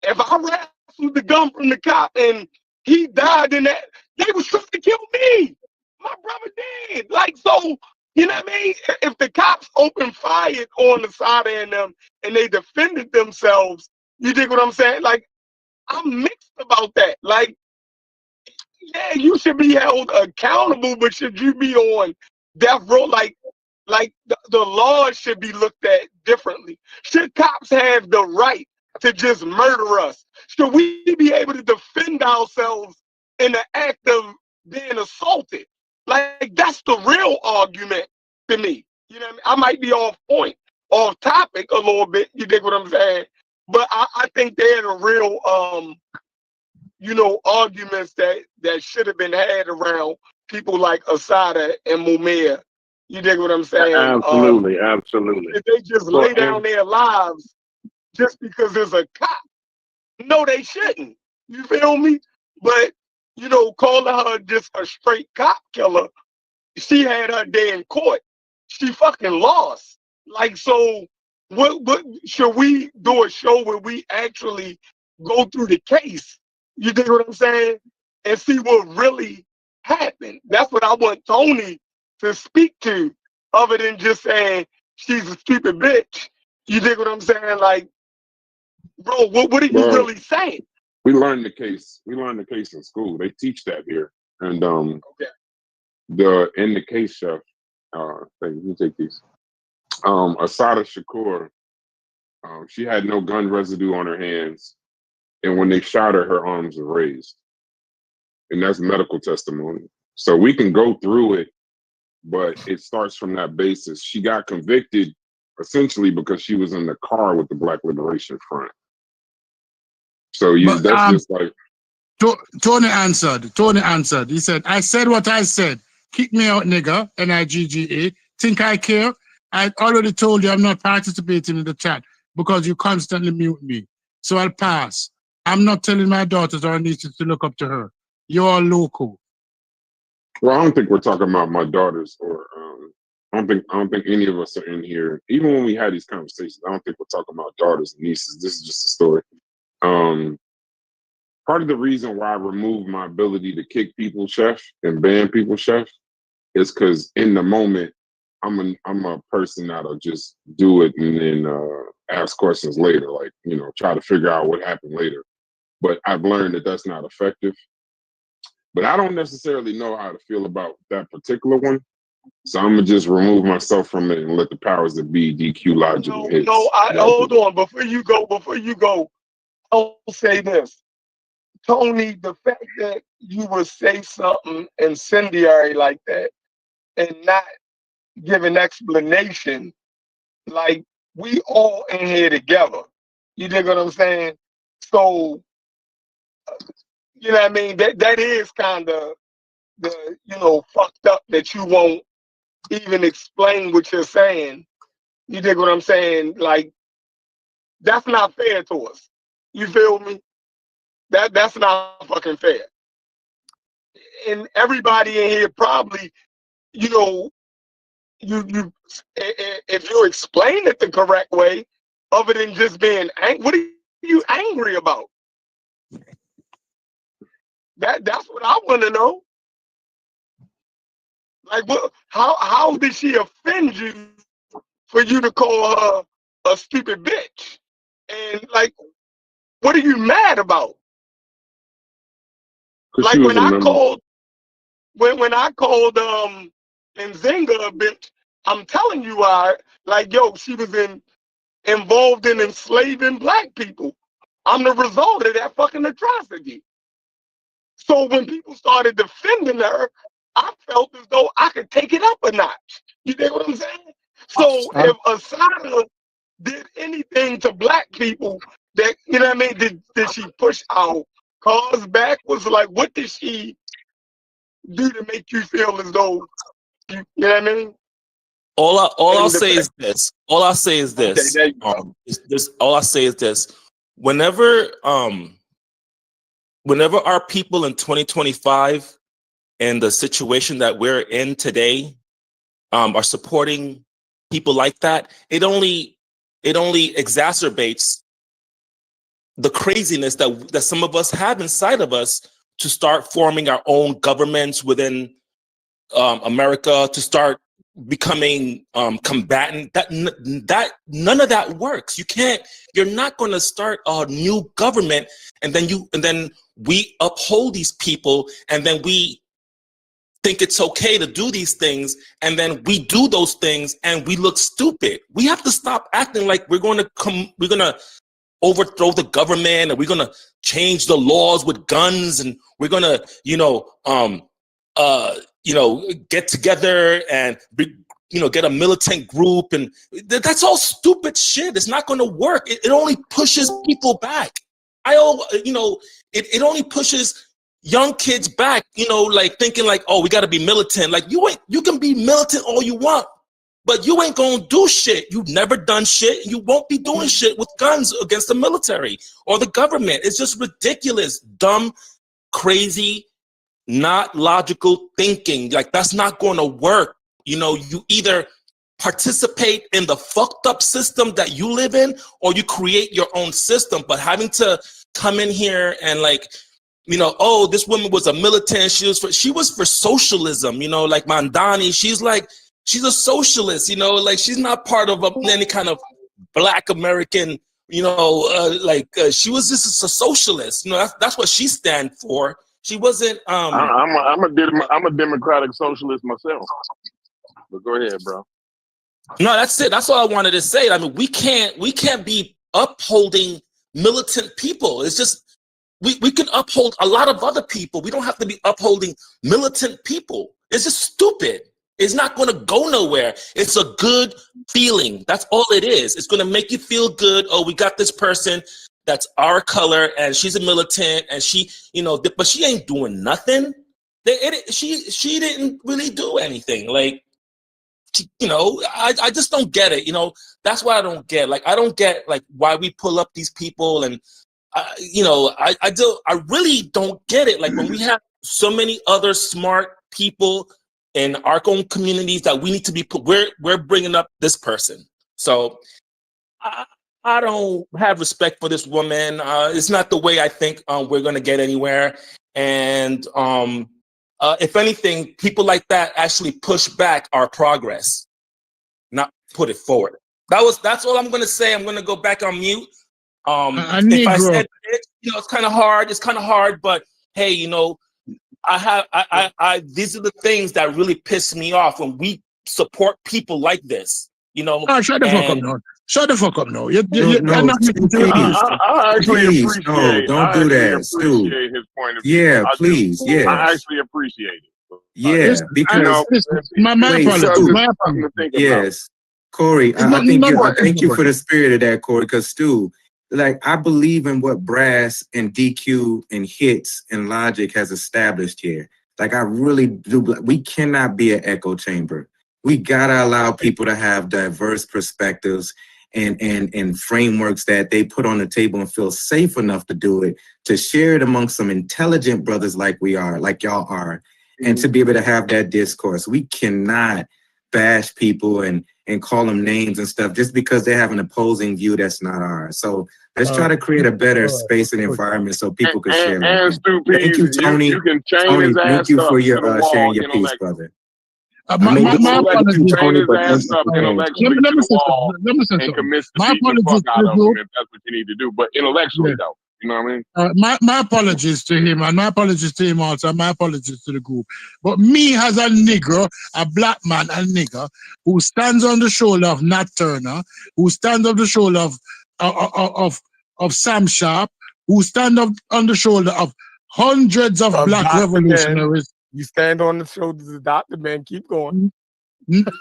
if I wrestled the gun from the cop and he died in that, they was trying to kill me. My brother did. Like, so, you know what I mean? If the cops opened fire on the side of them and they defended themselves, you dig what I'm saying? Like, I'm mixed about that. Like, yeah, you should be held accountable, but should you be on death row? Like the law should be looked at differently. Should cops have the right to just murder us? Should we be able to defend ourselves in the act of being assaulted? Like, that's the real argument to me. You know what I mean? I might be off point, off topic a little bit. You dig what I'm saying? But I think they're the real arguments that should have been had around people like Asada and Mumia. You dig what I'm saying? Absolutely, absolutely. If they just lay down their lives just because there's a cop. No, they shouldn't. You feel me? But, calling her just a straight cop killer, she had her day in court. She fucking lost. Like, so what should we do a show where we actually go through the case? You dig what I'm saying? And see what really happened. That's what I want Tony to speak to, other than just saying she's a stupid bitch. You dig what I'm saying? Like, bro, what are you really saying? We learned the case. We learned the case in school. They teach that here. And in the case, Chef, you take these. Asada Shakur, she had no gun residue on her hands. And when they shot her, her arms were raised. And that's medical testimony. So we can go through it but it starts from that basis. She got convicted essentially because she was in the car with the Black Liberation Front. So yeah, that's just like Tony answered. Tony answered. He said, "I said what I said. Kick me out, nigga. Nigga. Think I care? I already told you I'm not participating in the chat because you constantly mute me. So I'll pass. I'm not telling my daughters or nieces to look up to her. You're all local." Well, I don't think we're talking about my daughters, or I don't think any of us are in here. Even when we had these conversations, I don't think we're talking about daughters and nieces. This is just a story. Part of the reason why I removed my ability to kick people, Chef, and ban people, Chef, is because in the moment, I'm a person that'll just do it and then ask questions later, like, you know, try to figure out what happened later. But I've learned that that's not effective. But I don't necessarily know how to feel about that particular one. So I'm gonna just remove myself from it and let the powers that be DQ logic. Hold on. Before you go, I'll say this. Tony, the fact that you would say something incendiary like that and not give an explanation, like we all in here together. You dig what I'm saying? So, you know what I mean? That is kind of the, you know, fucked up that you won't even explain what you're saying. You dig what I'm saying? Like, that's not fair to us. You feel me? That's not fucking fair. And everybody in here probably, you know, you if you explain it the correct way, other than just being angry, what are you angry about? That's what I want to know. Like, what? How did she offend you for you to call her a stupid bitch? And like, what are you mad about? Like when I called Nzinga a bitch, I'm telling you, she was involved in enslaving black people. I'm the result of that fucking atrocity. So when people started defending her, I felt as though I could take it up a notch. You get what I'm saying? So if Asada did anything to black people, that, you know what I mean, did she push our cause back? Was like, what did she do to make you feel as though, you know what I mean? All I'll say is this. All I'll say is this. All I'll say is this. Whenever our people in 2025 and the situation that we're in today are supporting people like that, it only exacerbates the craziness that some of us have inside of us to start forming our own governments within America, to start becoming combatant. That none of that works. You're not going to start a new government and then we uphold these people and then we think it's okay to do these things and then we do those things and we look stupid. We have to stop acting like we're going to overthrow the government and we're going to change the laws with guns and we're going to get together and get a militant group, and that's all stupid shit. It's not going to work. It only pushes people back. It only pushes young kids back, like thinking like, oh, we got to be militant. Like you can be militant all you want, but you ain't gonna do shit. You've never done shit. You won't be doing shit with guns against the military or the government. It's just ridiculous, dumb, crazy, not logical thinking. Like that's not going to work. You either participate in the fucked up system that you live in or you create your own system. But having to come in here and like, oh, this woman was a militant. She was for socialism, like Mandani. She's a socialist, like she's not part of any kind of Black American, she was just a socialist. That's what she stand for. She wasn't. I'm a democratic socialist myself. But go ahead, bro. No, that's it. That's all I wanted to say. I mean, we can't be upholding militant people. It's just we can uphold a lot of other people. We don't have to be upholding militant people. It's just stupid. It's not going to go nowhere. It's a good feeling. That's all it is. It's going to make you feel good. Oh, we got this person that's our color, and she's a militant, and she, but she ain't doing nothing. She didn't really do anything. Like, I just don't get it. That's why I don't get. Like, I don't get like why we pull up these people, and I really don't get it. Like, when we have so many other smart people in our own communities that we need to be we're bringing up this person. So I don't have respect for this woman. It's not the way I think we're going to get anywhere. And if anything, people like that actually push back our progress, not put it forward. That's all I'm going to say. I'm going to go back on mute. If I said it, it's kind of hard. It's kind of hard, but hey, these are the things that really piss me off when we support people like this. Shut the fuck up now. Shut the fuck up now. You're not I actually please, appreciate. no, don't do that, Stu. His point of view. Yeah, please, yes. I actually appreciate it. Yeah, because my apologies. Yes, Corey, I thank you for the spirit of that, Corey. Because Stu, like, I believe in what Brass and DQ and Hits and Logic has established here. Like, I really do. We cannot be an echo chamber. We gotta allow people to have diverse perspectives and frameworks that they put on the table and feel safe enough to do it, to share it amongst some intelligent brothers like we are, like y'all are, and to be able to have that discourse. We cannot bash people and call them names and stuff just because they have an opposing view that's not ours. So let's try to create a better space and environment so people can share. Thank you, Tony. You can chain Tony, his thank ass you up for to your the wall, sharing your piece, brother. My apologies. Chain his ass up intellectually to the wall and convince the fuck out of him if that's what you need to do. But intellectually, though, you know what I mean? My apologies to him, and my apologies to him also, and my apologies to the group. But me as a Negro, a black man, a nigger, who stands on the shoulder of Nat Turner, who stands on the shoulder of Sam Sharp, who stand up on the shoulder of hundreds of black revolutionaries. You stand on the shoulders of Dr. Ben. Keep going.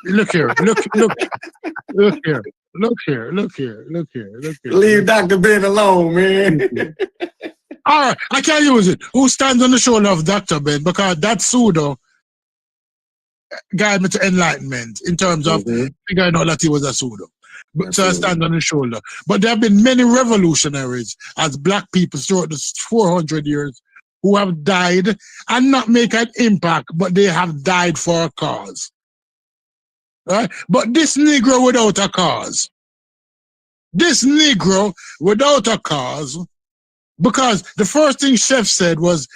Look here. Leave Dr. Ben alone, man. All right, I can't use it. Who stands on the shoulder of Dr. Ben? Because that pseudo guide me to enlightenment in terms of figuring out that he was a pseudo. So I stand on his shoulder. But there have been many revolutionaries as black people throughout the 400 years who have died and not make an impact, but they have died for a cause. Right? But this Negro without a cause, because the first thing Chef said was,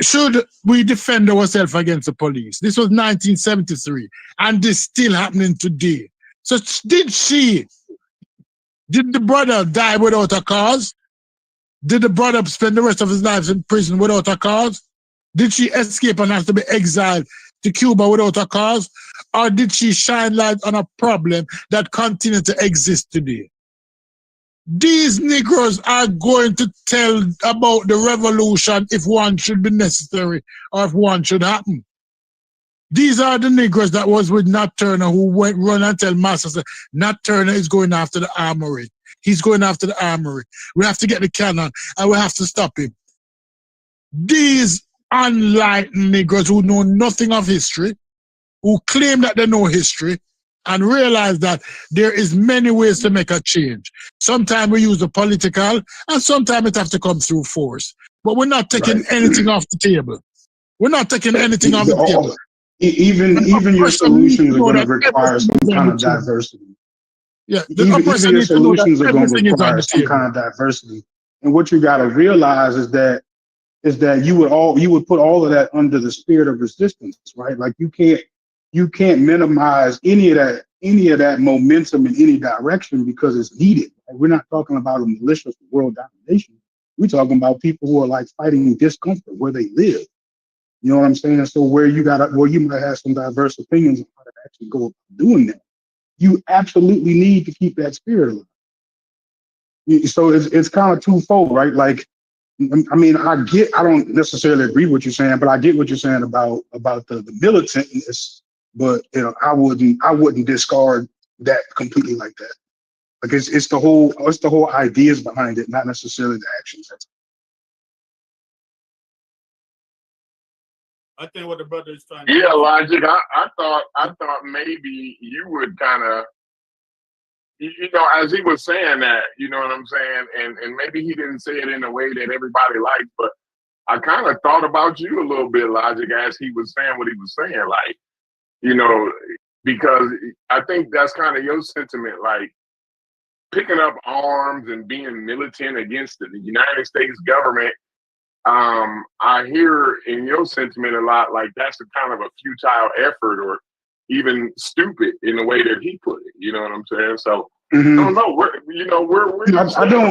should we defend ourselves against the police? This was 1973, and this still happening today. So did the brother die without a cause? Did the brother spend the rest of his life in prison without a cause? Did she escape and have to be exiled to Cuba without a cause? Or did she shine light on a problem that continues to exist today? These Negroes are going to tell about the revolution if one should be necessary or if one should happen. These are the Negroes that was with Nat Turner who went run and tell Massa, Nat Turner is going after the armory. He's going after the armory. We have to get the cannon and we have to stop him. These unenlightened Negroes who know nothing of history, who claim that they know history, and realize that there is many ways to make a change. Sometimes we use the political, and sometimes it has to come through force. But we're not taking anything off the table. We're not taking anything off the table. Even your solutions are going to require some kind of diversity. Yeah, even your solutions are going to require some kind of diversity. And what you got to realize is that you would put all of that under the spirit of resistance, right? Like you can't minimize any of that momentum in any direction because it's needed. Like, we're not talking about a malicious world domination. We're talking about people who are like fighting discomfort where they live. You know what I'm saying? So where you might have some diverse opinions on how to actually go about doing that, you absolutely need to keep that spirit alive. So it's kind of twofold, right? Like I mean, I don't necessarily agree with what you're saying, but I get what you're saying about the militantness. But I wouldn't discard that completely like that. Like it's the whole ideas behind it, not necessarily the actions. I think what the brother is trying to say. Yeah, Logic. I thought maybe you would kind of, as he was saying that, you know what I'm saying, and maybe he didn't say it in a way that everybody liked, but I kind of thought about you a little bit, Logic, as he was saying what he was saying, like, because I think that's kind of your sentiment, like picking up arms and being militant against the United States government. I hear in your sentiment a lot like that's a kind of a futile effort or even stupid in the way that he put it. You know what I'm saying? So I don't know.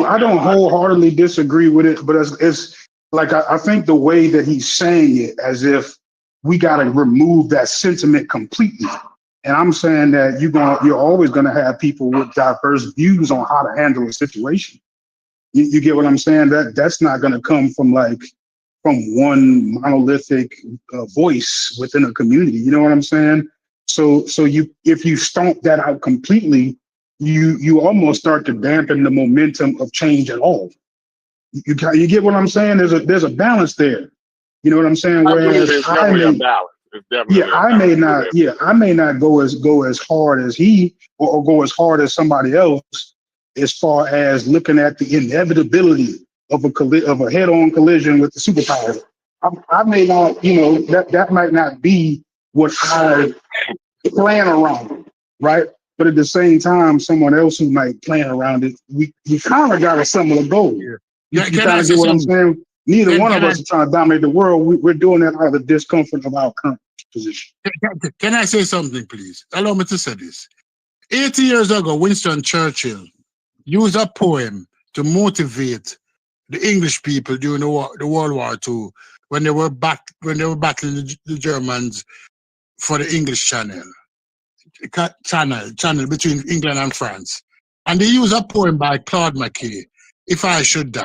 I don't wholeheartedly disagree with it, but it's like I think the way that he's saying it as if we got to remove that sentiment completely. And I'm saying that you're always going to have people with diverse views on how to handle a situation. You get what I'm saying? That's not going to come from one monolithic voice within a community. You know what I'm saying? So if you stomp that out completely, you almost start to dampen the momentum of change at all. You get what I'm saying? There's a balance there. You know what I'm saying? Whereas I may not go as hard as he or go as hard as somebody else as far as looking at the inevitability of a head-on collision with the superpower. I may not, that might not be what I plan around, right? But at the same time, someone else who might plan around it, we kind of got a similar goal. You kind of get what I'm saying? Neither one of us are trying to dominate the world. We're doing that out of the discomfort of our current position. Can I say something, please? Allow me to say this. 80 years ago, Winston Churchill used a poem to motivate the English people during the World War II when they were battling the Germans for the English channel between England and France. And they used a poem by Claude McKay, If I Should Die.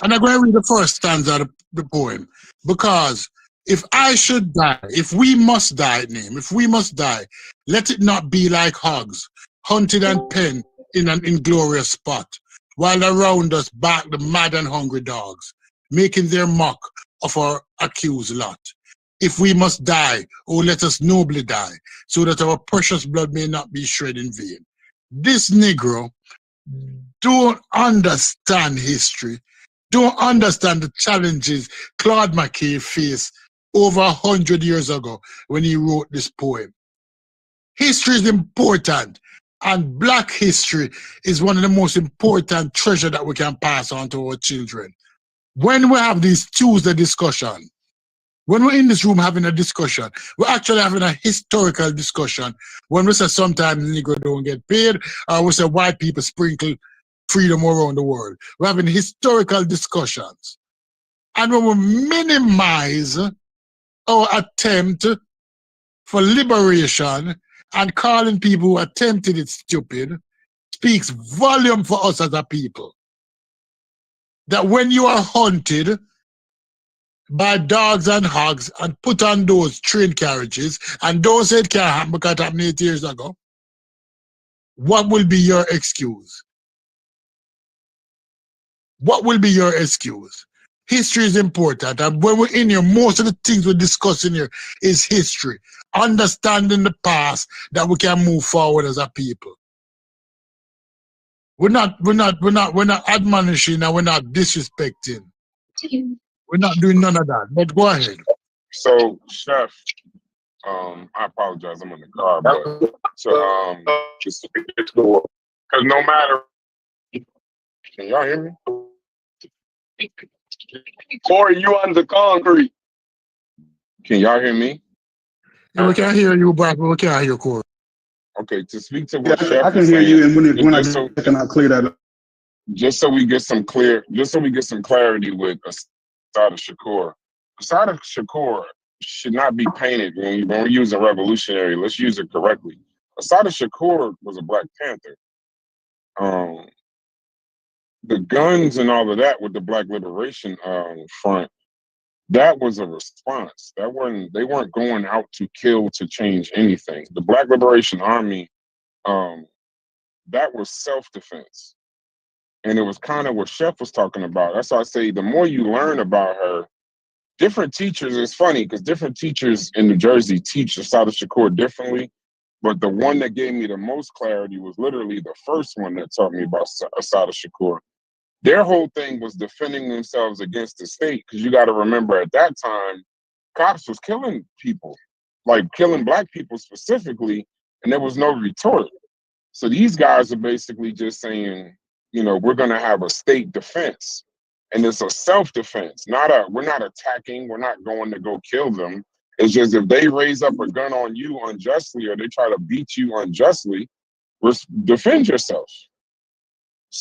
And I'm going to read the first stanza of the poem, because if I should die, if we must die, if we must die, let it not be like hogs, hunted and penned in an inglorious spot, while around us bark the mad and hungry dogs, making their mock of our accused lot. If we must die, oh, let us nobly die, so that our precious blood may not be shed in vain. This Negro don't understand history, don't understand the challenges Claude McKay faced over 100 years ago when he wrote this poem. History is important, and Black history is one of the most important treasures that we can pass on to our children. When we have these Tuesday discussion, when we're in this room having a discussion, we're actually having a historical discussion. When we say sometimes Negro don't get paid, or we say white people sprinkle freedom around the world. We're having historical discussions. And when we minimize our attempt for liberation and calling people who attempted it stupid, speaks volume for us as a people. That when you are hunted by dogs and hogs and put on those train carriages and don't say it can't happen because it happened 8 years ago, what will be your excuse? What will be your excuse? History is important, and when we're in here, most of the things we're discussing here is history, understanding the past that we can move forward as a people. We're not admonishing and we're not disrespecting. We're not doing none of that. But go ahead. So, Chef, I apologize. I'm in the car, but so just because no matter, can y'all hear me? Or you on the concrete? Can y'all hear me? Yeah, we can't hear you, but we can't hear you, Corey. Okay, to speak to what Chef I can is hear saying, you, and when I can I clear that up. Just so we get some clarity with Assata Shakur. Assata Shakur should not be painted when we're using revolutionary. Let's use it correctly. Assata Shakur was a Black Panther. the guns and all of that with the Black Liberation Front, that was a response. They weren't going out to kill to change anything. The Black Liberation Army, that was self-defense. And it was kind of what Chef was talking about. That's why I say the more you learn about her, different teachers, it's funny because different teachers in New Jersey teach Assata Shakur differently. But the one that gave me the most clarity was literally the first one that taught me about Assata Shakur. Their whole thing was defending themselves against the state, because you got to remember at that time, cops was killing people, like killing Black people specifically, and there was no retort. So these guys are basically just saying, you know, we're going to have a state defense, and it's a self-defense. We're not attacking. We're not going to go kill them. It's just if they raise up a gun on you unjustly or they try to beat you unjustly, defend yourself.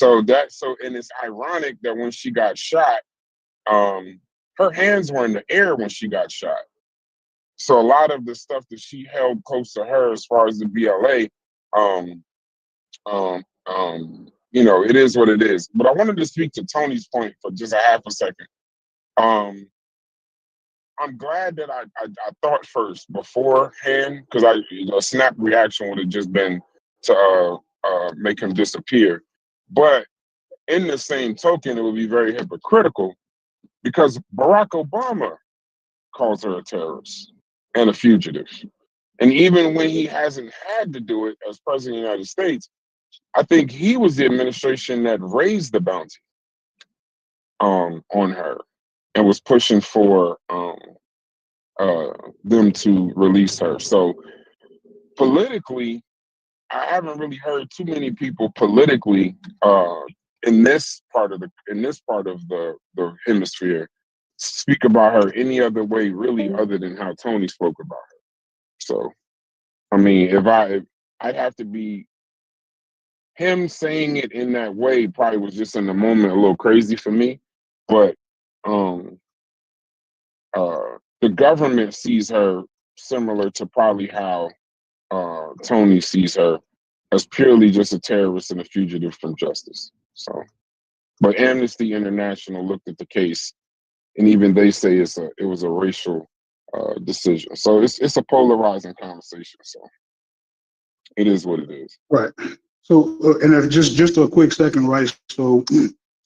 And it's ironic that when she got shot, her hands were in the air when she got shot. So a lot of the stuff that she held close to her as far as the BLA, you know, it is what it is. But I wanted to speak to Tony's point for just a half a second. I'm glad that I thought first beforehand, because a snap reaction would have just been to make him disappear. But in the same token, it would be very hypocritical because Barack Obama calls her a terrorist and a fugitive. And even when he hasn't had to do it as president of the United States, I think he was the administration that raised the bounty on her and was pushing for them to release her. So politically, I haven't really heard too many people politically in this part of the hemisphere speak about her any other way really other than how Tony spoke about her. So I mean, if I'd have to be him saying it in that way probably was just in the moment a little crazy for me. But the government sees her similar to probably how Tony sees her, as purely just a terrorist and a fugitive from justice. So, but Amnesty International looked at the case, and even they say it was a racial decision. So it's a polarizing conversation. So it is what it is. Right. So, and if just a quick second, right? So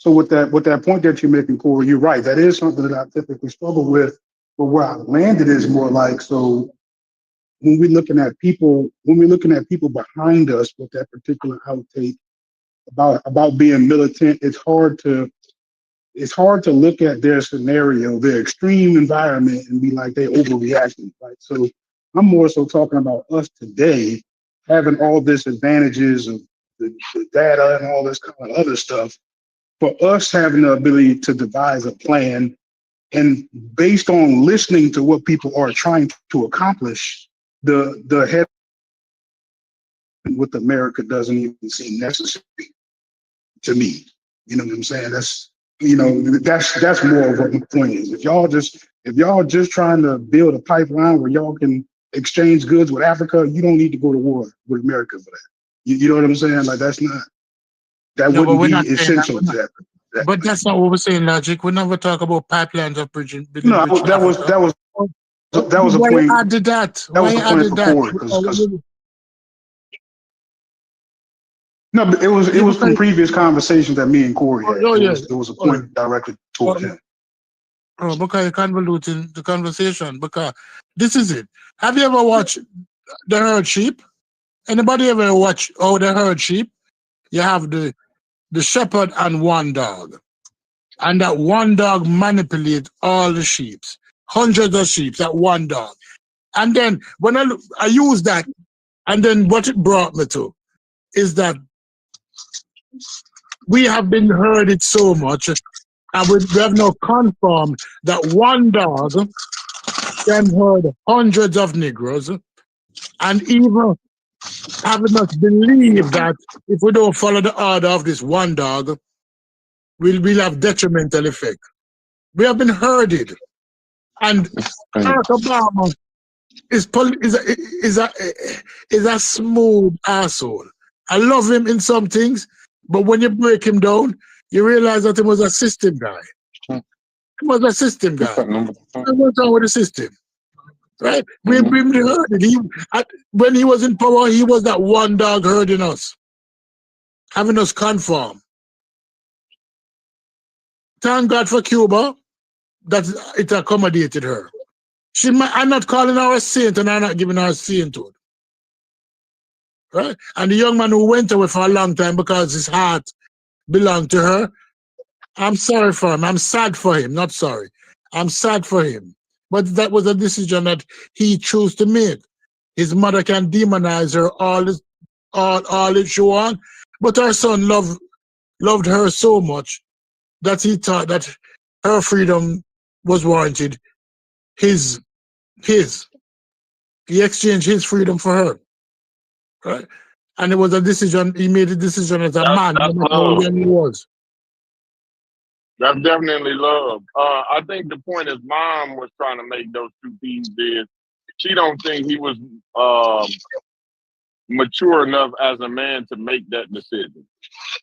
with that point that you're making, Corey, you're right. That is something that I typically struggle with. But where I landed is more like, so when we're looking at people behind us with that particular outtake about being militant, it's hard to look at their scenario, their extreme environment, and be like they overreacting, right? So I'm more so talking about us today having all this advantages of the data and all this kind of other stuff. For us having the ability to devise a plan, and based on listening to what people are trying to accomplish, the head with America doesn't even seem necessary to me. You know what I'm saying? That's more of what my point is. If y'all just trying to build a pipeline where y'all can exchange goods with Africa, you don't need to go to war with America for that. You know what I'm saying? Like wouldn't be essential to that. But that's not what we're saying, Logic. We never talk about pipelines of bridging. No, that was a point. That was a point for Corey. No, but it was from previous conversations that me and Corey had. It was a point directed toward him. Oh, because you're convoluting the conversation. Because this is it. Have you ever watched the herd sheep? Anybody ever watch the herd sheep? You have the shepherd and one dog. And that one dog manipulates all the sheep. Hundreds of sheep, that one dog. And then when I use that, and then what it brought me to is that we have been heard it so much, and we have now confirmed that one dog can herd hundreds of Negroes, and even having us believe that if we don't follow the order of this one dog, we'll have detrimental effect. We have been herded, and Barack Obama is a smooth asshole. I love him in some things, but when you break him down, you realize that it was a system guy. It was a system guy. What's wrong with the system? Right? We heard it. When he was in power, he was that one dog herding us, having us conform. Thank God for Cuba that it accommodated her. I'm not calling her a saint and I'm not giving her a sainthood. Right? And the young man who went away for a long time because his heart belonged to her, I'm sorry for him. I'm sad for him. Not sorry. I'm sad for him. But that was a decision that he chose to make. His mother can demonize her all that she wants, but her son loved her so much that he thought that her freedom was warranted. He exchanged his freedom for her. Right? And it was a decision, he made a decision as a man, no matter how young he was. That's definitely love. I think the point his mom was trying to make those two things is she don't think he was mature enough as a man to make that decision,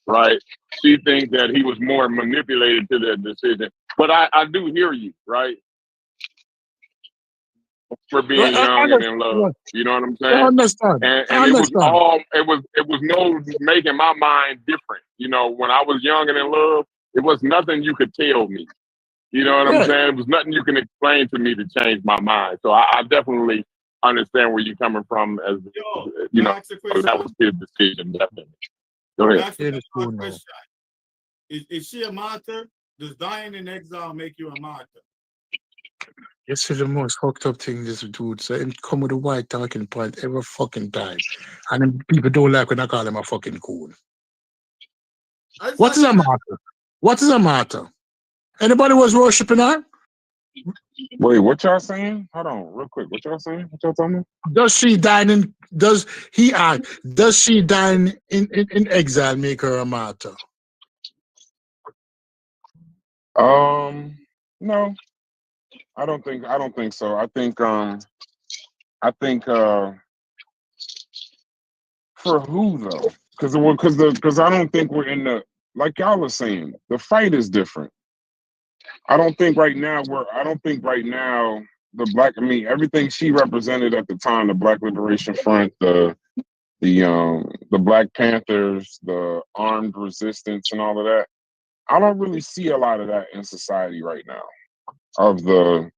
right? She thinks that he was more manipulated to that decision. But I do hear you, right? For being young and in love, you know what I'm saying? I understand. And it was no making my mind different. You know, when I was young and in love, it was nothing you could tell me. You know what I'm saying? It was nothing you can explain to me to change my mind. So I definitely understand where you're coming from. As you know, that was his decision. Definitely. Go ahead. Is she a martyr? Does dying in exile make you a martyr? This is the most fucked up thing this dude said. Him come with a white talking point every fucking time. And then people don't like when I call him a fucking coon. What is a martyr? What is a martyr? Anybody was worshiping her? Wait, what y'all saying? Hold on, real quick. What y'all saying? What y'all talking about? Does she die in exile make her a martyr? No. I don't think so. I think for who though? Because I don't think we're in the, like y'all were saying, the fight is different. I don't think right now the black, I mean, everything she represented at the time, the Black Liberation Front, the Black Panthers, the armed resistance and all of that, I don't really see a lot of that in society right now. Of the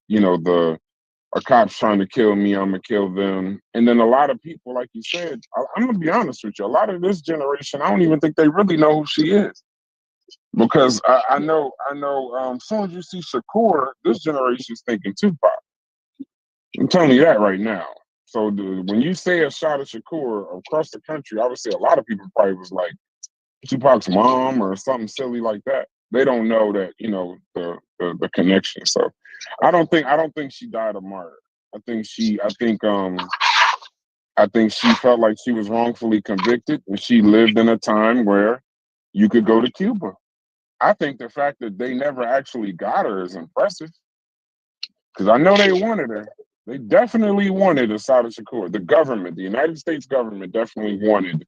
cops trying to kill me, I'm gonna kill them. And then a lot of people, like you said, I'm gonna be honest with you, a lot of this generation, I don't even think they really know who she is. Because I know, as soon as you see Shakur, this generation's thinking Tupac. I'm telling you that right now. So when you say a shot at Shakur across the country, I would say a lot of people probably was like Tupac's mom or something silly like that. They don't know that, the connection. So I don't think she died a martyr. I think she felt like she was wrongfully convicted, and she lived in a time where you could go to Cuba. I think the fact that they never actually got her is impressive, because I know they wanted her. They definitely wanted Assata Shakur. The government, the United States government, definitely wanted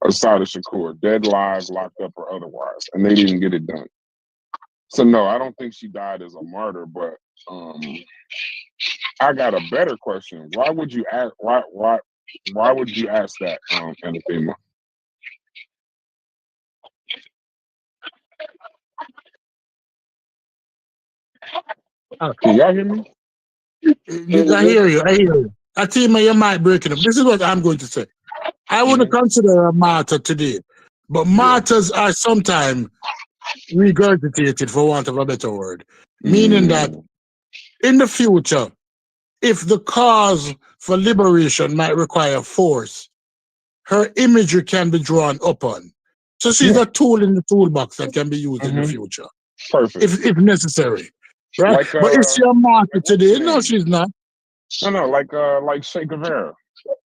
Assata Shakur, dead, live, locked up, or otherwise, and they didn't get it done. So no, I don't think she died as a martyr. But I got a better question. Why would you ask? Why would you ask that, Anathema? Can y'all hear me? I hear you. I tell you, your mind breaking up. This is what I'm going to say. I wouldn't consider her a martyr today, but martyrs are sometimes regurgitated, for want of a better word, meaning that in the future, if the cause for liberation might require force, her imagery can be drawn upon. So she's a tool in the toolbox that can be used in the future. Perfect. If necessary. Right? But is she a martyr today? No, she's not. No, like Che Guevara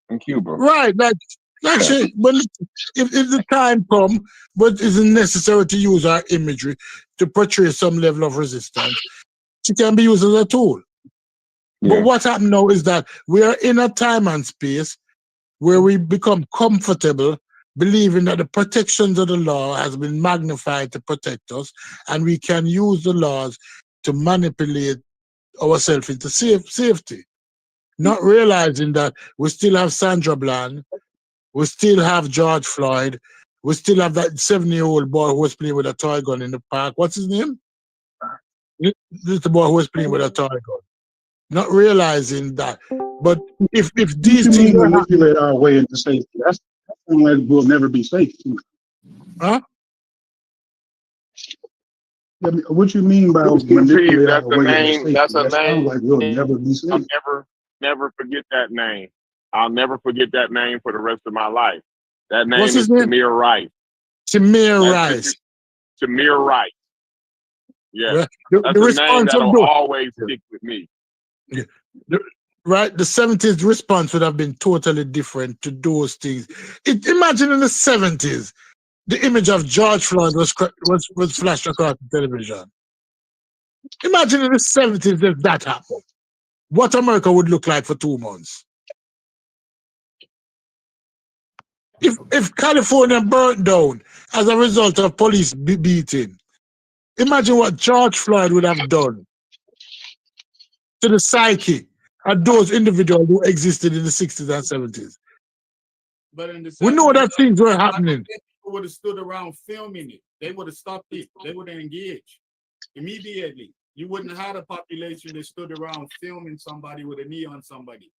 in Cuba. Right, but if the time comes, but isn't necessary to use our imagery to portray some level of resistance, she can be used as a tool. But what happened now is that we are in a time and space where we become comfortable believing that the protections of the law has been magnified to protect us, and we can use the laws to manipulate ourselves into safety. Not realizing that we still have Sandra Bland, we still have George Floyd, we still have that 7-year-old boy who was playing with a toy gun in the park. What's his name? This is the boy who was playing with a toy gun. Not realizing that. But if these things manipulate our way into safety, that's like we'll never be safe. Huh? What you mean by manipulate our way into safety? That's a That sounds name. like we'll never be safe. I'll never forget that name. I'll never forget that name for the rest of my life. That name is Tamir Rice. Tamir Rice. Tamir Rice. Yeah. The That's a name response of that'll always stick with me. Yeah. Right, the 70s response would have been totally different to those things. Imagine in the 70s, the image of George Floyd was flashed across the television. Imagine in the 70s if that happened. What America would look like for 2 months. If California burnt down as a result of police beating, imagine what George Floyd would have done to the psyche of those individuals who existed in the 60s and 70s. But in the 70s, We know that things were happening. People would have stood around filming it. They would have stopped it. They would have engaged immediately. You wouldn't have had a population that stood around filming somebody with a knee on somebody.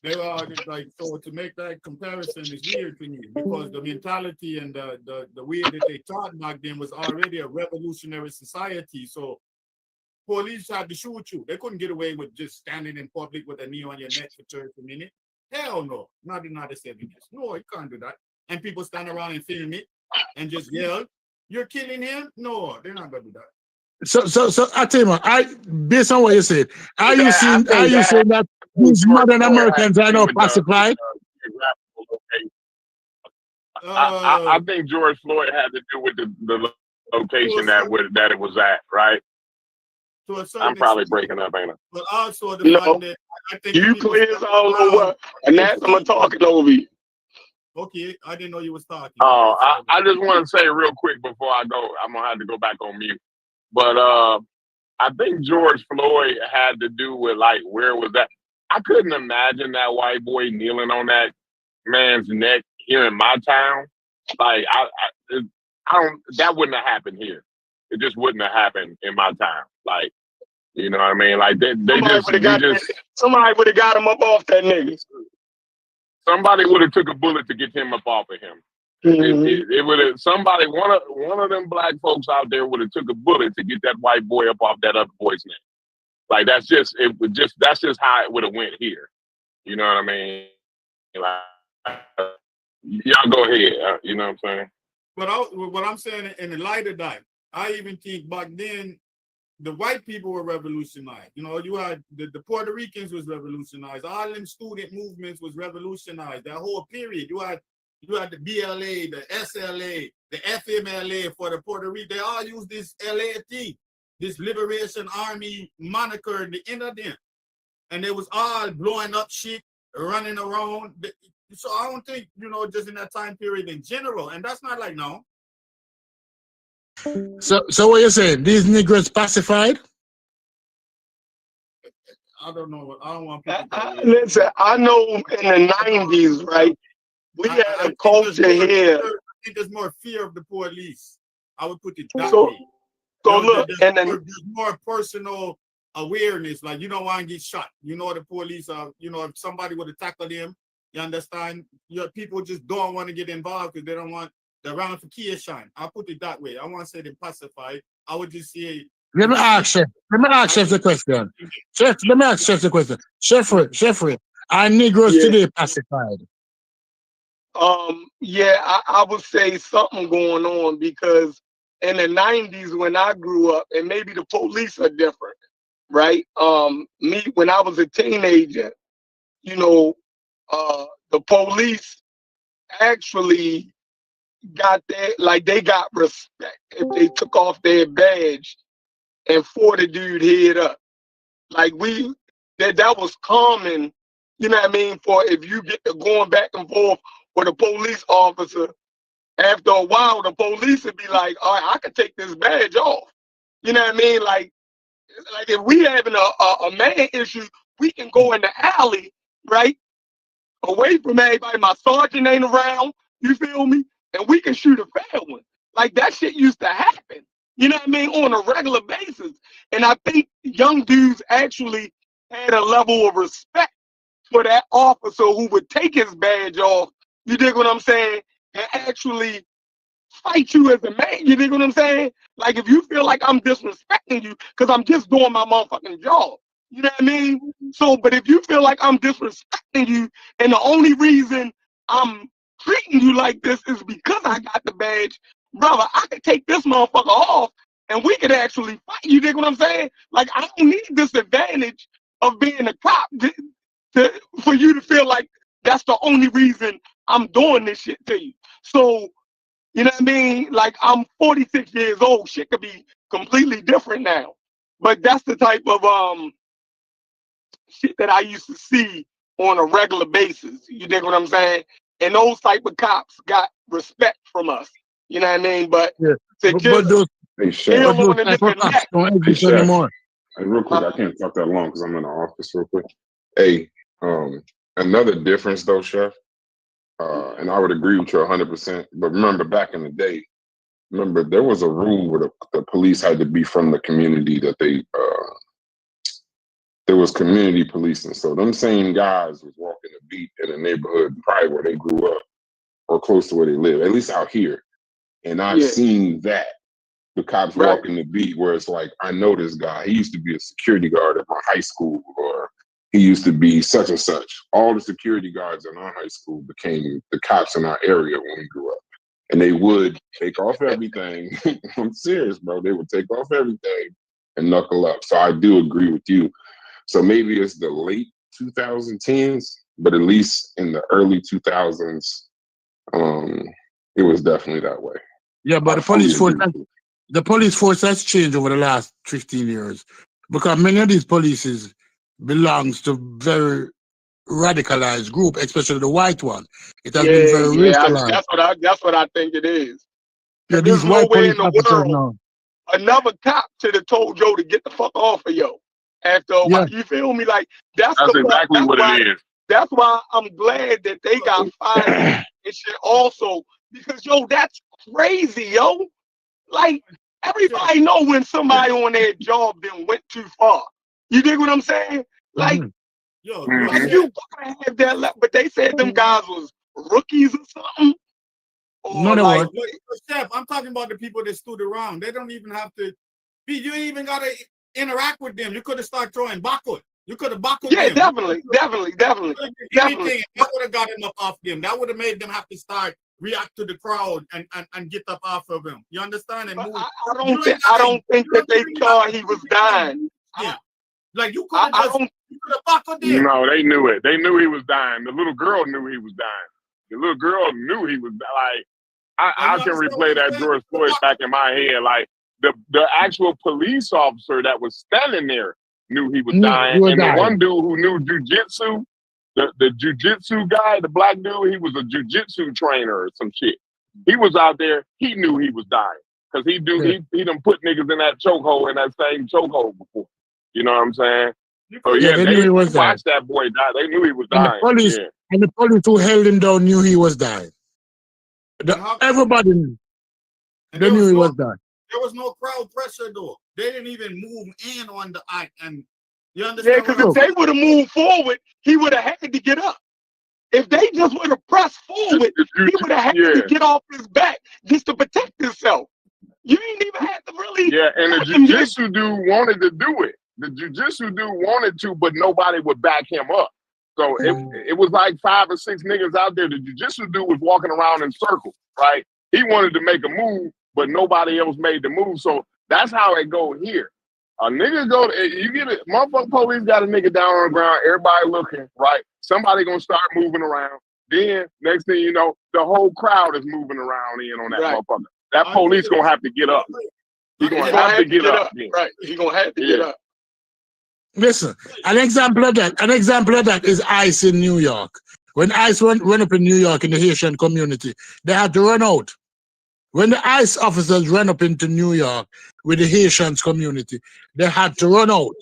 They are like, so to make that comparison is weird to me because the mentality and the way that they taught back then was already a revolutionary society. So police had to shoot you. They couldn't get away with just standing in public with a knee on your neck for 30 minutes. Hell no, not in the 70s. No, you can't do that. And people stand around and film it and just yell, "You're killing him." No, they're not gonna do that. So I tell you, based on what you said, are you saying that these modern Americans are not pacified? I think George Floyd had to do with the location that it was at, right? I'm probably breaking up, ain't I? But also the fact that I think you players all over, and that's I'm talking over you. Okay, I didn't know you was talking. I just want to say real quick before I go, I'm gonna have to go back on mute. But I think George Floyd had to do with like where was that? I couldn't imagine that white boy kneeling on that man's neck here in my town. Like I don't. That wouldn't have happened here. It just wouldn't have happened in my town. Like, you know what I mean? Like somebody would have got him up off that nigga. Somebody would have took a bullet to get him up off of him. Mm-hmm. It would have somebody one of them black folks out there would have took a bullet to get that white boy up off that other boy's neck. Like that's just how it would have went here. You know what I mean? Like, y'all go ahead. You know what I'm saying? But what I'm saying in the light of that, I even think back then the white people were revolutionized. You know, you had the Puerto Ricans was revolutionized. All them student movements was revolutionized. That whole period, you had the BLA, the SLA, the FMLA for the Puerto Rican. They all use this LAT, this Liberation Army moniker in the end of them. And they was all blowing up shit, running around. So I don't think, just in that time period in general. And that's not like now. So what you saying? These Negroes pacified? I don't know. I don't want people to listen, I know in the 90s, right? We had a culture here. I think there's more fear of the police. I would put it that way. So look, there's more personal awareness. Like you don't want to get shot. The police are. If somebody would have tackled him, you understand? People just don't want to get involved because they don't want the ramification. I put it that way. I want to say them pacified. I would just say. Let me ask Chef the question. Chef, let me ask Chef the question. Chef, are Negroes today pacified? Yeah, I would say something going on because in the 90s when I grew up, and maybe the police are different, right? Me, when I was a teenager, the police actually got they got respect if they took off their badge and fought the dude head up. Like that was common you know what I mean, for if you get to going back and forth with a police officer, after a while, the police would be like, all right, I can take this badge off. You know what I mean? Like if we having a man issue, we can go in the alley, right? Away from everybody. My sergeant ain't around. You feel me? And we can shoot a fair one. Like that shit used to happen. You know what I mean? On a regular basis. And I think young dudes actually had a level of respect for that officer who would take his badge off. You dig what I'm saying? And actually fight you as a man. You dig what I'm saying? Like if you feel like I'm disrespecting you because I'm just doing my motherfucking job. You know what I mean? So, but if you feel like I'm disrespecting you and the only reason I'm treating you like this is because I got the badge, brother, I could take this motherfucker off and we could actually fight. You dig what I'm saying? Like I don't need this advantage of being a cop for you to feel like that's the only reason I'm doing this shit to you. So, you know what I mean? Like I'm 46 years old. Shit could be completely different now. But that's the type of shit that I used to see on a regular basis. You dig what I'm saying? And those type of cops got respect from us. You know what I mean? But to just Hey, Chef. ill on the nigga neck. Hey, Chef. Hey, real quick, I can't talk that long because I'm in the office real quick. Hey, another difference though, Chef, and I would agree with you 100%. But remember, back in the day, there was a rule where the police had to be from the community that there was community policing. So them same guys was walking the beat in a neighborhood probably where they grew up or close to where they live, at least out here. And I've seen that. The cops walking the beat where it's like, I know this guy. He used to be a security guard at my high school, or he used to be such and such. All the security guards in our high school became the cops in our area when we grew up. And they would take off everything. I'm serious, bro. They would take off everything and knuckle up. So I do agree with you. So maybe it's the late 2010s, but at least in the early 2000s, it was definitely that way. Yeah, but the police force has changed over the last 15 years because many of these polices belongs to very radicalized group, especially the white one. It has been very racialized. That's what I think it is. Yeah, there's these white no way in police the officers world now. another cop should have told Joe to get the fuck off of yo. After a while, you feel me? Like that's exactly what it is. That's why I'm glad that they got fired and shit also, because yo, that's crazy, yo. Like everybody know when somebody on their job then went too far. You dig what I'm saying? Like, like you gotta have that left, but they said them guys was rookies or something. No, they weren't. Chef, I'm talking about the people that stood around. They don't even have to be. You ain't even gotta interact with them. You could have started throwing backward. You could have backward them. Definitely. That would have got them up off them. That would have made them have to start react to the crowd and get up off of him. You understand? And move. I don't think that they thought he was dying. Yeah. Like you could have just backward them. No, they knew it. They knew he was dying. The little girl knew he was dying. The little girl knew he was like. I can replay that George Floyd back in my head. Like the actual police officer that was standing there knew he was dying. And the one dude who knew jujitsu, the jujitsu guy, the black dude, he was a jujitsu trainer or some shit. He was out there. He knew he was dying because he done put niggas in that chokehold, in that same chokehold before. You know what I'm saying? So yeah, they watched that boy die. They knew he was dying. And the police who held him down knew he was dying. Everybody knew. They knew he was dying. There was no crowd pressure though. They didn't even move in on the act, and you understand? Yeah, because if they would have moved forward, he would have had to get up. If they just would have pressed forward, he would have had to get off his back just to protect himself. You ain't even had to really. Yeah, and the jujitsu dude wanted to do it. The jujitsu dude wanted to, but nobody would back him up. So it was like 5 or 6 niggas out there. The jiu-jitsu dude was walking around in circles, right? He wanted to make a move, but nobody else made the move. So that's how it go here. A nigga you get it, motherfucking police got a nigga down on the ground, everybody looking, right? Somebody gonna start moving around. Then next thing you know, the whole crowd is moving around in on that motherfucker. That police gonna have to get up. He gonna have to get up. Right. He gonna have to get up. Listen, an example of that is ICE in New York. When ICE went up in New York in the Haitian community, they had to run out. When the ICE officers ran up into New York with the Haitians community, they had to run out.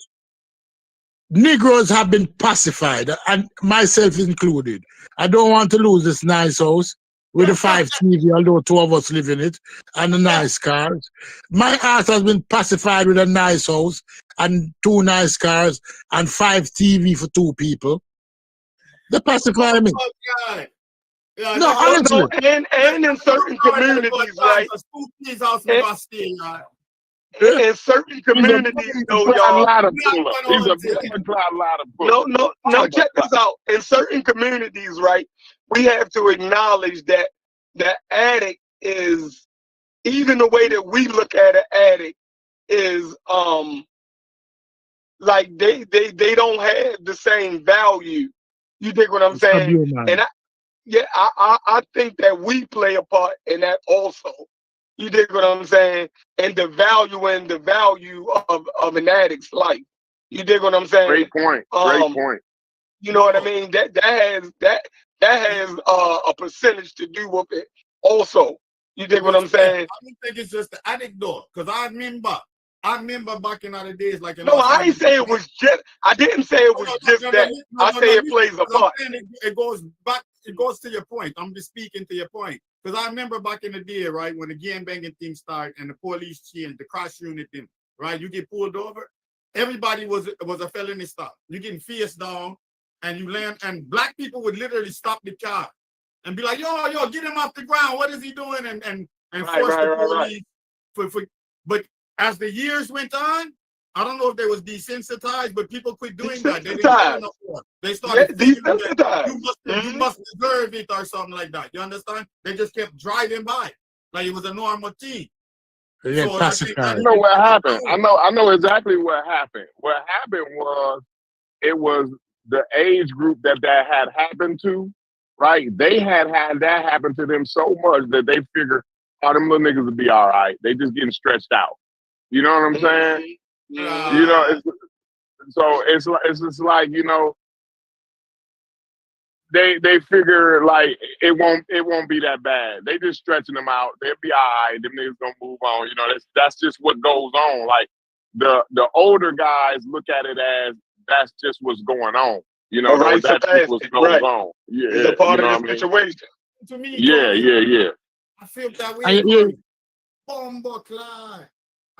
Negroes have been pacified, and myself included. I don't want to lose this nice house with the 5 TV, although 2 of us live in it, and the nice cars. My heart has been pacified with a nice house and 2 nice cars and 5 TV for 2 people. They pacify me. Yeah, No, honestly. and in certain communities, right? In certain communities, though, y'all. He's a No, check this out. In certain communities, right, we have to acknowledge that the addict is, even the way that we look at an addict is like they don't have the same value. You dig what I'm saying? And I think that we play a part in that also. You dig what I'm saying? And the value of an addict's life. You dig what I'm saying? Great point. Great point. You know what I mean? That has a percentage to do with it also. You dig what I'm saying? I don't think it's just the addict though, because I remember back in other days, like no, I ain't say it was just. I didn't say it was just that. I say it plays a part. It goes back. It goes to your point. I'm just speaking to your point. Because I remember back in the day, right, when the gang banging thing started and the police changed, the cross unit thing, right? You get pulled over, everybody was a felony stop. You getting face down and you land, and black people would literally stop the car and be like, yo, get him off the ground. What is he doing? And force the police. But as the years went on, I don't know if they was desensitized, but people quit doing that. They didn't enough for it. They started desensitized. You must deserve it or something like that. You understand? They just kept driving by like it was a normal thing. Yeah, so I know what happened. I know exactly what happened. What happened was it was the age group that had happened to, right? They had that happen to them so much that they figured, oh, them little niggas would be all right. They just getting stretched out. You know what I'm saying? You know, it's just like, you know, they figure like it won't be that bad. They just stretching them out. They'll be all right. Them niggas gonna move on. You know, that's just what goes on. Like the older guys look at it as that's just what's going on. You know, that's just what goes on. Yeah, it's a part of the situation. To me, yeah. I feel that way.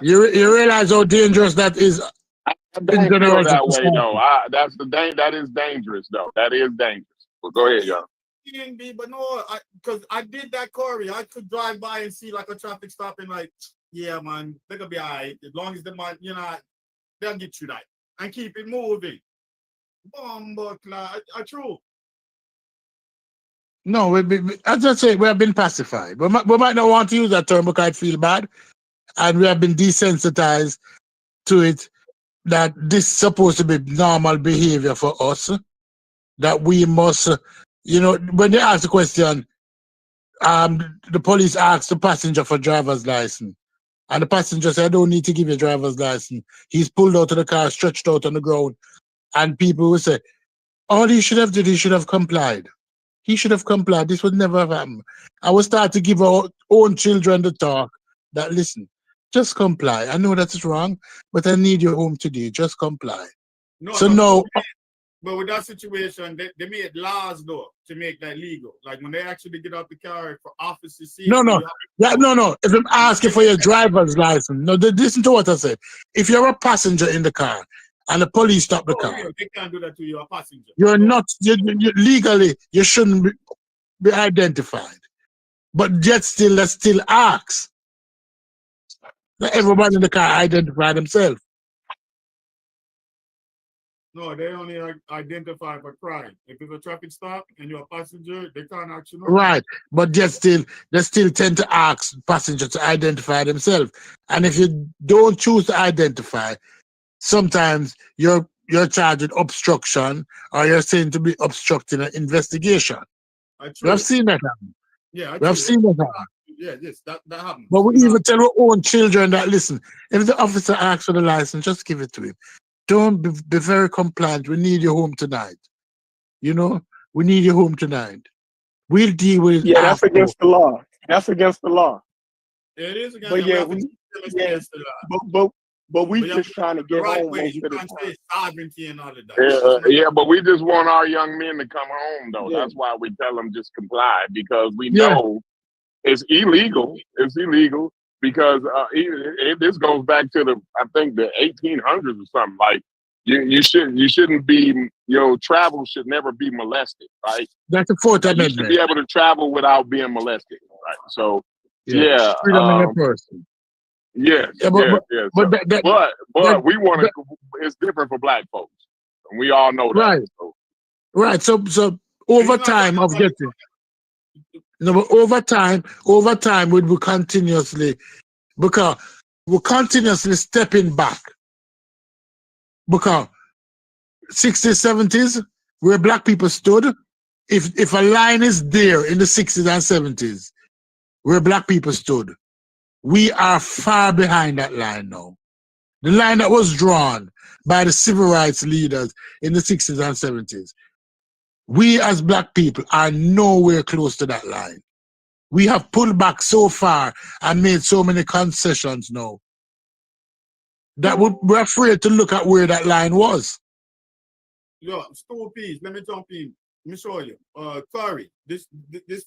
You realize how dangerous that is. I don't feel that way though. That is dangerous though. That is dangerous. But go ahead, y'all. But no, because I did that, Corey. I could drive by and see like a traffic stop and like, yeah, man, they could be all right as long as the man, you know, they'll get you that and keep it moving. True. No, as I say, we have been pacified. We might not want to use that term because I feel bad, and we have been desensitized to it. That this is supposed to be normal behavior for us. That we must, you know, when they ask the question, the police asked the passenger for driver's license. And the passenger said, I don't need to give you a driver's license. He's pulled out of the car, stretched out on the ground. And people will say, all he should have did, he should have complied. He should have complied. This would never have happened. I will start to give our own children the talk that, listen, just comply. I know that's wrong, but I need you home today. Just comply. But with that situation, they made laws though to make that legal. Like when they actually get out the car for officers see. No. If I'm asking for your driver's license, no, listen to what I said. If you're a passenger in the car and the police stop the car, they can't do that to you, a passenger. You're not legally. You shouldn't be identified. But yet still, let's still ask. Let everybody in the car identify themselves. No, they only identify for crime. If it's a traffic stop and you're a passenger, they can't actually. Right, but they still tend to ask passengers to identify themselves. And if you don't choose to identify, sometimes you're charged with obstruction, or you're saying to be obstructing an investigation. We have seen that happen. Yeah, we have seen that happen. Yeah, yes, that happens. But we even tell our own children that, listen, if the officer asks for the license, just give it to him. don't be very compliant. We need you home tonight. You know, we need you home tonight. We'll deal with it Yeah, that's after. against the law. That's against the law. It is against. But And we yeah, have to we keep them yeah, against the law. but we But you have just to trying to do it the get right home way. most You of the can't time. say sovereignty and all of that. That's not Yeah, but we just want our young men to come home, though. Yeah. That's why we tell them just comply, because we Yeah. know it's illegal. It's illegal because this goes back to I think the 1800s or something. Like you shouldn't be, travel should never be molested, right? That's the Fourth You should Amendment. be able to travel without being molested, right? So Yeah. Freedom in a person. yes, Yeah, yes, yes. but But we want to. It's different for black folks, and we all know that. right, So. right. So over time of getting, but over time we will continuously, because we're continuously stepping back, because 60s, 70s, where black people stood, if a line is there in the 60s and 70s, where black people stood, we are far behind that line now. The line that was drawn by the civil rights leaders in the 60s and 70s. We as black people are nowhere close to that line. We have pulled back so far and made so many concessions now that we're afraid to look at where that line was. Yo, Stu Peas, let me jump in. Let me show you. Corey, this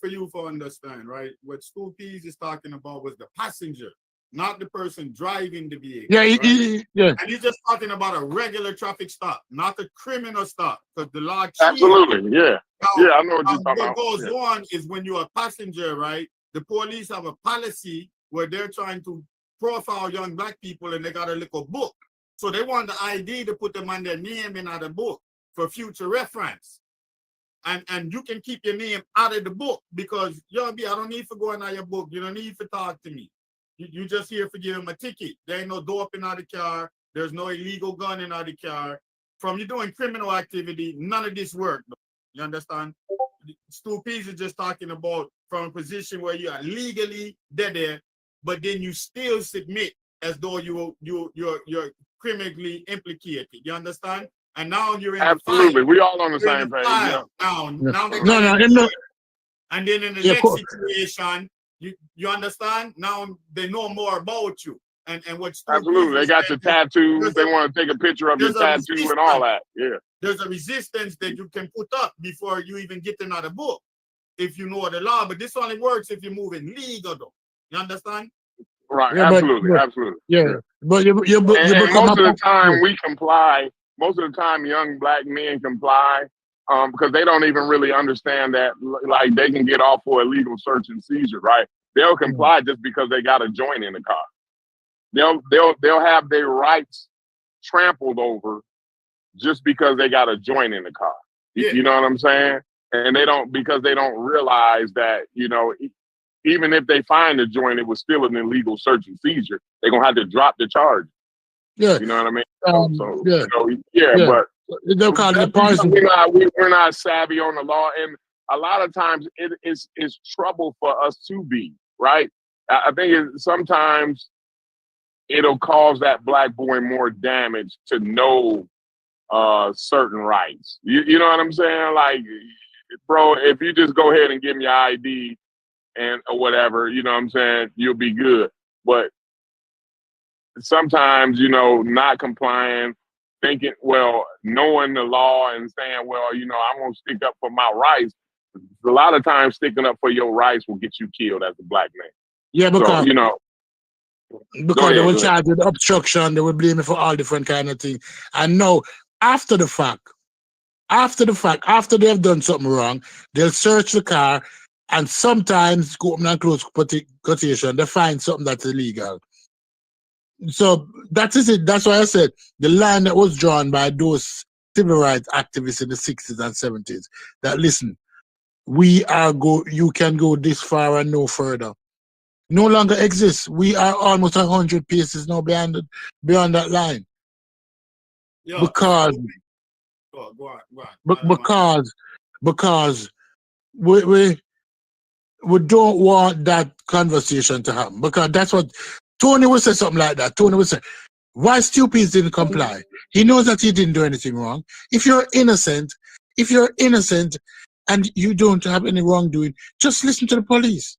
for you for understand, right? What Stu Peas is talking about was the passenger, not the person driving the vehicle. Yeah, right? yeah. And he's just talking about a regular traffic stop, not a criminal stop, because the law changed. Absolutely, yeah. Now, I know what you're talking what about. goes Yeah. on is when you're a passenger, right? The police have a policy where they're trying to profile young black people, and they got a little book. So they want the ID to put them on their name in the book for future reference. And you can keep your name out of the book, because I don't need to go in your book. You don't need to talk to me. You just here for giving them a ticket. There ain't no dope in the car. There's no illegal gun in the car. From you doing criminal activity, none of this work. You understand? Stu Peas is just talking about from a position where you are legally there, but then you still submit as though you're criminally implicated. You understand? And now you're in Absolutely, the fight. we all on the same page. Yeah. Now they and then in the next situation, you understand? Now they know more about you. And what absolutely, they got your tattoos. They want to take a picture of your tattoo and all that. Yeah. There's a resistance that you can put up before you even get another book, if you know the law. But this only works if you're moving legal, though. You understand? Right. Yeah, absolutely. Absolutely. Yeah. But you and become most of the time we comply. Most of the time, young black men comply because they don't even really understand that, like, they can get off for illegal search and seizure. Right? They'll comply just because they got a joint in the car. They'll have their rights trampled over just because they got a joint in the car. Yeah. You know what I'm saying? And they don't realize that, even if they find the joint, it was still an illegal search and seizure. They're gonna have to drop the charge. Yeah. You know what I mean? Yeah. But they'll call it the partisan. We're not savvy on the law, and a lot of times it's trouble for us to be, right? I think sometimes it'll cause that black boy more damage to know certain rights. You know what I'm saying? Like, bro, if you just go ahead and give me your ID or whatever, you know what I'm saying, you'll be good. But sometimes, not complying, knowing the law and saying, well, I'm going to stick up for my rights. A lot of times sticking up for your rights will get you killed as a black man. Yeah, because, because they will charge with obstruction, they will blame me for all different kind of things. And now, after the fact, after they have done something wrong, they'll search the car, and sometimes, go open and close quotation, they find something that's illegal. So that is it. That's why I said the line that was drawn by those civil rights activists in the 60s and 70s, that listen, you can go this far and no further, no longer exists. We are almost 100 paces now beyond that line. Yeah. Because go on. Because we don't want that conversation to happen, because that's what Tony would say, something like that. Tony would say, Why Stupids didn't comply? He knows that he didn't do anything wrong. If you're innocent and you don't have any wrongdoing, just listen to the police.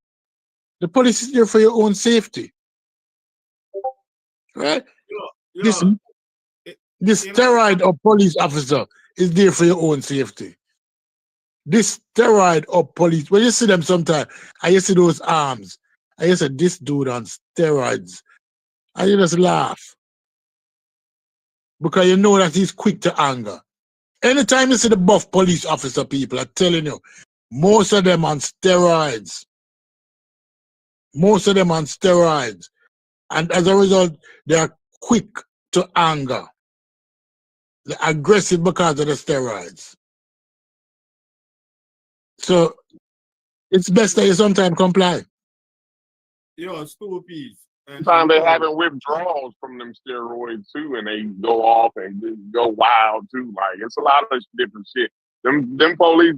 The police is there for your own safety. Right? This steroid of police officer is there for your own safety. This steroid of police, when you see them sometimes, I see those arms. I say this dude on steroids. And you just laugh. Because you know that he's quick to anger. Anytime you see the buff police officer people, I'm telling you, most of them on steroids. Most of them on steroids. And as a result, they are quick to anger. They're aggressive because of the steroids. So it's best that you sometimes comply. Yo, Stupids. Sometimes they having withdrawals from them steroids too, and they go off and go wild too. Like it's a lot of different shit. Them police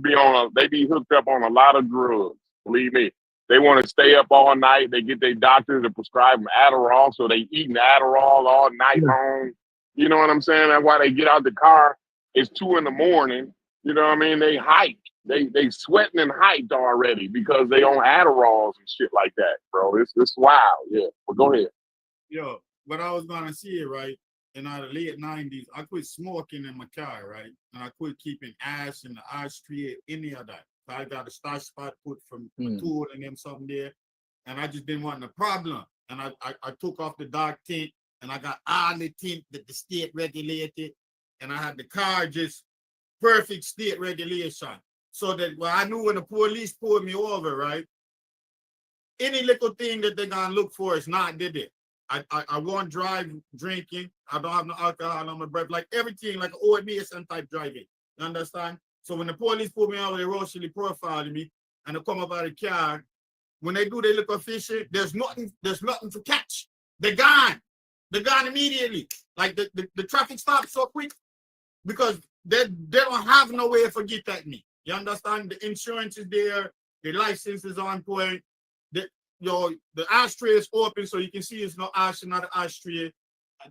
they be hooked up on a lot of drugs. Believe me, they want to stay up all night. They get their doctors to prescribe them Adderall, so they eating Adderall all night long. You know what I'm saying? That's why they get out the car. It's 2 a.m. You know what I mean? They hike. They sweating and hiked already because they on Adderalls and shit like that, bro. It's wild, yeah. But go ahead. Yo, what I was gonna say, right? In the late 90s, I quit smoking in my car, right? And I quit keeping ash in the ashtray, any of that. So I got a stash spot put from my tool and them something there. And I just didn't want no problem. And I took off the dark tint and I got all the tint that the state regulated. And I had the car just perfect state regulation. So that I knew when the police pulled me over, right? Any little thing that they're gonna look for is not did it. I won't drive drinking. I don't have no alcohol on my breath. Like everything, like old Mason type driving. You understand? So when the police pull me over, they racially profiling me and they come up out of the car. When they do their little fishing, there's nothing to catch. They're gone. They're gone immediately. Like the traffic stops so quick because they don't have no way to forget at me. You understand? The insurance is there, the license is on point. The ashtray is open so you can see it's no ash in the ashtray.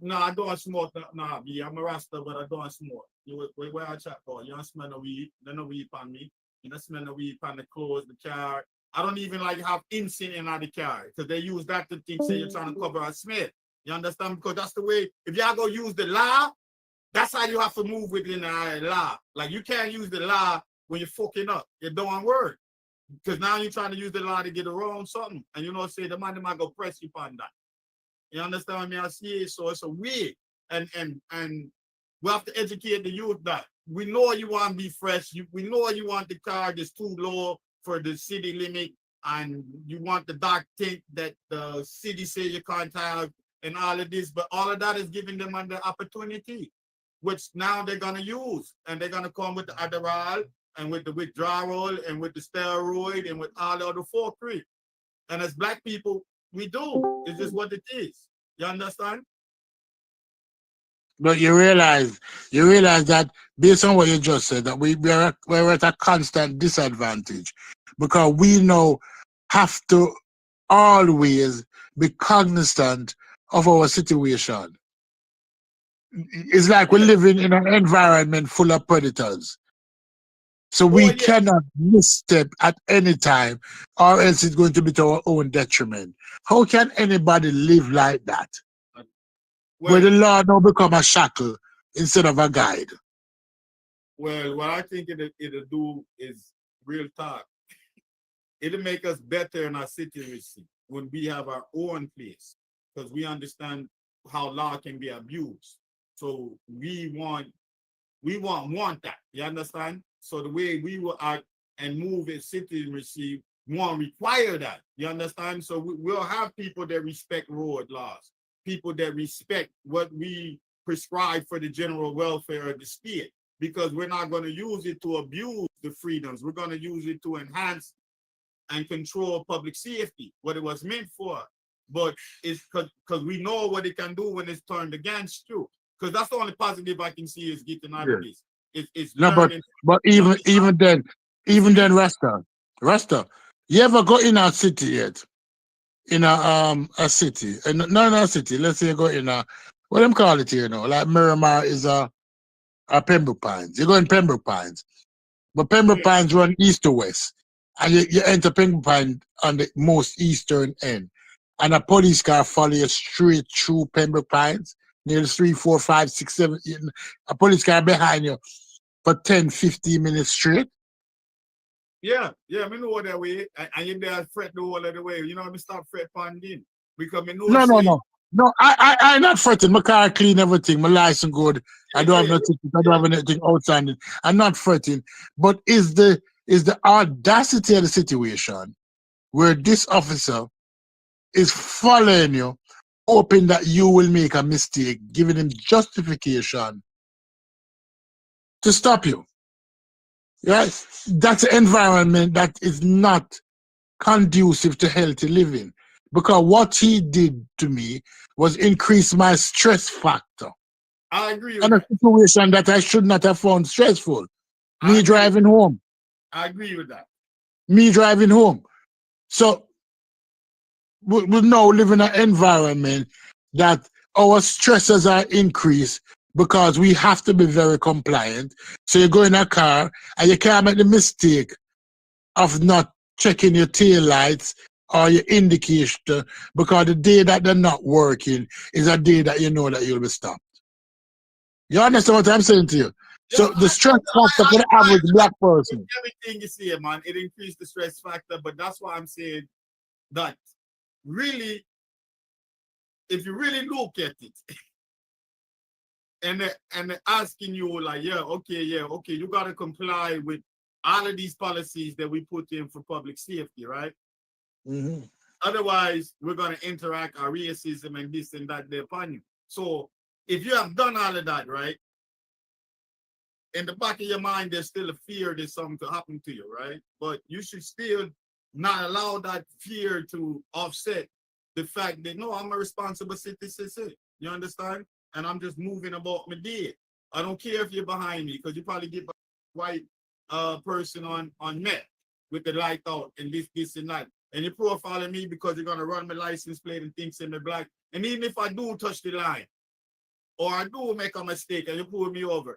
No, I don't smoke. Nah, I'm a Rasta, but I don't smoke. Where I chat for? You don't smell no weed. There's no weed on me. You don't smell no weed on the clothes, the car. I don't even like have incense in the car because they use that to think say you're trying to cover a smell. You understand? Because that's the way. If y'all go use the law, that's how you have to move within the law. Like you can't use the law when you're fucking up. It don't work. Because now you're trying to use the law to get around something. And you know, say the man might go press you on that. You understand me? I see it. So it's a way. And we have to educate the youth that we know you want to be fresh. We know you want the car that's too low for the city limit. And you want the dark tint that the city say you can't have and all of this. But all of that is giving them the opportunity, which now they're going to use. And they're going to come with the Adderall and with the withdrawal and with the steroid and with all the other fuckery. And as black people, we do. It's just what it is. You understand? But you realize that based on what you just said, that we're at a constant disadvantage because we now have to always be cognizant of our situation. It's like we're living in an environment full of predators. So we cannot misstep at any time, or else it's going to be to our own detriment. How can anybody live like that? Where the law now become a shackle instead of a guide? Well, what I think it'll do is real talk. It'll make us better in our citizenry when we have our own place, because we understand how law can be abused. So we want that. You understand? So the way we will act and move in citizenry won't require that. You understand? So we'll have people that respect road laws, people that respect what we prescribe for the general welfare of the state, because we're not going to use it to abuse the freedoms. We're going to use it to enhance and control public safety, what it was meant for. But it's because we know what it can do when it's turned against you. Because that's the only positive I can see is getting out of this. It's no, but even then, Rasta, you ever go in a city yet? In a city, and not in a city. Let's say you go in a what them call it here now? Like Miramar is a Pembroke Pines. You go in Pembroke Pines, but Pembroke Pines run east to west, and you enter Pembroke Pines on the most eastern end, and a police car follow you straight through Pembroke Pines, nearly 3, 4, 5, 6, 7. A police car behind you for 10, 15 minutes straight. Yeah, me know that way. And you there fret the whole of the way. You know, me stop fret panding. Because me know No, I not fretting. My car clean, everything. My license good. I don't have nothing. I don't have anything outstanding. I'm not fretting. But is the audacity of the situation where this officer is following you, hoping that you will make a mistake, giving him justification to stop you. Right? That's an environment that is not conducive to healthy living. Because what he did to me was increase my stress factor. I agree with and a situation that I should not have found stressful. Me driving home. I agree with that. Me driving home. So we now live in an environment that our stresses are increased because we have to be very compliant. So you go in a car and you can't make the mistake of not checking your tail lights or your indicator, because the day that they're not working is a day that you know that you'll be stopped. You understand what I'm saying to you? So the stress factor for the average black person. Everything you say, man, it increased the stress factor, but that's why I'm saying that really, if you really look at it, and they're asking you like, yeah, okay, you gotta comply with all of these policies that we put in for public safety, right? Mm-hmm. Otherwise, we're gonna interact our racism and this and that there upon you. So if you have done all of that, right? In the back of your mind, there's still a fear there's something to happen to you, right? But you should still not allow that fear to offset the fact that, no, I'm a responsible citizen. You understand? And I'm just moving about my day. I don't care if you're behind me, because you probably get a white person on Met with the light out and this and that. And you're profiling me because you're going to run my license plate and things in me black. And even if I do touch the line, or I do make a mistake and you pull me over,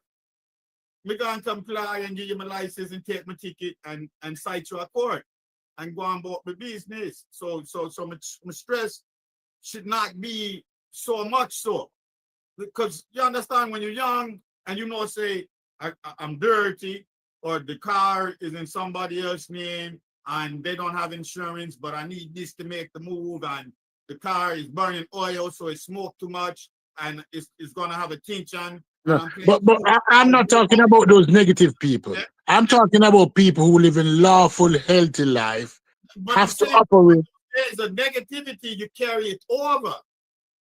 me gonna comply and give you my license and take my ticket and cite you a court and go on about my business. So my stress should not be so much so. Because you understand, when you're young and you know, say, I'm dirty, or the car is in somebody else's name and they don't have insurance, but I need this to make the move, and the car is burning oil, so it smoked too much and it's gonna have a tension. No, but I'm not talking about those negative people. Yeah. I'm talking about people who live in lawful, healthy life, but have to operate. There's a negativity, you carry it over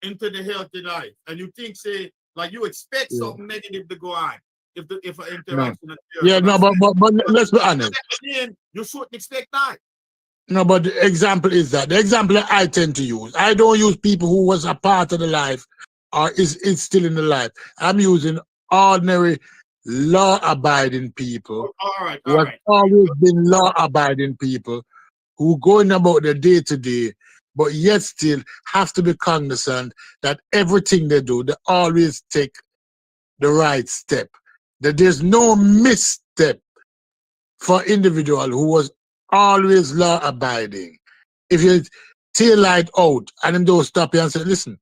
into the healthy life, and you think, say, like you expect something negative to go on if an interaction occurs. Yeah, no, but let's be honest. You shouldn't expect that. No, but the example is that the example that I tend to use. I don't use people who was a part of the life or is still in the life. I'm using ordinary law-abiding people. All right. Who have always been law-abiding people who going about their day-to-day, but yet still have to be cognizant that everything they do, they always take the right step. That there's no misstep for individual who was always law-abiding. If you tail light out and them don't stop you and say, listen,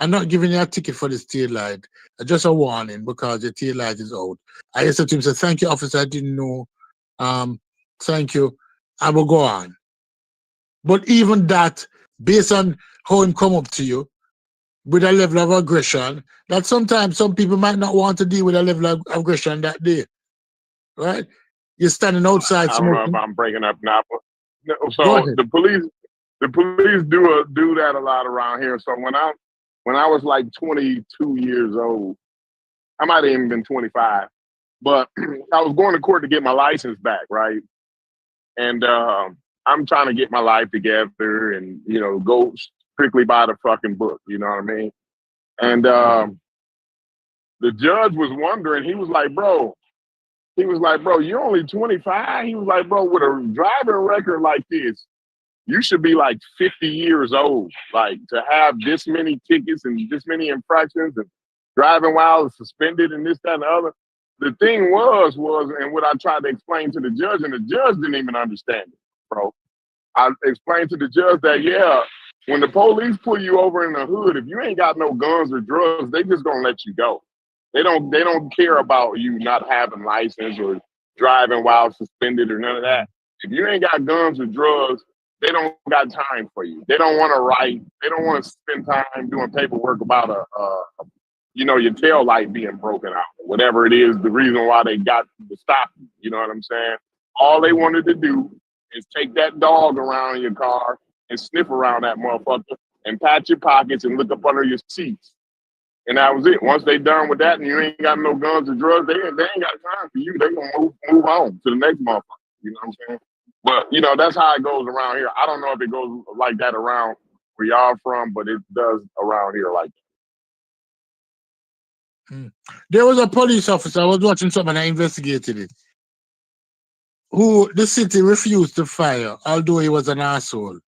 I'm not giving you a ticket for this tail light. Just a warning because your tail light is out. I said to him, say, thank you, officer, I didn't know. Thank you. I will go on. But even that, based on how him come up to you with a level of aggression, that sometimes some people might not want to deal with a level of aggression that day. Right? You're standing outside. I don't know if I'm breaking up now. But, so the police do that a lot around here. So when I was like 22 years old, I might have even been 25, but I was going to court to get my license back, right? And I'm trying to get my life together and, go strictly by the fucking book, you know what I mean? And the judge was wondering, he was like, bro, you're only 25? He was like, bro, with a driving record like this, you should be like 50 years old, like to have this many tickets and this many infractions and driving while it's suspended and this, that, and the other. The thing was, and what I tried to explain to the judge, and the judge didn't even understand it, bro. I explained to the judge that, yeah, when the police pull you over in the hood, if you ain't got no guns or drugs, they just gonna let you go. They don't care about you not having license or driving while suspended or none of that. If you ain't got guns or drugs, they don't got time for you. They don't want to write. They don't want to spend time doing paperwork about your tail light being broken out, or whatever it is, the reason why they got to stop you. You know what I'm saying? All they wanted to do is take that dog around in your car and sniff around that motherfucker and pat your pockets and look up under your seats. And that was it. Once they done with that and you ain't got no guns or drugs, they ain't got time for you. They gonna move on to the next motherfucker. You know what I'm saying? But, that's how it goes around here. I don't know if it goes like that around where y'all from, but it does around here like that. There was a police officer, I was watching something, I investigated it, who the city refused to fire, although he was an asshole,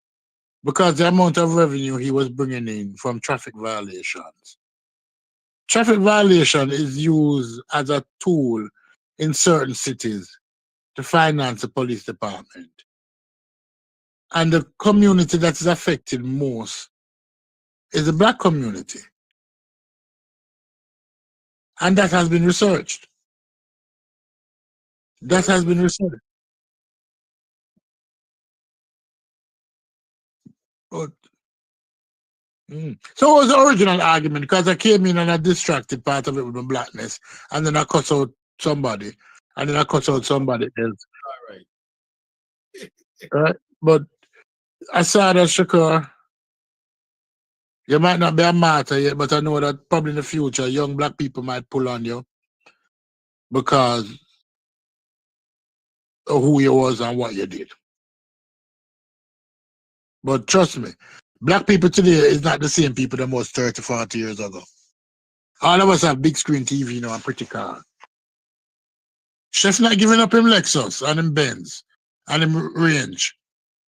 because the amount of revenue he was bringing in from traffic violations. Traffic violation is used as a tool in certain cities to finance the police department. And the community that is affected most is the Black community. And that has been researched. That has been researched. But, So it was the original argument, because I came in and I distracted part of it with my blackness, and then I cut out somebody, and then I cut out somebody else. All right. Right? But aside of Shakur, you might not be a martyr yet, but I know that probably in the future, young Black people might pull on you because of who you was and what you did. But trust me, Black people today is not the same people that was 30, 40 years ago. All of us have big screen TV now and pretty car. Chef not giving up him Lexus and him Benz and him Range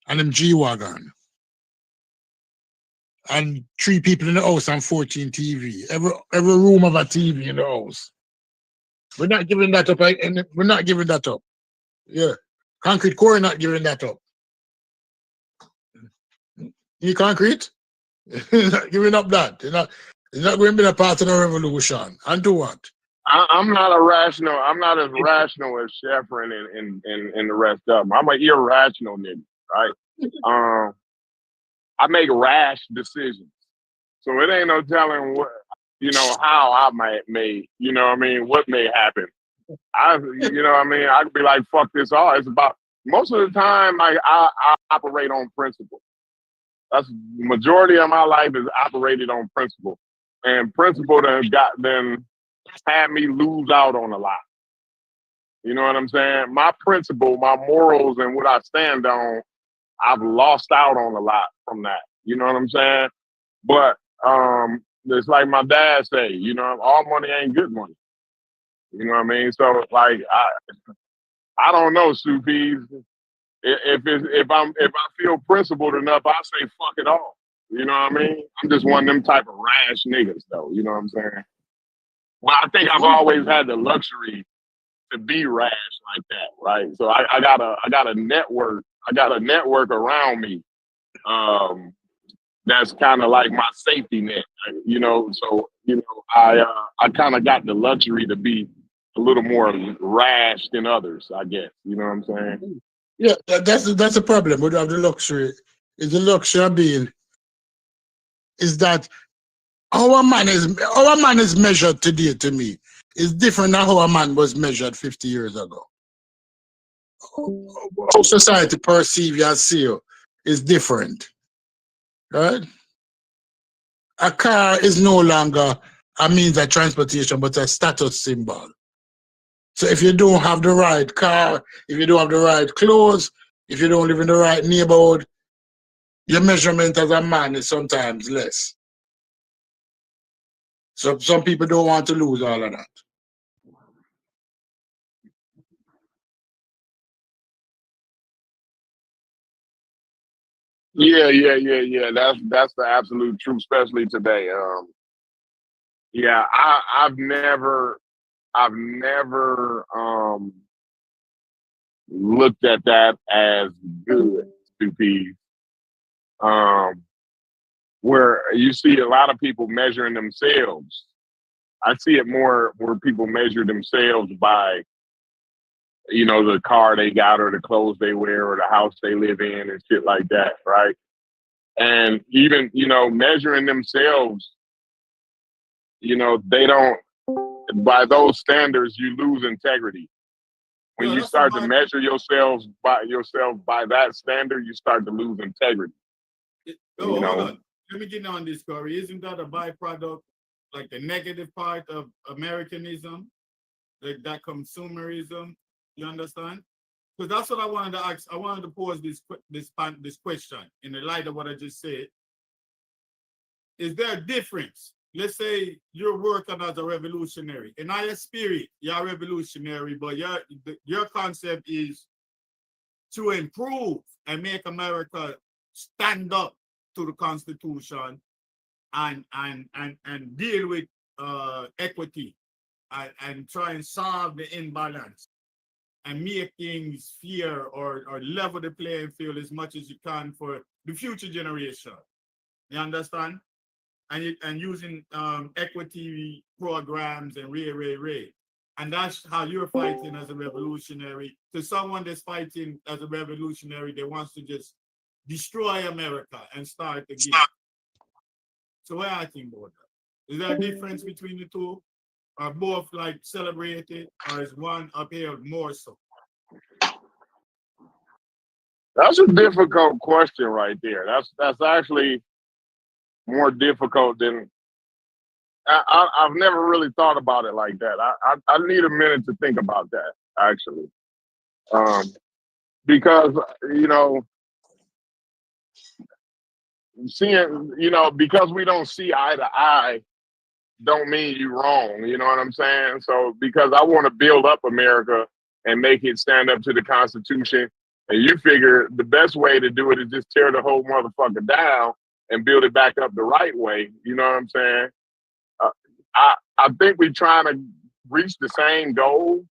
and him G-Wagon. And 3 people in the house and 14 TV. Every room have a TV in the house. We're not giving that up. And we're not giving that up. Yeah. Concrete Core not giving that up. You concrete? Not giving up that. You're not going to be a part of the revolution. And do what? I'm not as rational as Sheffrin and the rest of them. I'm an irrational nigga, right? I make rash decisions. So it ain't no telling what, how I might what may happen. I could be like, fuck this all. It's about, most of the time, I operate on principle. That's the majority of my life is operated on principle. And principle then had me lose out on a lot. You know what I'm saying? My principle, my morals, and what I stand on, I've lost out on a lot from that. You know what I'm saying? But it's like my dad say, all money ain't good money. You know what I mean? So like I don't know, Supees. If I feel principled enough, I say fuck it all. You know what I mean? I'm just one of them type of rash niggas though. You know what I'm saying? Well, I think I've always had the luxury to be rash like that, right? So I got a network. I got a network around me. That's kind of like my safety net, So I kind of got the luxury to be a little more rash than others, I guess. You know what I'm saying? Yeah, that's a problem. We don't have the luxury. Is the luxury of being is that our man is measured today to me is different than how a man was measured 50 years ago. How society perceive you and see you is different. Right? A car is no longer a means of transportation, but a status symbol. So if you don't have the right car, if you don't have the right clothes, if you don't live in the right neighborhood, your measurement as a man is sometimes less. So some people don't want to lose all of that. Yeah. That's the absolute truth, especially today. Yeah, I've never looked at that as good to be where you see a lot of people measuring themselves. I see it more where people measure themselves by, the car they got or the clothes they wear or the house they live in and shit like that, right? And even, measuring themselves, they don't, by those standards, you lose integrity. When you start to measure yourself by that standard, you start to lose integrity. Hold on. Let me get on this, Corey. Isn't that a byproduct, like the negative part of Americanism, like that consumerism? You understand? Because that's what I wanted to ask. I wanted to pose this question in the light of what I just said. Is there a difference? Let's say you're working as a revolutionary. In our spirit, you're revolutionary, but your concept is to improve and make America stand up to the Constitution and deal with equity and try and solve the imbalance and make things fair or level the playing field as much as you can for the future generation. You understand? And using equity programs and ray. And that's how you're fighting as a revolutionary. To someone that's fighting as a revolutionary that wants to just destroy America and start again. So what I think about that? Is there a difference between the two? Are both like celebrated, or is one upheld more so? That's a difficult question right there. That's actually more difficult than I've never really thought about it like that. I need a minute to think about that actually, because because we don't see eye to eye, don't mean you wrong. You know what I'm saying? So because I want to build up America and make it stand up to the Constitution, and you figure the best way to do it is just tear the whole motherfucker down and build it back up the right way. You know what I'm saying? I think we're trying to reach the same goal.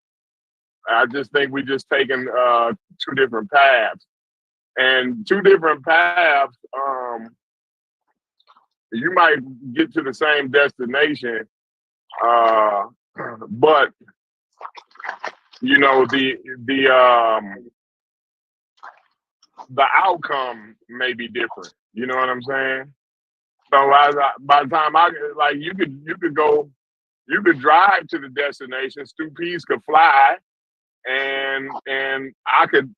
I just think we're just taking two different paths. And two different paths, you might get to the same destination, but the outcome may be different. You know what I'm saying? So by the time you could drive to the destination, Stu Pease could fly, and I could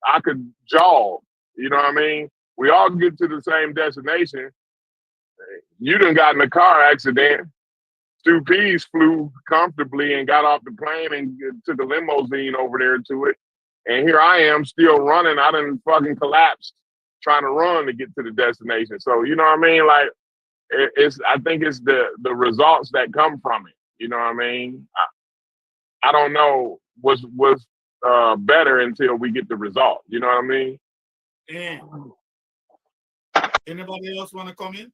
jog. You know what I mean? We all get to the same destination. You done got in a car accident. Stu Pease flew comfortably and got off the plane and took a limousine over there to it. And here I am still running. I done fucking collapsed trying to run to get to the destination. So, you know what I mean? Like, I think it's the results that come from it. You know what I mean? I don't know what's better until we get the result. You know what I mean? And anybody else want to come in?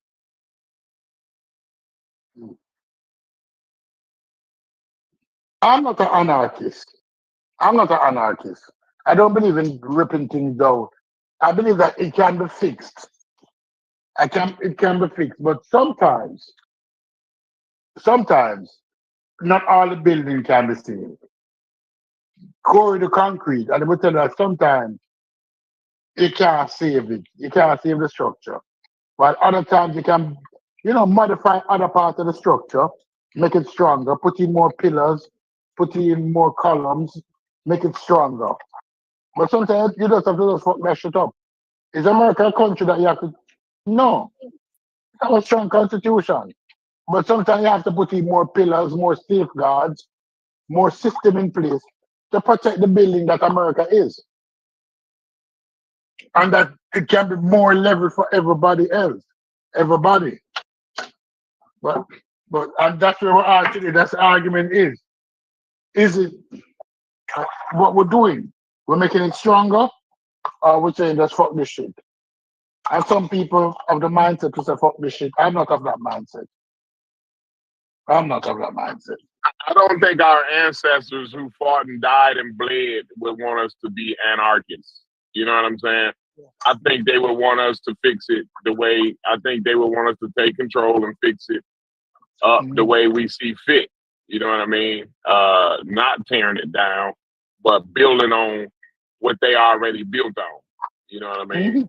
I'm not an anarchist. I don't believe in ripping things out. I believe that it can be fixed. It can be fixed, but sometimes, not all the building can be saved. Core the concrete, and I will tell you that sometimes you can't save it. You can't save the structure. While other times you can, modify other parts of the structure, make it stronger, put in more pillars, put in more columns, make it stronger. But sometimes you just have to just fuck that shit up. Is America a country that you have to? No. It's have a strong constitution. But sometimes you have to put in more pillars, more safeguards, more system in place to protect the building that America is. And that it can be more level for everybody else. Everybody. But and that's where we're at today. That's the argument is. Is it what we're doing? We're making it stronger, or we're saying let's fuck this shit. And some people of the mindset to say, fuck this shit. I'm not of that mindset. I'm not of that mindset. I don't think our ancestors who fought and died and bled would want us to be anarchists. You know what I'm saying? I think they would want us to fix it the way, I think they would want us to take control and fix it up the way we see fit. You know what I mean? Not tearing it down, but building on what they already built on. You know what I mean?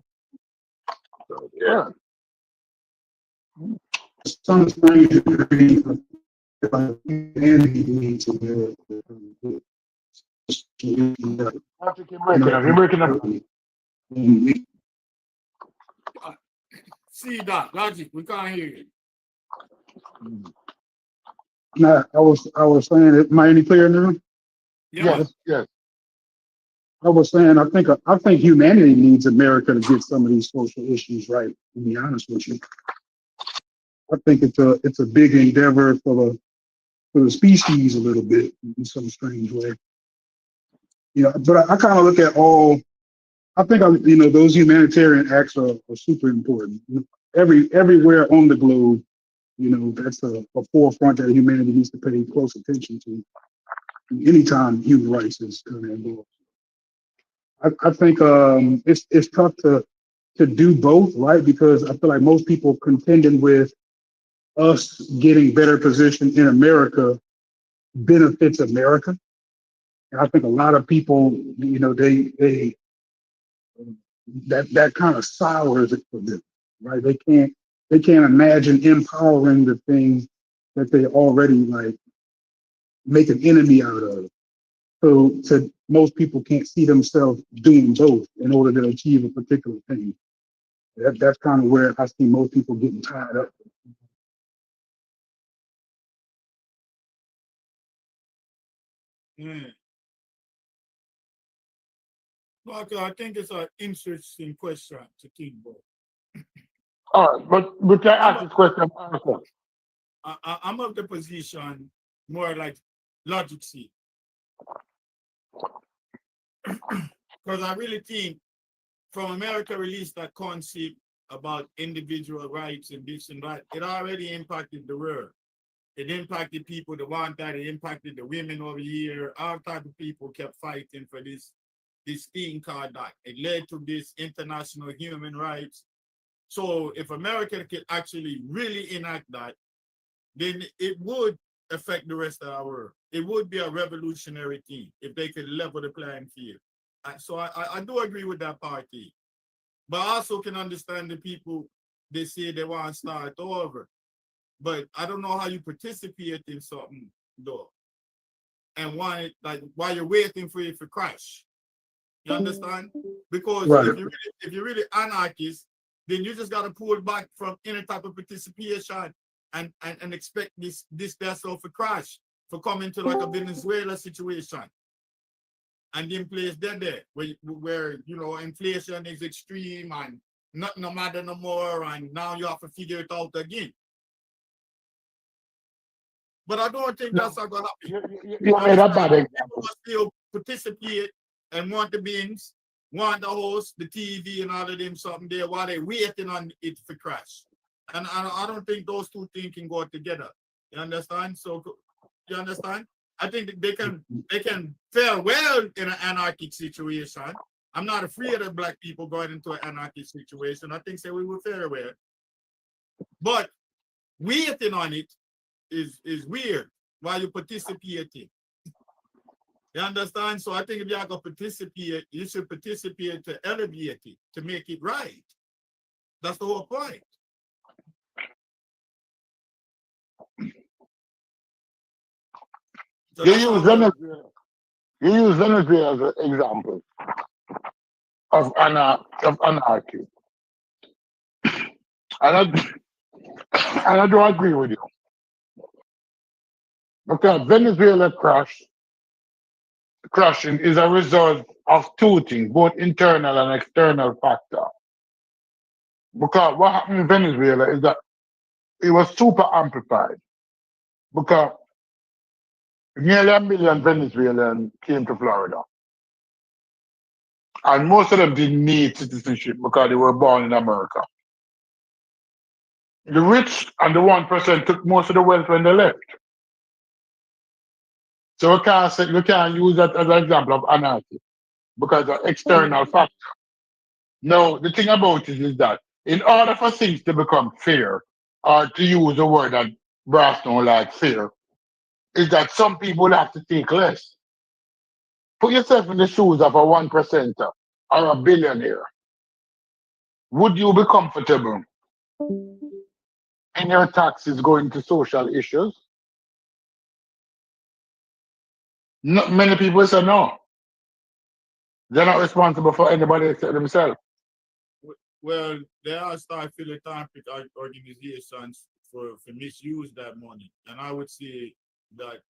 So, yeah. Some strange degree of humanity needs to be You're breaking up. See that logic, we can't hear you. Nah, I was saying, am I any clearer now? Yes. I was saying, I think humanity needs America to get some of these social issues right. To be honest with you, I think it's a big endeavor for the species a little bit in some strange way. But I kind of look at all. I think those humanitarian acts are super important. Everywhere on the globe, that's a forefront that humanity needs to pay close attention to. Anytime human rights is involved. I think it's tough to do both, right? Because I feel like most people contending with us getting better position in America benefits America. And I think a lot of people, they that kind of sours it for them, right? They can't imagine empowering the things that they already like make an enemy out of. So most people can't see themselves doing both in order to achieve a particular thing. That's kind of where I see most people getting tied up. Okay, I think it's an interesting question to think about. All right, but we can ask this question. I'm of the position more like logic see. Because I really think from America released that concept about individual rights and this and that, it already impacted the world. It impacted people that want that, it impacted the women over here. All type of people kept fighting for this thing called that. It led to this international human rights. So if America could actually really enact that, then it would affect the rest of our world. It would be a revolutionary thing if they could level the playing field. So I do agree with that party. But I also can understand the people, they say they want to start over. But I don't know how you participate in something though. And why, like, while you're waiting for it to crash. You understand? Because Right. if you're really anarchist, then you just got to pull back from any type of participation and expect this vessel to crash, for coming to like a Venezuela situation. And the place there where inflation is extreme and nothing no matter no more, and now you have to figure it out again. But I don't think that's not gonna happen. You made a bad example. People still participate and want the bins, want the host, the TV, and all of them something there while they're waiting on it to crash. And I don't think those two things can go together. You understand? So you understand? I think they can fare well in an anarchic situation. I'm not afraid of black people going into an anarchic situation. I think we will fare well. But waiting on it is weird while you're participating. You understand? So I think if you're going to participate, you should participate to elevate it, to make it right. That's the whole point. So You use Venezuela as an example of anarchy. And I don't agree with you. Because Venezuela crashing is a result of two things, both internal and external factor. Because what happened in Venezuela is that it was super amplified. Because nearly 1 million Venezuelans came to Florida. And most of them didn't need citizenship because they were born in America. The rich and the 1% took most of the wealth when they left. So we can't use that as an example of anarchy because of external factor. No, the thing about it is that in order for things to become fair, or to use the word that Brass don't like, fair, is that some people have to take less. Put yourself in the shoes of a 1%er or a billionaire. Would you be comfortable in your taxes going to social issues? Not many people say no. They're not responsible for anybody except themselves. Well, there are start philanthropic organizations for misuse that money, and I would say that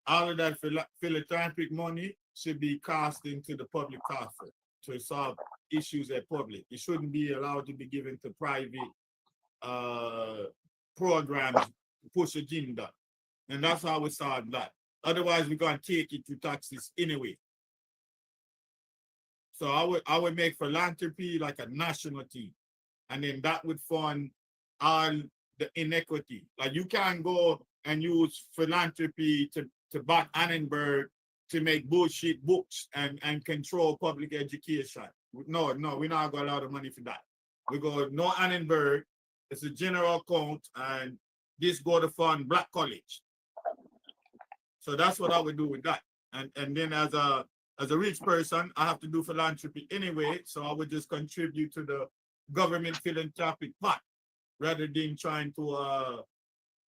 all of that philanthropic money should be cast into the public coffers to solve issues at public. It shouldn't be allowed to be given to private programs to push agenda, and that's how we solve that. Otherwise, we're gonna take it to taxes anyway. So I would make philanthropy like a national thing, and then that would fund all the inequity. Like you can't go and use philanthropy to back Annenberg to make bullshit books and control public education. No, we're not gonna allow the money for that. We go no Annenberg. It's a general account, and this go to fund Black College. So that's what I would do with that. And then as a rich person, I have to do philanthropy anyway, so I would just contribute to the government philanthropic pot rather than trying to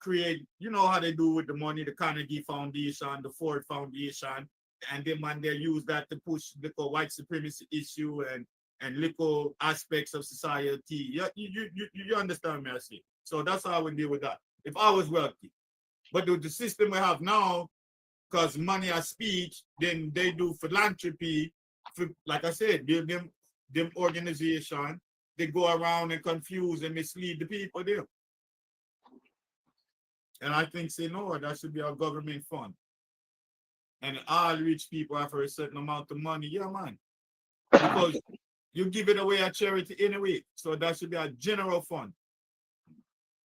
create, you know how they do with the money, the Carnegie Foundation, the Ford Foundation, and then when they use that to push the white supremacy issue and little aspects of society. You understand me, I say. So that's how I would deal with that if I was wealthy. But the system we have now, because money has speech, then they do philanthropy. Like I said, them organization, they go around and confuse and mislead the people there. And I think say no, that should be a government fund. And all rich people have a certain amount of money. Yeah, man. Because you give it away at charity anyway. So that should be a general fund.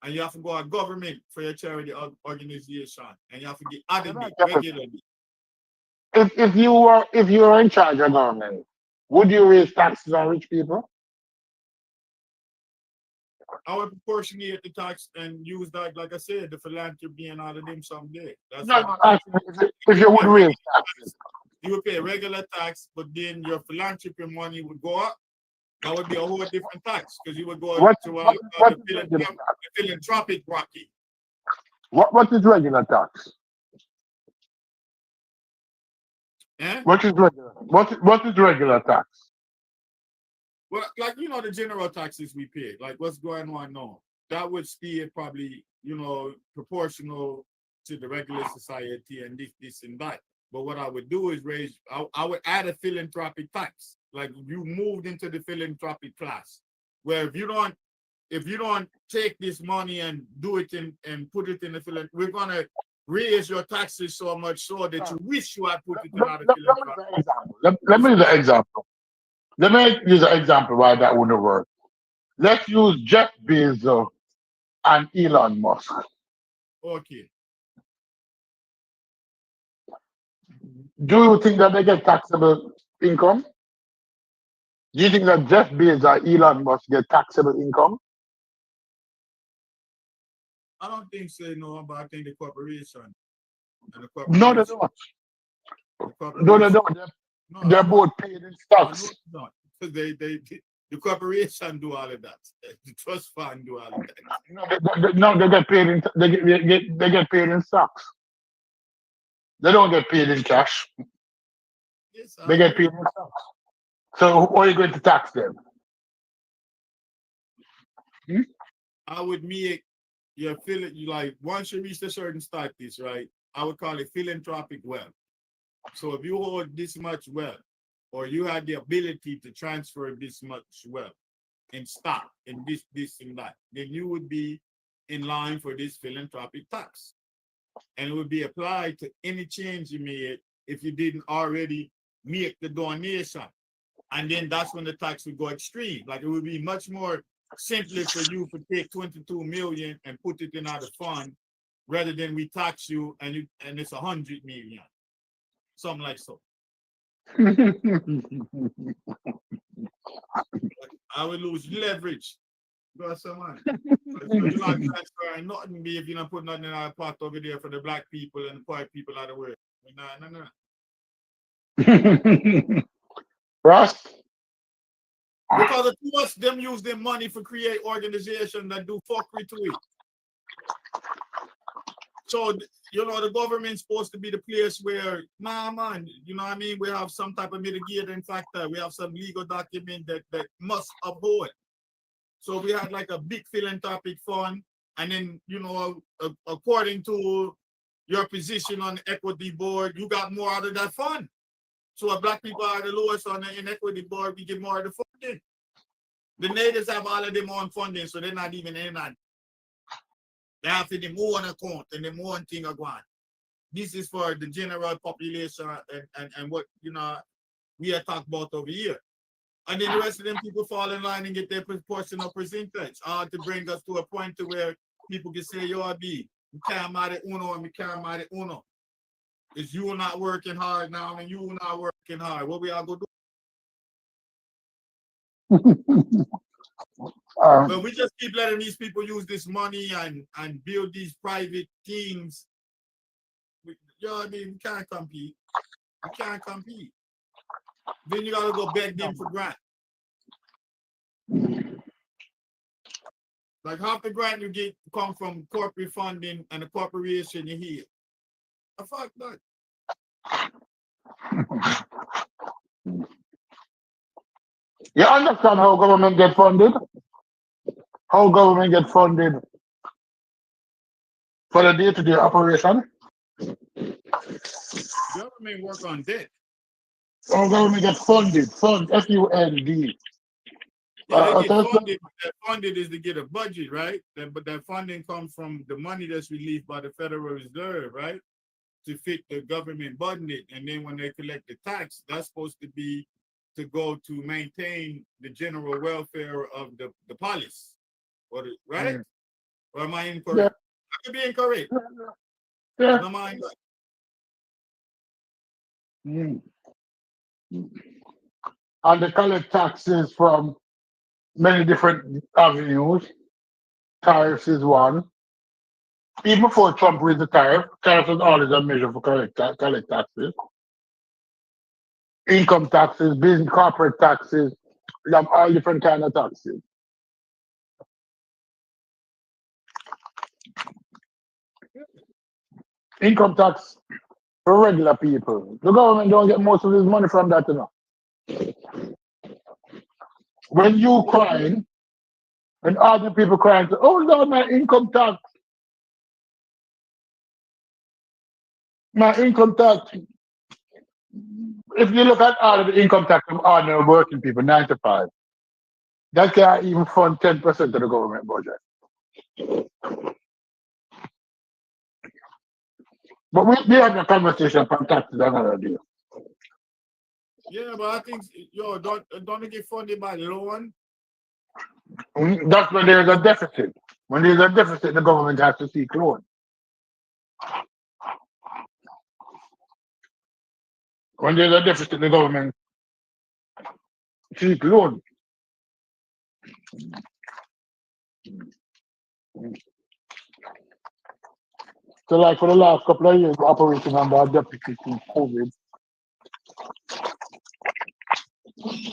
And you have to go to government for your charity organization. And you have to get audited regularly. If you were in charge of government, would you raise taxes on rich people? I would proportionate the tax and use that, like I said, the philanthropy and all of them someday. That's No, if you would raise taxes. You would pay regular tax, but then your philanthropy money would go up. That would be a whole different tax because you would go to the philanthropic bracket. What is regular tax? Eh? What is regular tax? Well, like the general taxes we pay, like what's going on now, that would stay probably proportional to the regular society and this and that. But what I would do is I would add a philanthropic tax. Like you moved into the philanthropic class, where if you don't take this money and do it and put it in the philanthropy, we're gonna raise your taxes so much so that you wish you had put it in other philanthropic. Let me use an example. Let me use an example why that wouldn't work. Let's use Jeff Bezos and Elon Musk. Okay. Do you think that they get taxable income? Do you think that Jeff Bezos or Elon Musk get taxable income? I don't think so, no, but I think the corporation. And the No, they don't. No, they don't. They're both paid in stocks. No, the corporation do all of that. The trust fund do all of that. No, they get paid in they get paid in stocks. They don't get paid in cash. Yes, they get paid in stocks. So who are you going to tax them? I would make your like once you reach a certain status, right? I would call it philanthropic wealth. So if you hold this much wealth, or you had the ability to transfer this much wealth in stock and this and that, then you would be in line for this philanthropic tax. And it would be applied to any change you made if you didn't already make the donation. And then that's when the tax would go extreme. Like it would be much more simpler for you to take 22 million and put it in other fund rather than we tax you and it's 100 million. Something like so. I would lose leverage. Go someone. You're not transferring nothing if you don't put nothing in our pot over there for the black people and the poor people out of the world. No. Ross? Because of too much them use their money for create organization that do fuckery to it. So, the government's supposed to be the place where, man, you know what I mean? We have some type of mitigating factor. We have some legal document that must uphold. So we had like a big philanthropic fund. And then, according to your position on the equity board, you got more out of that fund. So if black people are the lowest on the inequity board, we get more of the funding. The natives have all of them on funding, so they're not even in that. They have to the more on account and the more thing are going. This is for the general population and what we are talking about over here. And then the rest of them people fall in line and get their proportional percentage to bring us to a point to where people can say, yo, we can't marry uno and we can't marry uno. It's you not working hard now and you not working hard. What we all go do? But we just keep letting these people use this money and build these private teams. We can't compete. We can't compete. Then you gotta go beg them for grant. Like half the grant you get come from corporate funding and the corporation you hear. Fuck that. You understand how government get funded? How government get funded for the day-to-day operation? Government work on debt. How government get funded? Fund, F-U-N-D. Yeah, they get funded. That funded is to get a budget, right? But that funding comes from the money that's released by the Federal Reserve, right? To fit the government budget. And then when they collect the tax, that's supposed to be to go to maintain the general welfare of the police. Right? Or am I incorrect? Yeah. I could be incorrect. Yeah. Am I incorrect? And they collect taxes from many different avenues. Tariffs is one. Even before Trump raised the tariff was always a measure for collect taxes. Income taxes, business corporate taxes, we have all different kind of taxes. Income tax for regular people. The government don't get most of his money from that, When you crying, and other people crying, oh Lord, my income tax. My income tax. If you look at all of the income tax of ordinary working people, 9 to 5, that can't even fund 10% of the government budget. But we have a conversation from taxes another day. Yeah, but I think don't they get funded by loan? That's when there's a deficit. When there's a deficit, the government has to seek loan. When there's a deficit, the government seek loan. So like for the last couple of years, we're operating under a deficit since COVID.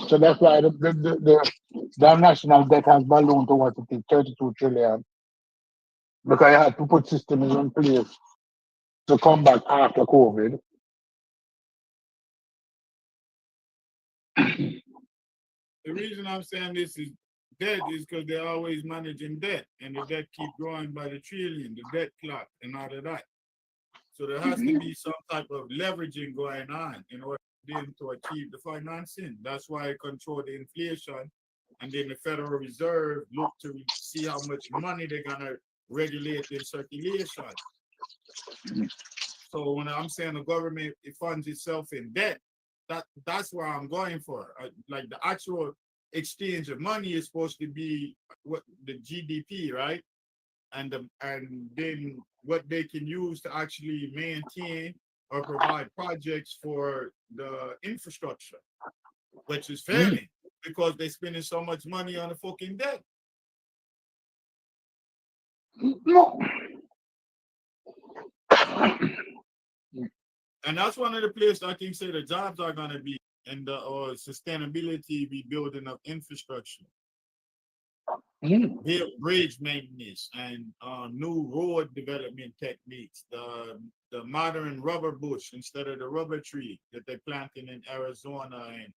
So that's why the national debt has ballooned to what it is, 32 trillion. Because I had to put systems in place to come back after COVID. The reason I'm saying this is debt is because they're always managing debt, and the debt keep growing by the trillion, the debt clock, and all of that. So there has to be some type of leveraging going on in order for them to achieve the financing. That's why I control the inflation, and then the Federal Reserve look to see how much money they're gonna regulate in circulation. So when I'm saying the government it funds itself in debt, that's where I'm going for. Like the actual exchange of money is supposed to be what the GDP, right? And then what they can use to actually maintain or provide projects for the infrastructure, which is failing because they're spending so much money on the fucking debt. No. And that's one of the places I think say the jobs are gonna be and the or sustainability be building up infrastructure. Bridge maintenance and new road development techniques, the modern rubber bush instead of the rubber tree that they're planting in Arizona, and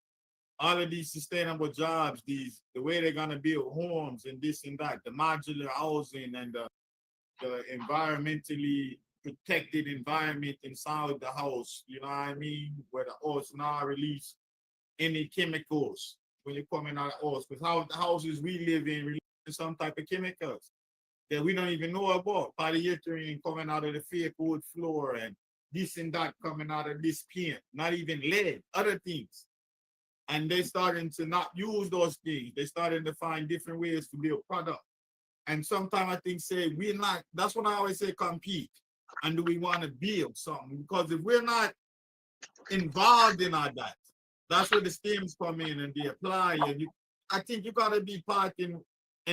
all of these sustainable jobs, the way they're gonna build homes and this and that, the modular housing and the environmentally protected environment inside the house, you know what I mean? Where the house not release any chemicals when you're coming out of the house. Because how the houses we live in release some type of chemicals that we don't even know about. Polyethylene coming out of the fake wood floor and this and that coming out of this paint, not even lead, other things. And they're starting to not use those things. They're starting to find different ways to build product. And sometimes I think say we're not, that's what I always say, compete. And do we want to build something? Because if we're not involved in all that, that's where the stems come in and they apply. And I think you gotta be part in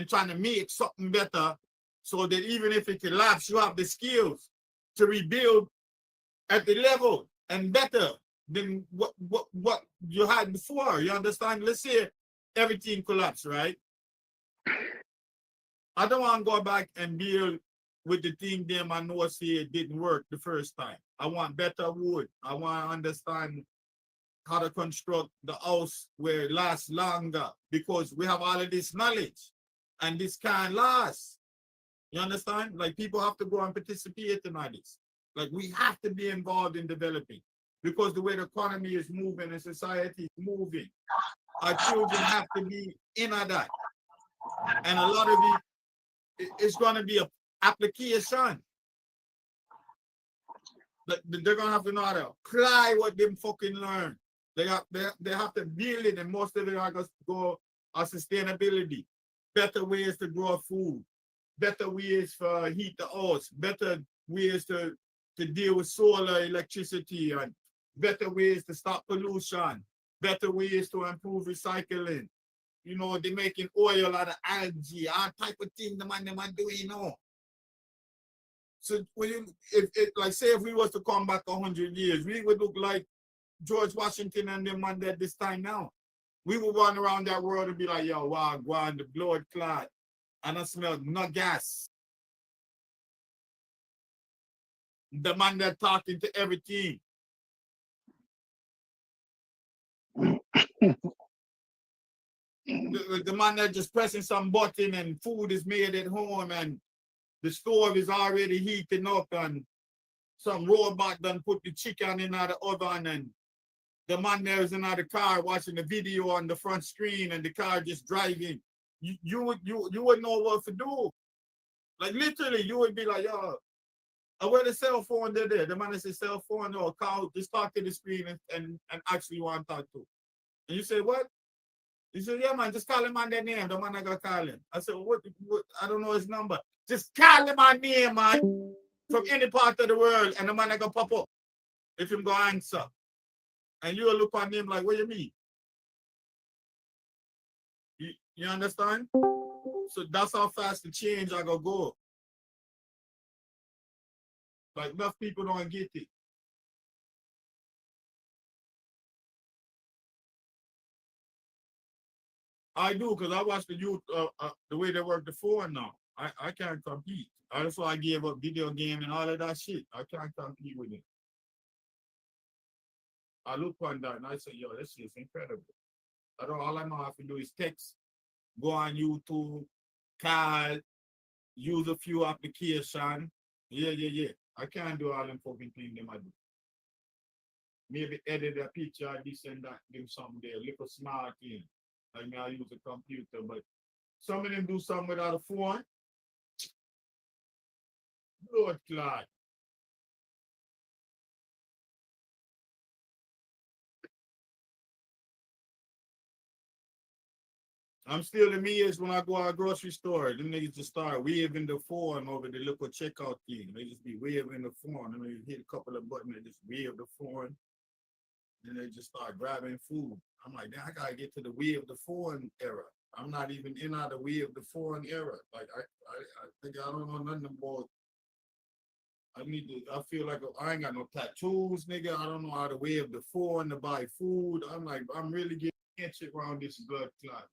trying to make something better so that even if it collapses, you have the skills to rebuild at the level and better than what you had before. You understand? Let's say everything collapsed, right? I don't want to go back and build with the thing them I know say it didn't work the first time. I want better wood. I want to understand how to construct the house where it lasts longer because we have all of this knowledge and this can't last. You understand? Like people have to go and participate in all this. Like we have to be involved in developing because the way the economy is moving and society is moving, our children have to be in on that. And a lot of it's going to be an application. But they're going to have to know how to apply what they fucking learn. They have to build it, and most of it are going to go on sustainability, better ways to grow food, better ways for heat the house, better ways to deal with solar electricity, and better ways to stop pollution, better ways to improve recycling. You know, they're making oil out of algae, all type of thing the man doing, you know. So when like say if we was to come back 100 years, we would look like George Washington and them man at this time now. We would run around that world and be like, yo, wow, go on the blood clot. And I smelled no gas. The man that talking to everything. the man that just pressing some button and food is made at home and the stove is already heating up and some robot done put the chicken in the oven and the man there is in the car watching the video on the front screen and the car just driving. You wouldn't know what to do. Like literally, you would be like, yo, where the cell phone there? The man is a cell phone or call, just talk to the screen and actually want to talk to. And you say, what? He said, yeah, man, just call him on their name. The man I got to call him. I said, what? I don't know his number. Just call him on name, man, from any part of the world, and the man I got pop up if him go answer. And you'll look on him like, what you mean? You understand? So that's how fast the change I gonna go. Like enough people don't get it. I do, because I watch the youth, the way they work the phone now. I can't compete. That's why I gave up video game and all of that shit. I can't compete with it. I look on that and I say, yo, this shit's incredible. All I know how to do is text, go on YouTube, call, use a few applications. Yeah. I can't do all them fucking things them I do. Maybe edit a picture, this and that, give something there, little smart thing. Like me, I use a computer, but some of them do something without a phone. Lord God. I'm still amazed when I go to a grocery store. Them niggas just start waving the phone over the little checkout thing. They just be waving the phone. I mean, hit a couple of buttons, they just wave the phone. Then they just start grabbing food. I'm like, damn, I gotta get to the wave the phone era. I'm not even in out the wave the phone era. Like I think I don't know nothing about. I feel like I ain't got no tattoos, nigga. I don't know how to wave the phone to buy food. I'm like, I'm really getting shit around this blood clot.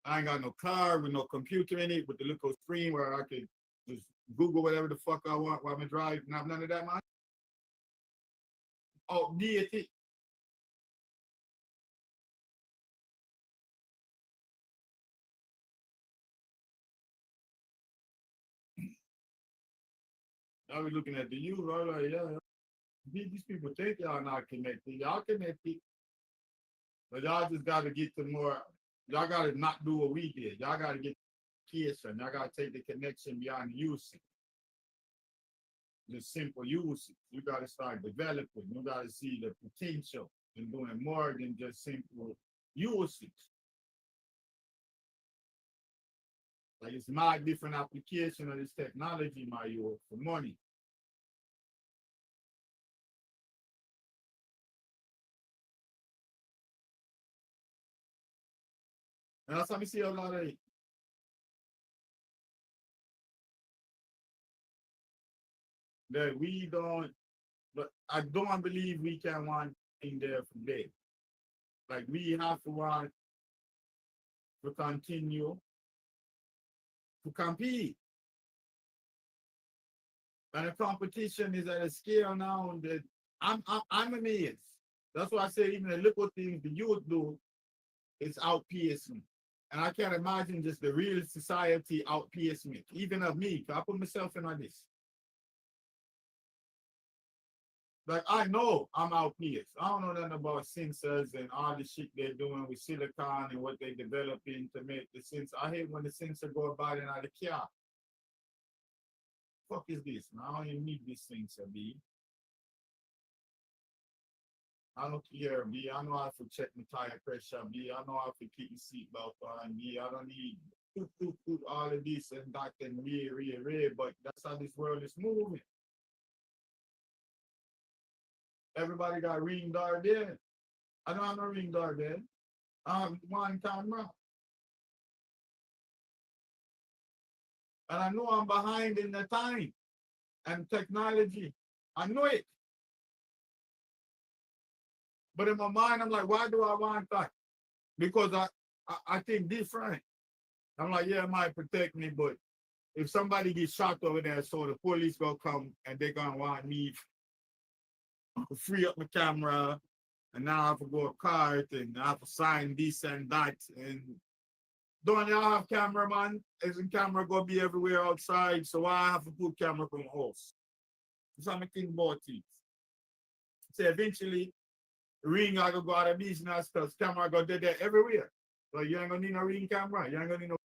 I ain't got no car with no computer in it with the little screen where I can just Google whatever the fuck I want while I'm driving. Not none of that, man. Oh, deity. I was looking at the youth. I was like, yeah, these people think y'all not connected. Y'all connected. But y'all just got to get to more. Y'all got to not do what we did. Y'all got to get kids and y'all got to take the connection beyond using. Just simple usage. You got to start developing. You got to see the potential in doing more than just simple usage. Like it's my different application of this technology, my you for money. And that's how we see a lot of it. That we don't, but I don't believe we can want in there from there. Like we have to want to continue to compete. And the competition is at a scale now that I'm amazed. That's why I say even the little things the youth do is outpace me. And I can't imagine just the real society outpace me. Even of me, I put myself in on this. Like I know I'm outpaced. I don't know nothing about sensors and all the shit they're doing with silicon and what they're developing to make the sensor. I hate when the sensor go about it out of the car. Fuck is this? Man? I don't even need this sensor, B. I don't care, B. I know how to check my tire pressure, B. I know how to keep the seatbelt on, B. I don't need all of this and that and rare, but that's how this world is moving. Everybody got ring doorbell. I don't have no ring doorbell. I have one camera. And I know I'm behind in the time and technology. I know it. But in my mind, I'm like, why do I want that? Because I think different. I'm like, yeah, it might protect me, but if somebody gets shot over there, so the police gonna come and they're gonna want me to free up my camera, and now I have to go a cart and I have to sign this and that. And don't y'all have cameraman? Isn't camera gonna be everywhere outside? So why I have to put camera from the house? That's how I think about it. So eventually, ring I go out of business because camera go dead there everywhere. So you ain't gonna need no ring camera. You ain't gonna need no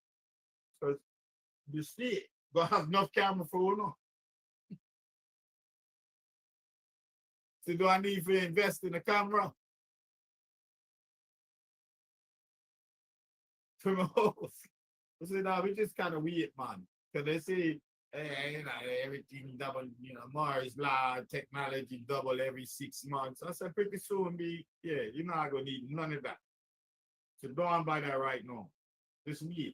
because the state gonna have enough camera for all no. So do I need to invest in a camera? For my house. I said, no, we just kind of weird, man. Because they say, hey, you know, everything double, you know, Mars law, technology double every 6 months. I said, pretty soon, you're not going to need none of that. So don't buy that right now. Just weird.